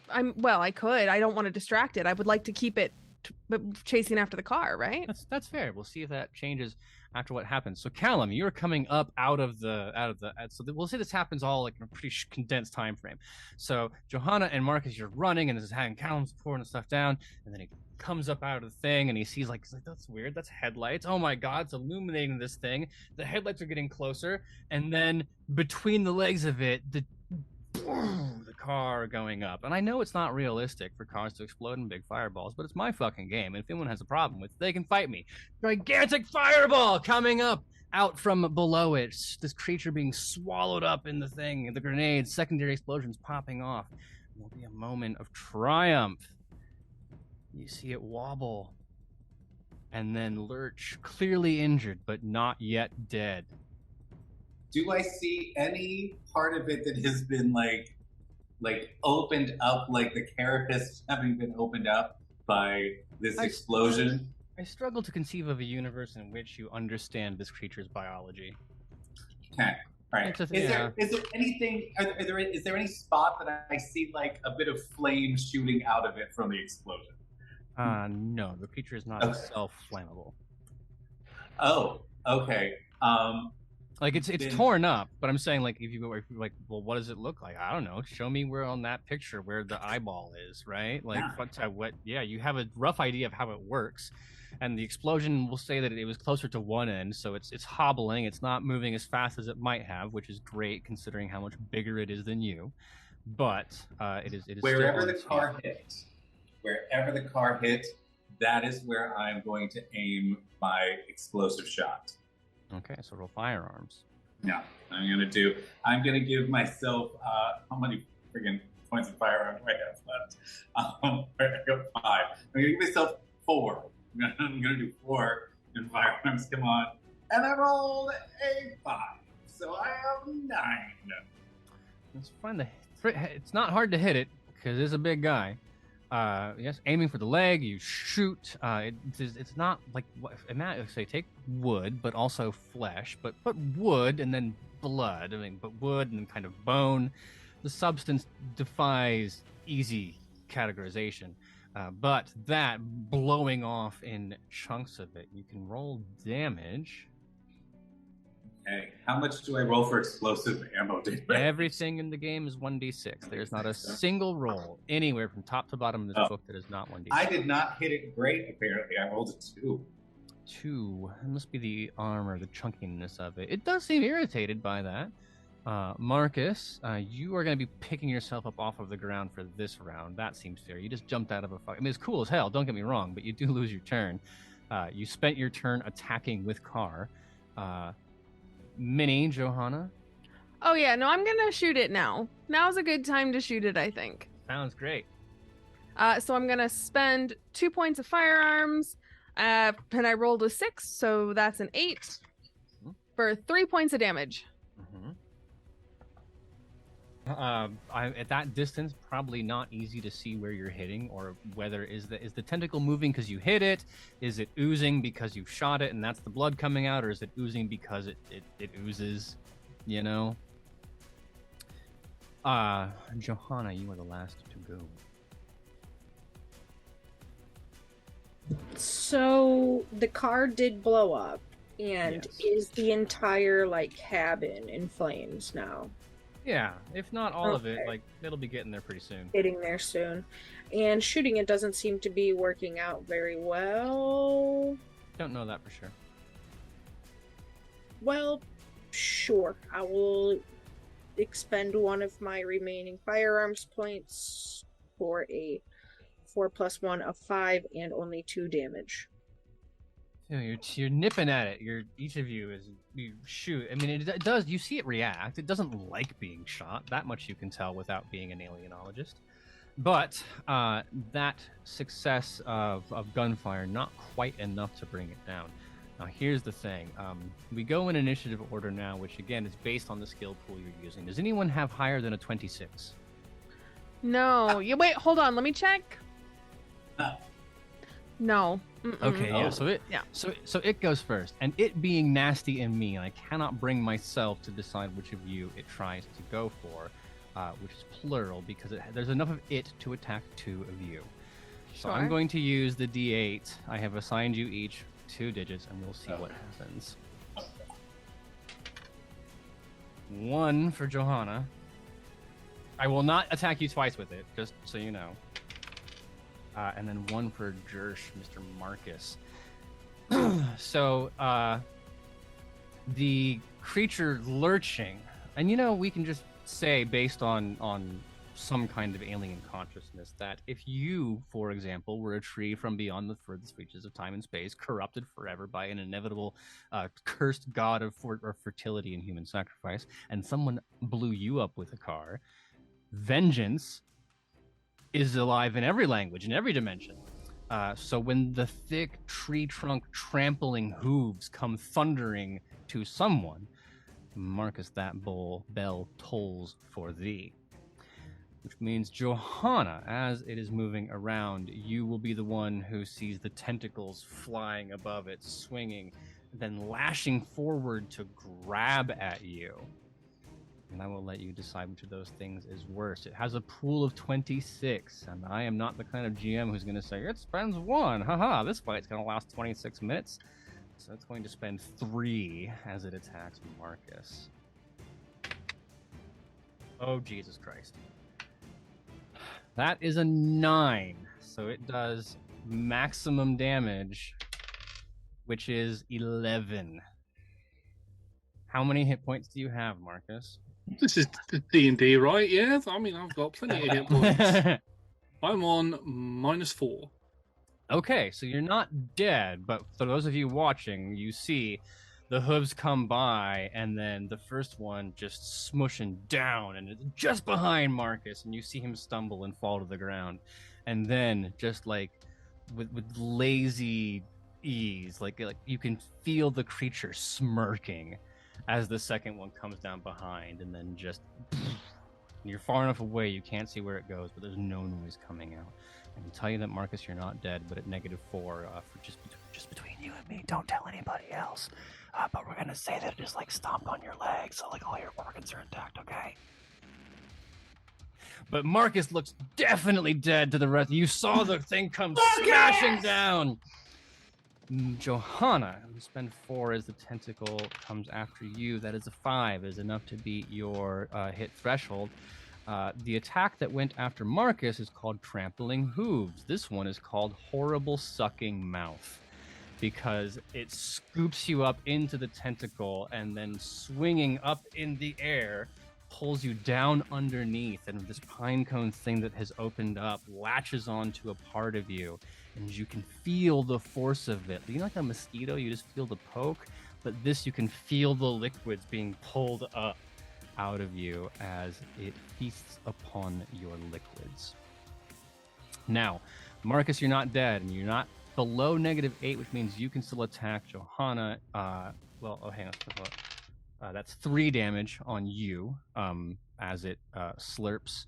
could. I don't want to distract it. I would like to keep it chasing after the car, right? That's fair. We'll see if that changes after what happens. So Callum, you're coming up out of the so we'll say this happens all like in a pretty condensed time frame. So Johanna and Marcus, you're running, and this is having Callum's pouring the stuff down, and then he comes up out of the thing, and he's like, that's weird. That's headlights. Oh my God, it's illuminating this thing. The headlights are getting closer, and then between the legs of it, the car going up. And I know it's not realistic for cars to explode in big fireballs, but it's my fucking game, and if anyone has a problem with it, they can fight me. Gigantic fireball coming up out from below it, this creature being swallowed up in the thing, the grenades, secondary explosions popping off. There'll be a moment of triumph. You see it wobble and then lurch, clearly injured but not yet dead. Do I see any part of it that has been like opened up, like the carapace having been opened up by this explosion? I struggle to conceive of a universe in which you understand this creature's biology. Okay, all right. Is there anything? Is there any spot that I see like a bit of flame shooting out of it from the explosion? No, the creature is not self-flammable. Oh, okay. Like it's torn up, but I'm saying like if you go like, well, what does it look like? I don't know. Show me where on that picture where the eyeball is, right? Like yeah, you have a rough idea of how it works, and the explosion will say that it was closer to one end, so it's hobbling. It's not moving as fast as it might have, which is great considering how much bigger it is than you. But it is wherever the car hit. Wherever the car hit, that is where I'm going to aim my explosive shot. Okay, so roll firearms. Yeah, I'm gonna give myself how many friggin' points of firearms do I have left? I got 5. I'm gonna give myself 4. I'm gonna do 4 in firearms. Come on, and I rolled a 5, so I have 9. Let's find it's not hard to hit it because it's a big guy. Yes, aiming for the leg, you shoot. It's not like say take wood, but also flesh, but wood and then blood. I mean, but wood and then kind of bone. The substance defies easy categorization, but that blowing off in chunks of it, you can roll damage. Okay, how much do I roll for explosive ammo damage? Everything in the game is 1d6. There's not a single roll anywhere from top to bottom in this book that is not 1d6. I did not hit it great, apparently. I rolled a 2. 2. It must be the armor, the chunkiness of it. It does seem irritated by that. Marcus, you are going to be picking yourself up off of the ground for this round. That seems fair. You just jumped out of a fight. I mean, it's cool as hell, don't get me wrong, but you do lose your turn. You spent your turn attacking with Car. Minnie, Johanna? Oh yeah, no, I'm gonna shoot it now. Now's a good time to shoot it, I think. Sounds great. So I'm gonna spend 2 points of firearms, and I rolled a 6, so that's an 8 for 3 points of damage. At that distance, probably not easy to see where you're hitting, or whether is the tentacle moving because you hit it, is it oozing because you shot it and that's the blood coming out, or is it oozing because it oozes, you know? Johanna, you are the last to go. So the car did blow up, and Yes. is the entire cabin in flames now? Yeah, if not all of it, Okay. like it'll be getting there pretty soon. Getting there soon. And shooting it doesn't seem to be working out very well. Don't know that for sure. Well, sure. I will expend one of my remaining firearms points for a 4 + 1 of 5 and only 2 damage. You're nipping at it. Each of you shoot. I mean, it does. You see it react. It doesn't like being shot. That much you can tell without being an alienologist. But that success of gunfire, not quite enough to bring it down. Now, here's the thing. We go in initiative order now, which, again, is based on the skill pool you're using. Does anyone have higher than a 26? No. Wait, hold on. Let me check. Uh. No. Okay, yeah. Oh. So it goes first, and it being nasty and mean, I cannot bring myself to decide which of you it tries to go for, which is plural, because there's enough of it to attack 2 of you. So Sure. I'm going to use the D8. I have assigned you each 2 digits, and we'll see what happens. 1 for Johanna. I will not attack you twice with it, just so you know. And then 1 for Jursh, Mr. Marcus. So, the creature lurching, and we can just say, based on some kind of alien consciousness, that if you, for example, were a tree from beyond the furthest reaches of time and space, corrupted forever by an inevitable cursed god of fertility and human sacrifice, and someone blew you up with a car, vengeance is alive in every language, in every dimension. So when the thick tree trunk trampling hooves come thundering to someone, Marcus, that bell tolls for thee. Which means, Johanna, as it is moving around, you will be the one who sees the tentacles flying above it, swinging, then lashing forward to grab at you. And I will let you decide which of those things is worse. It has a pool of 26, and I am not the kind of GM who's going to say, it spends 1. Haha, this fight's going to last 26 minutes. So it's going to spend 3 as it attacks Marcus. Oh, Jesus Christ. That is a 9, so it does maximum damage, which is 11. How many hit points do you have, Marcus? This is D&D, right? Yeah, I mean, I've got plenty of hit points. I'm on -4. Okay, so you're not dead, but for those of you watching, you see the hooves come by, and then the first one just smushing down, and it's just behind Marcus, and you see him stumble and fall to the ground. And then, just like with lazy ease, like you can feel the creature smirking as the second one comes down behind, and then just you're far enough away you can't see where it goes, but there's no noise coming out. I can tell you that, Marcus, you're not dead, but at -4 for just between you and me. Don't tell anybody else. But we're gonna say that it just like stomped on your legs, so like all your organs are intact, okay? But Marcus looks definitely dead to the rest. You saw the thing come smashing down. Johanna, you spend 4 as the tentacle comes after you. That is a 5, is enough to beat your hit threshold. The attack that went after Marcus is called Trampling Hooves. This one is called Horrible Sucking Mouth, because it scoops you up into the tentacle and then, swinging up in the air, pulls you down underneath, and this pine cone thing that has opened up latches onto a part of you, and you can feel the force of it. You know, like a mosquito, you just feel the poke, but this, you can feel the liquids being pulled up out of you as it feasts upon your liquids. Now, Marcus, you're not dead, and you're not below -8, which means you can still attack Johanna. Hang on. That's 3 damage on you as it slurps.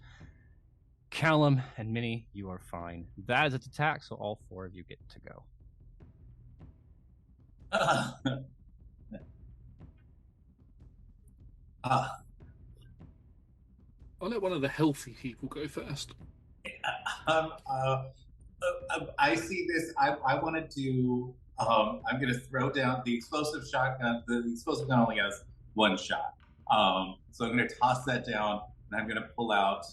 Callum and Minnie, you are fine. That is its attack, so all 4 of you get to go. I'll let one of the healthy people go first. I see this. I want to do. I'm going to throw down the explosive shotgun. The explosive gun only has 1 shot, so I'm going to toss that down, and I'm going to pull out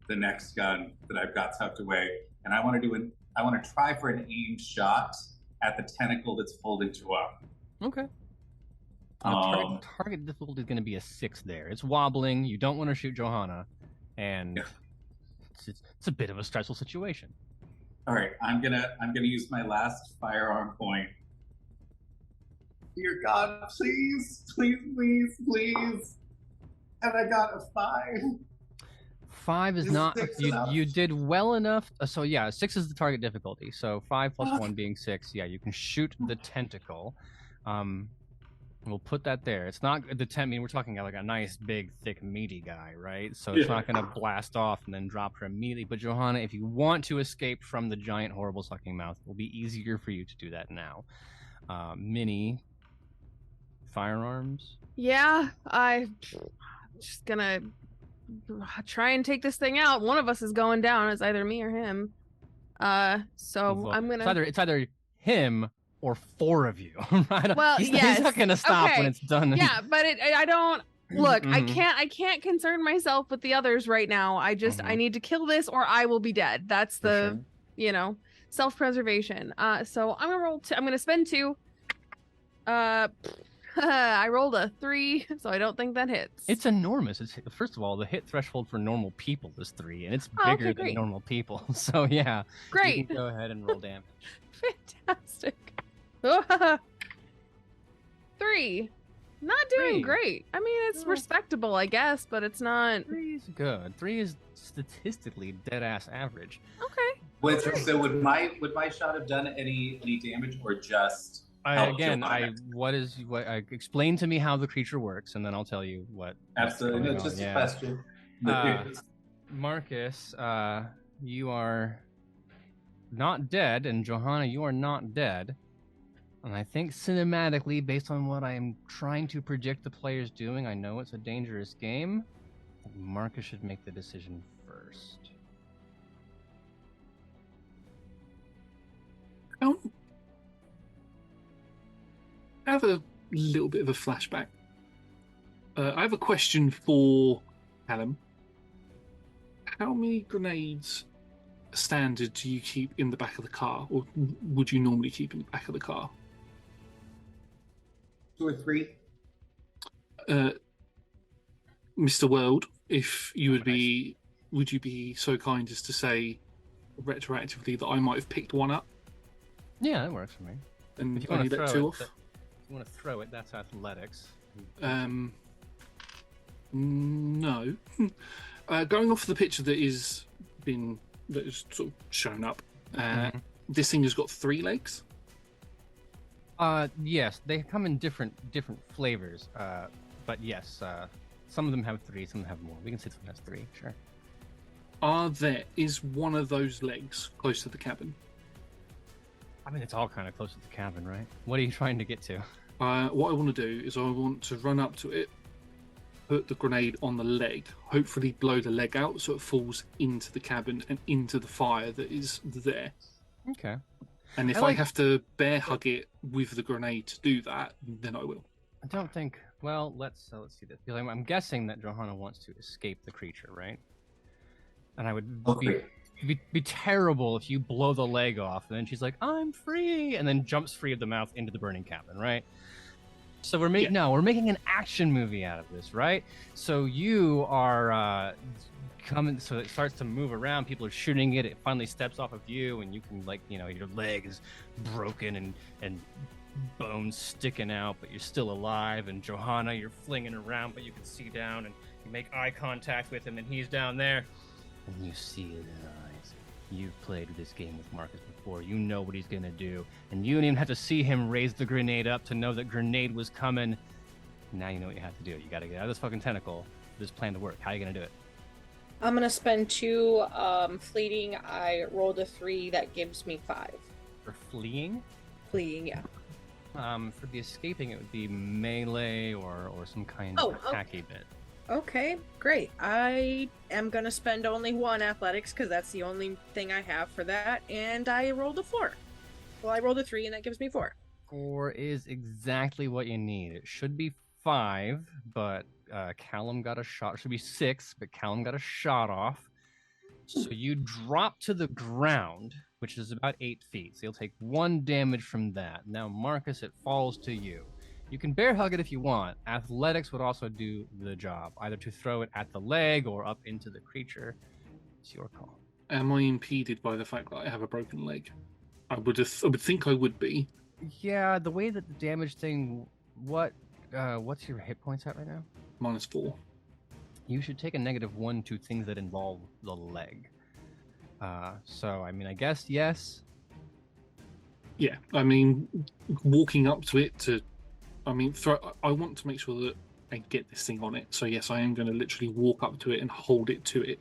the next gun that I've got tucked away, and I want to try for an aimed shot at the tentacle that's folded to up. Okay. Target difficulty is going to be a 6 there. It's wobbling. You don't want to shoot Johanna, and it's a bit of a stressful situation. All right, I'm gonna use my last firearm point. Dear God, please, please, please, please. And I got a 5. 5 is not. You did well enough. So yeah, 6 is the target difficulty. So 5 plus 1 being 6. Yeah, you can shoot the tentacle. We'll put that there. It's not the tent. I mean, we're talking like a nice, big, thick, meaty guy, right? So it's not going to blast off and then drop her immediately. But Johanna, if you want to escape from the giant, horrible sucking mouth, it will be easier for you to do that now. Minnie, firearms? Yeah, I'm just gonna try and take this thing out. One of us is going down. It's either me or him. So Well, I'm gonna. It's either him or 4 of you, right? Well, he's yes. not gonna stop when it's done. Yeah, but I don't look. Mhm. I can't concern myself with the others right now. I need to kill this, or I will be dead. That's the self-preservation. So I'm gonna roll. I'm gonna spend 2. I rolled a 3, so I don't think that hits. It's enormous. First of all, the hit threshold for normal people is 3, and it's bigger than normal people. So yeah, great. You can go ahead and roll damage. Fantastic. 3. Not doing 3. great. I mean, it's respectable, I guess, but it's not. 3 is good. 3 is statistically dead ass average. Okay. So would my shot have done any damage or just? Explain to me how the creature works, and then I'll tell you what. Absolutely, it's just a question. Marcus, you are not dead, and Johanna, you are not dead. And I think cinematically, based on what I'm trying to predict the player's doing, I know it's a dangerous game. Marcus should make the decision first. I have a little bit of a flashback. I have a question for Callum. How many grenades standard do you keep in the back of the car, or would you normally keep in the back of the car? 2 or 3. Mr. World, if you would you be so kind as to say retroactively that I might have picked one up? Yeah, that works for me. And if you only want to let 2 off? If you want to throw it, that's athletics. No. Going off the picture that is sort of shown up, this thing has got 3 legs. Yes, they come in different flavors. But yes, some of them have 3, some of them have more. We can say this one has 3, sure. Is one of those legs close to the cabin? I mean, it's all kind of close to the cabin, right? What are you trying to get to? What I want to do is I want to run up to it, put the grenade on the leg, hopefully blow the leg out so it falls into the cabin and into the fire that is there. Okay. And if I have to bear hug it with the grenade to do that, then I will. I don't think. Well, let's see this. Because I'm guessing that Johanna wants to escape the creature, right? And I would be terrible if you blow the leg off, and then she's like, "I'm free," and then jumps free of the mouth into the burning cabin, right? So we're making an action movie out of this, right? So you are coming, so it starts to move around. People are shooting it. It finally steps off of you, and you can, like, your leg is broken and bones sticking out, but you're still alive. And Johanna, you're flinging around, but you can see down, and you make eye contact with him, and he's down there, and you see it in his eyes. You've played this game with Marcus before. You know what he's gonna do, and you don't even have to see him raise the grenade up to know that grenade was coming. Now you know what you have to do. You gotta get out of this fucking tentacle for this plan to work. How are you gonna do it? I'm gonna spend 2 fleeting. I rolled a 3, that gives me 5. For fleeing? Fleeing, yeah. For the escaping, it would be melee or some kind of attacky bit. Okay, great. I am gonna spend only 1 athletics because that's the only thing I have for that, and I rolled a 4. Well, I rolled a 3, and that gives me 4. 4 is exactly what you need. It should be 5, but Callum got a shot. It should be 6, but Callum got a shot off. So you drop to the ground, which is about 8 feet. So you'll take 1 damage from that. Now, Marcus, it falls to you. You can bear hug it if you want. Athletics would also do the job, either to throw it at the leg or up into the creature. It's your call. Am I impeded by the fact that I have a broken leg? I would think I would be. Yeah, the way that the damage thing. What's your hit points at right now? -4. You should take a -1 to things that involve the leg. So, I mean, I guess yes. Yeah, I mean, walking up to it I want to make sure that I get this thing on it. So yes, I am going to literally walk up to it and hold it to it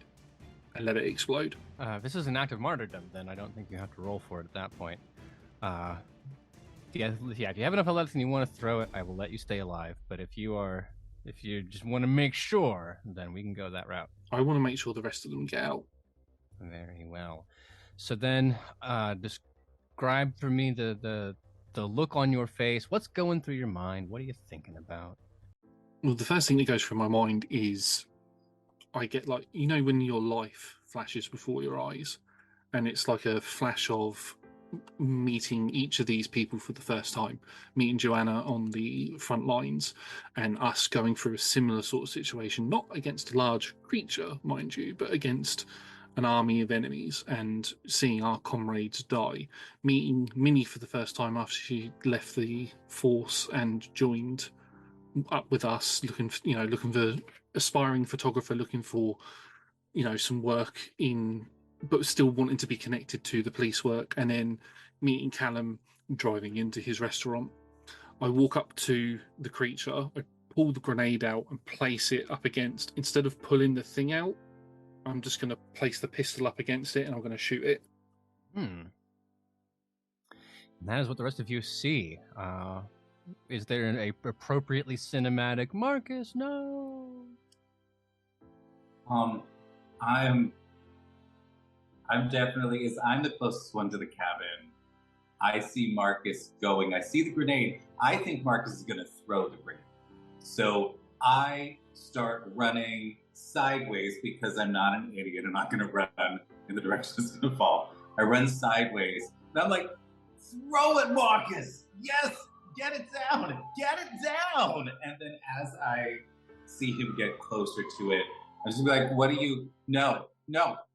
and let it explode. If this is an act of martyrdom, then I don't think you have to roll for it at that point. If you have enough athletics and you want to throw it, I will let you stay alive. But if you just want to make sure, then we can go that route. I want to make sure the rest of them get out. Very well. So then, describe for me the look on your face. What's going through your mind? What are you thinking about? Well, the first thing that goes through my mind is I get like, you know, when your life flashes before your eyes, and it's like a flash of meeting each of these people for the first time, meeting Johanna on the front lines, and us going through a similar sort of situation, not against a large creature, mind you, but against an army of enemies, and seeing our comrades die, meeting Minnie for the first time after she left the force and joined up with us, looking for aspiring photographer, looking for, some work in, but still wanting to be connected to the police work, and then meeting Callum driving into his restaurant. I walk up to the creature, I pull the grenade out and place it up against, instead of pulling the thing out, I'm just going to place the pistol up against it and I'm going to shoot it. And that is what the rest of you see. Is there an appropriately cinematic Marcus? No. I'm definitely, as I'm the closest one to the cabin, I see Marcus going. I see the grenade. I think Marcus is going to throw the grenade. So I start running sideways because I'm not an idiot. I'm not going to run in the direction it's going to fall. I run sideways. And I'm like, throw it, Marcus. Yes, get it down. Get it down. And then as I see him get closer to it, I'm just going to be like, what do you... No,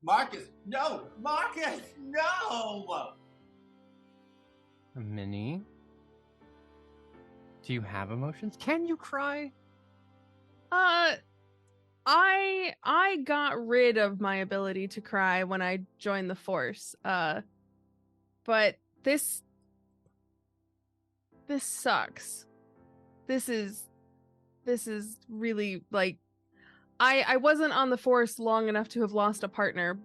Marcus, no, Marcus, no! Minnie, do you have emotions? Can you cry? I got rid of my ability to cry when I joined the force. But this sucks. This is really, like, I wasn't on the force long enough to have lost a partner,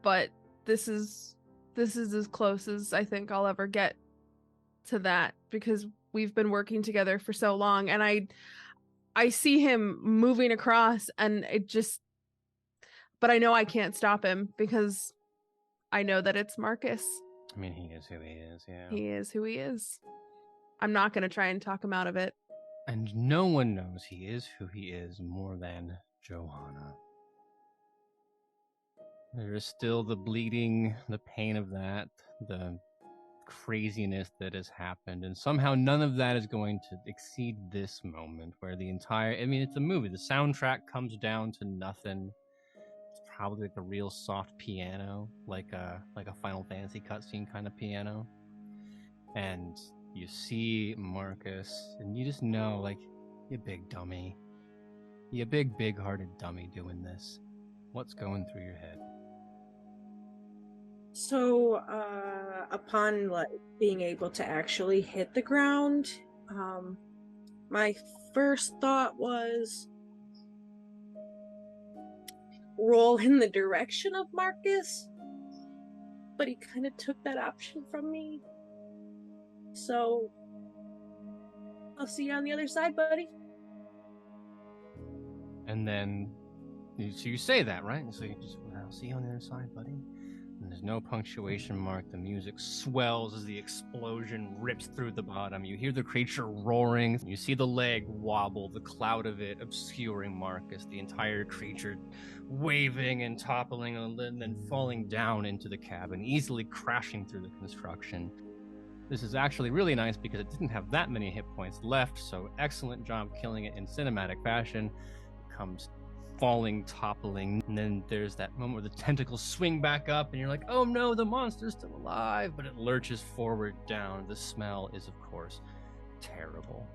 but this is as close as I think I'll ever get to that, because we've been working together for so long, and I see him moving across, and but I know I can't stop him because I know that it's Marcus. I mean, he is who he is, yeah. He is who he is. I'm not going to try and talk him out of it. And no one knows he is who he is more than Johanna. There is still the bleeding, the pain of that, the craziness that has happened, and somehow none of that is going to exceed this moment where it's a movie. The soundtrack comes down to nothing. It's probably like a real soft piano, like a Final Fantasy cutscene kind of piano. And you see Marcus, and you just know, like, you big dummy. You big-hearted dummy doing this. What's going through your head? So, upon being able to actually hit the ground, my first thought was roll in the direction of Marcus, but he kind of took that option from me. So, I'll see you on the other side, buddy. And then, you say that, right? So you just, I'll see you on the other side, buddy. And there's no punctuation mark. The music swells as the explosion rips through the bottom. You hear the creature roaring. You see the leg wobble, the cloud of it obscuring Marcus. The entire creature waving and toppling and then falling down into the cabin, easily crashing through the construction. This is actually really nice because it didn't have that many hit points left, so excellent job killing it in cinematic fashion. It comes falling, toppling, and then there's that moment where the tentacles swing back up and you're like, oh no, the monster's still alive, but it lurches forward down. The smell is, of course, terrible.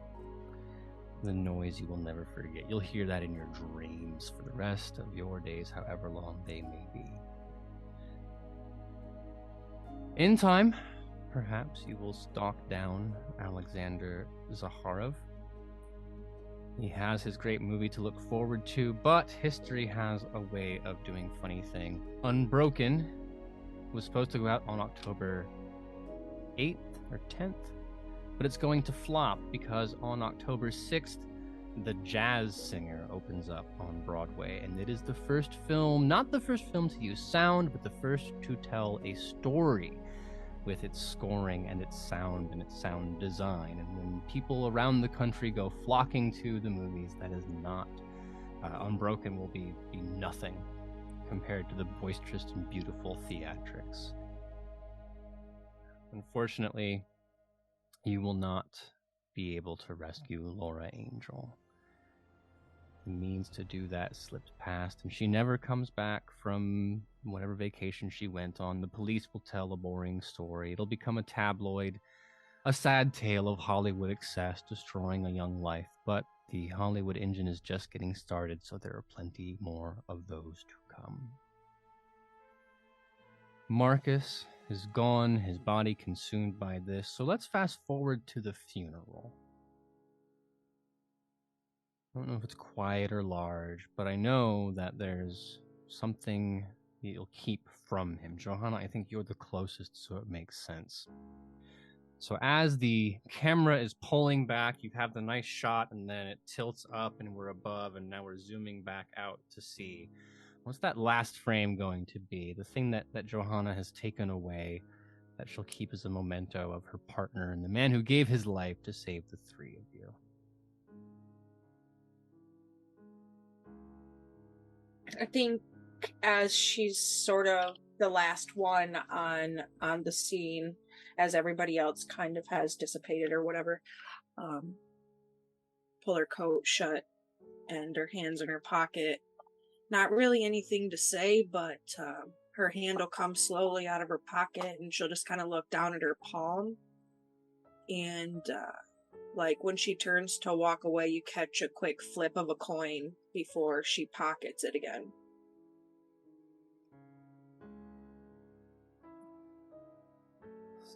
The noise you will never forget. You'll hear that in your dreams for the rest of your days, however long they may be. In time, perhaps you will stalk down Alexander Zaharov. He has his great movie to look forward to, but history has a way of doing funny things. Unbroken was supposed to go out on October 8th or 10th, but it's going to flop because on October 6th, The Jazz Singer opens up on Broadway, and it is the first film, not the first film to use sound, but the first to tell a story with its scoring and its sound design. And when people around the country go flocking to the movies, that is not Unbroken will be nothing compared to the boisterous and beautiful theatrics. Unfortunately, you will not be able to rescue Laura Angel. The means to do that slipped past, and she never comes back from whatever vacation she went on. The police will tell a boring story. It'll become a tabloid, a sad tale of Hollywood excess destroying a young life. But the Hollywood engine is just getting started, so there are plenty more of those to come. Marcus is gone, his body consumed by this. So let's fast forward to the funeral. I don't know if it's quiet or large, but I know that there's something you'll keep from him. Johanna, I think you're the closest, so it makes sense. So as the camera is pulling back, you have the nice shot, and then it tilts up, and we're above, and now we're zooming back out to see. What's that last frame going to be? The thing that Johanna has taken away that she'll keep as a memento of her partner and the man who gave his life to save the three of you. I think as she's sort of the last one on the scene, as everybody else kind of has dissipated or whatever, pull her coat shut and her hands in her pocket. Not really anything to say, but her hand will come slowly out of her pocket, and she'll just kind of look down at her palm. And like when she turns to walk away, you catch a quick flip of a coin before she pockets it again.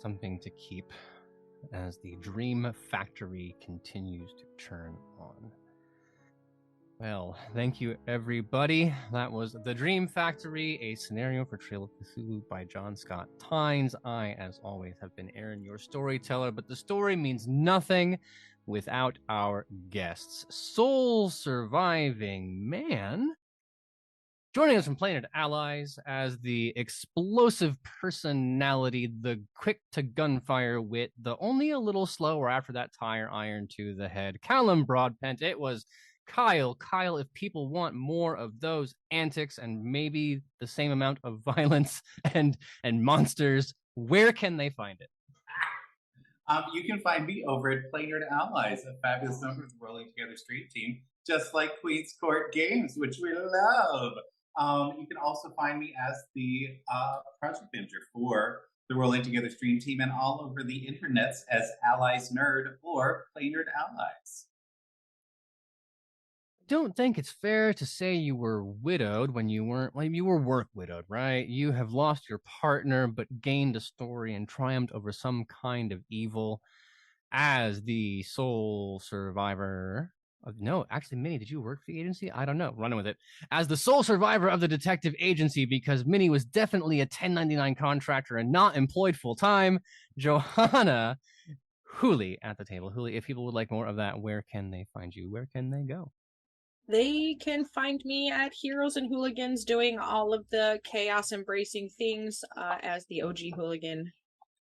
Something to keep as the dream factory continues to churn on. Well, thank you, everybody. That was The Dream Factory, a scenario for Trail of Cthulhu by John Scott Tynes. I, as always, have been Aaron, your storyteller, but the story means nothing without our guests. Soul surviving man, joining us from Planet Allies as the explosive personality, the quick to gunfire wit, the only a little slower after that tire iron to the head, Callum Broadbent. It was Cyle. Cyle, if people want more of those antics and maybe the same amount of violence and monsters, where can they find it? You can find me over at Playnerd Allies, a fabulous number of the Rolling Together Street team, just like Queen's Court Games, which we love. You can also find me as the project manager for the Rolling Together Stream team and all over the internets as Allies Nerd or Playnerd Allies. Don't think it's fair to say you were widowed when you weren't. Well, you were work widowed, right? You have lost your partner, but gained a story and triumphed over some kind of evil as the sole survivor. No, actually, Minnie, did you work for the agency? I don't know. Running with it. As the sole survivor of the detective agency, because Minnie was definitely a 1099 contractor and not employed full time, Johanna, Hooli at the table. Hooli, if people would like more of that, where can they find you? Where can they go? They can find me at Heroes and Hooligans doing all of the chaos embracing things as the OG hooligan.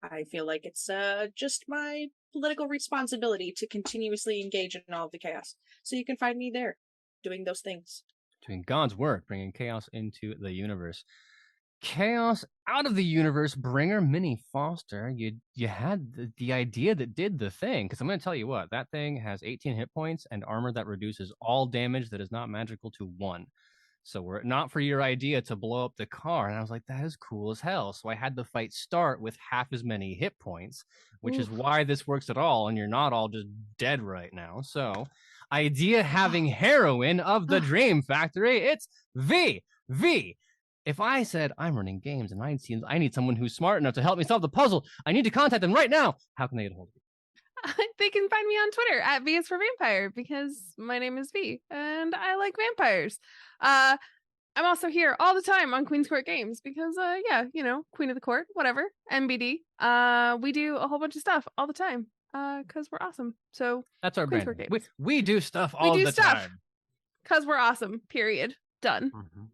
I feel like it's just my political responsibility to continuously engage in all of the chaos. So you can find me there doing those things. Doing God's work, bringing chaos into the universe. Chaos out of the universe bringer, Minnie Foster. You had the idea that did the thing, because I'm going to tell you what, that thing has 18 hit points and armor that reduces all damage that is not magical to 1. So were it not for your idea to blow up the car, and I was like, that is cool as hell. So I had the fight start with half as many hit points, which is why this works at all, and you're not all just dead right now. So idea having heroine of the Dream Factory. It's V. If I said I'm running games and I need someone who's smart enough to help me solve the puzzle, I need to contact them right now. How can they get a hold of you? They can find me on Twitter at V is for Vampire because my name is V and I like vampires. I'm also here all the time on Queen's Court Games because, Queen of the Court, whatever, MBD. We do a whole bunch of stuff all the time because we're awesome. So that's our Queen's brand. Court Games. We do stuff all the time because we're awesome. Period. Done. Mm-hmm.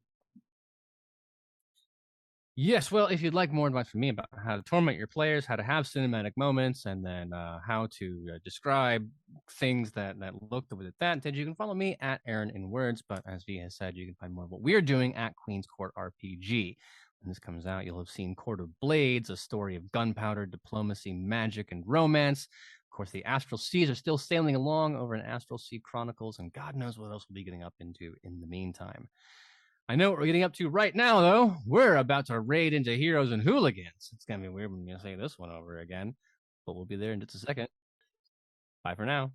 Yes, well, if you'd like more advice from me about how to torment your players, how to have cinematic moments, and then how to describe things that look the way that did, you can follow me at Aaron in Words. But as V has said, you can find more of what we're doing at Queen's Court RPG. When this comes out, you'll have seen Court of Blades, a story of gunpowder, diplomacy, magic, and romance. Of course, the Astral Seas are still sailing along over in Astral Sea Chronicles, and God knows what else we'll be getting up into in the meantime. I know what we're getting up to right now, though. We're about to raid into Heroes and Hooligans. It's going to be weird when you say this one over again, but we'll be there in just a second. Bye for now.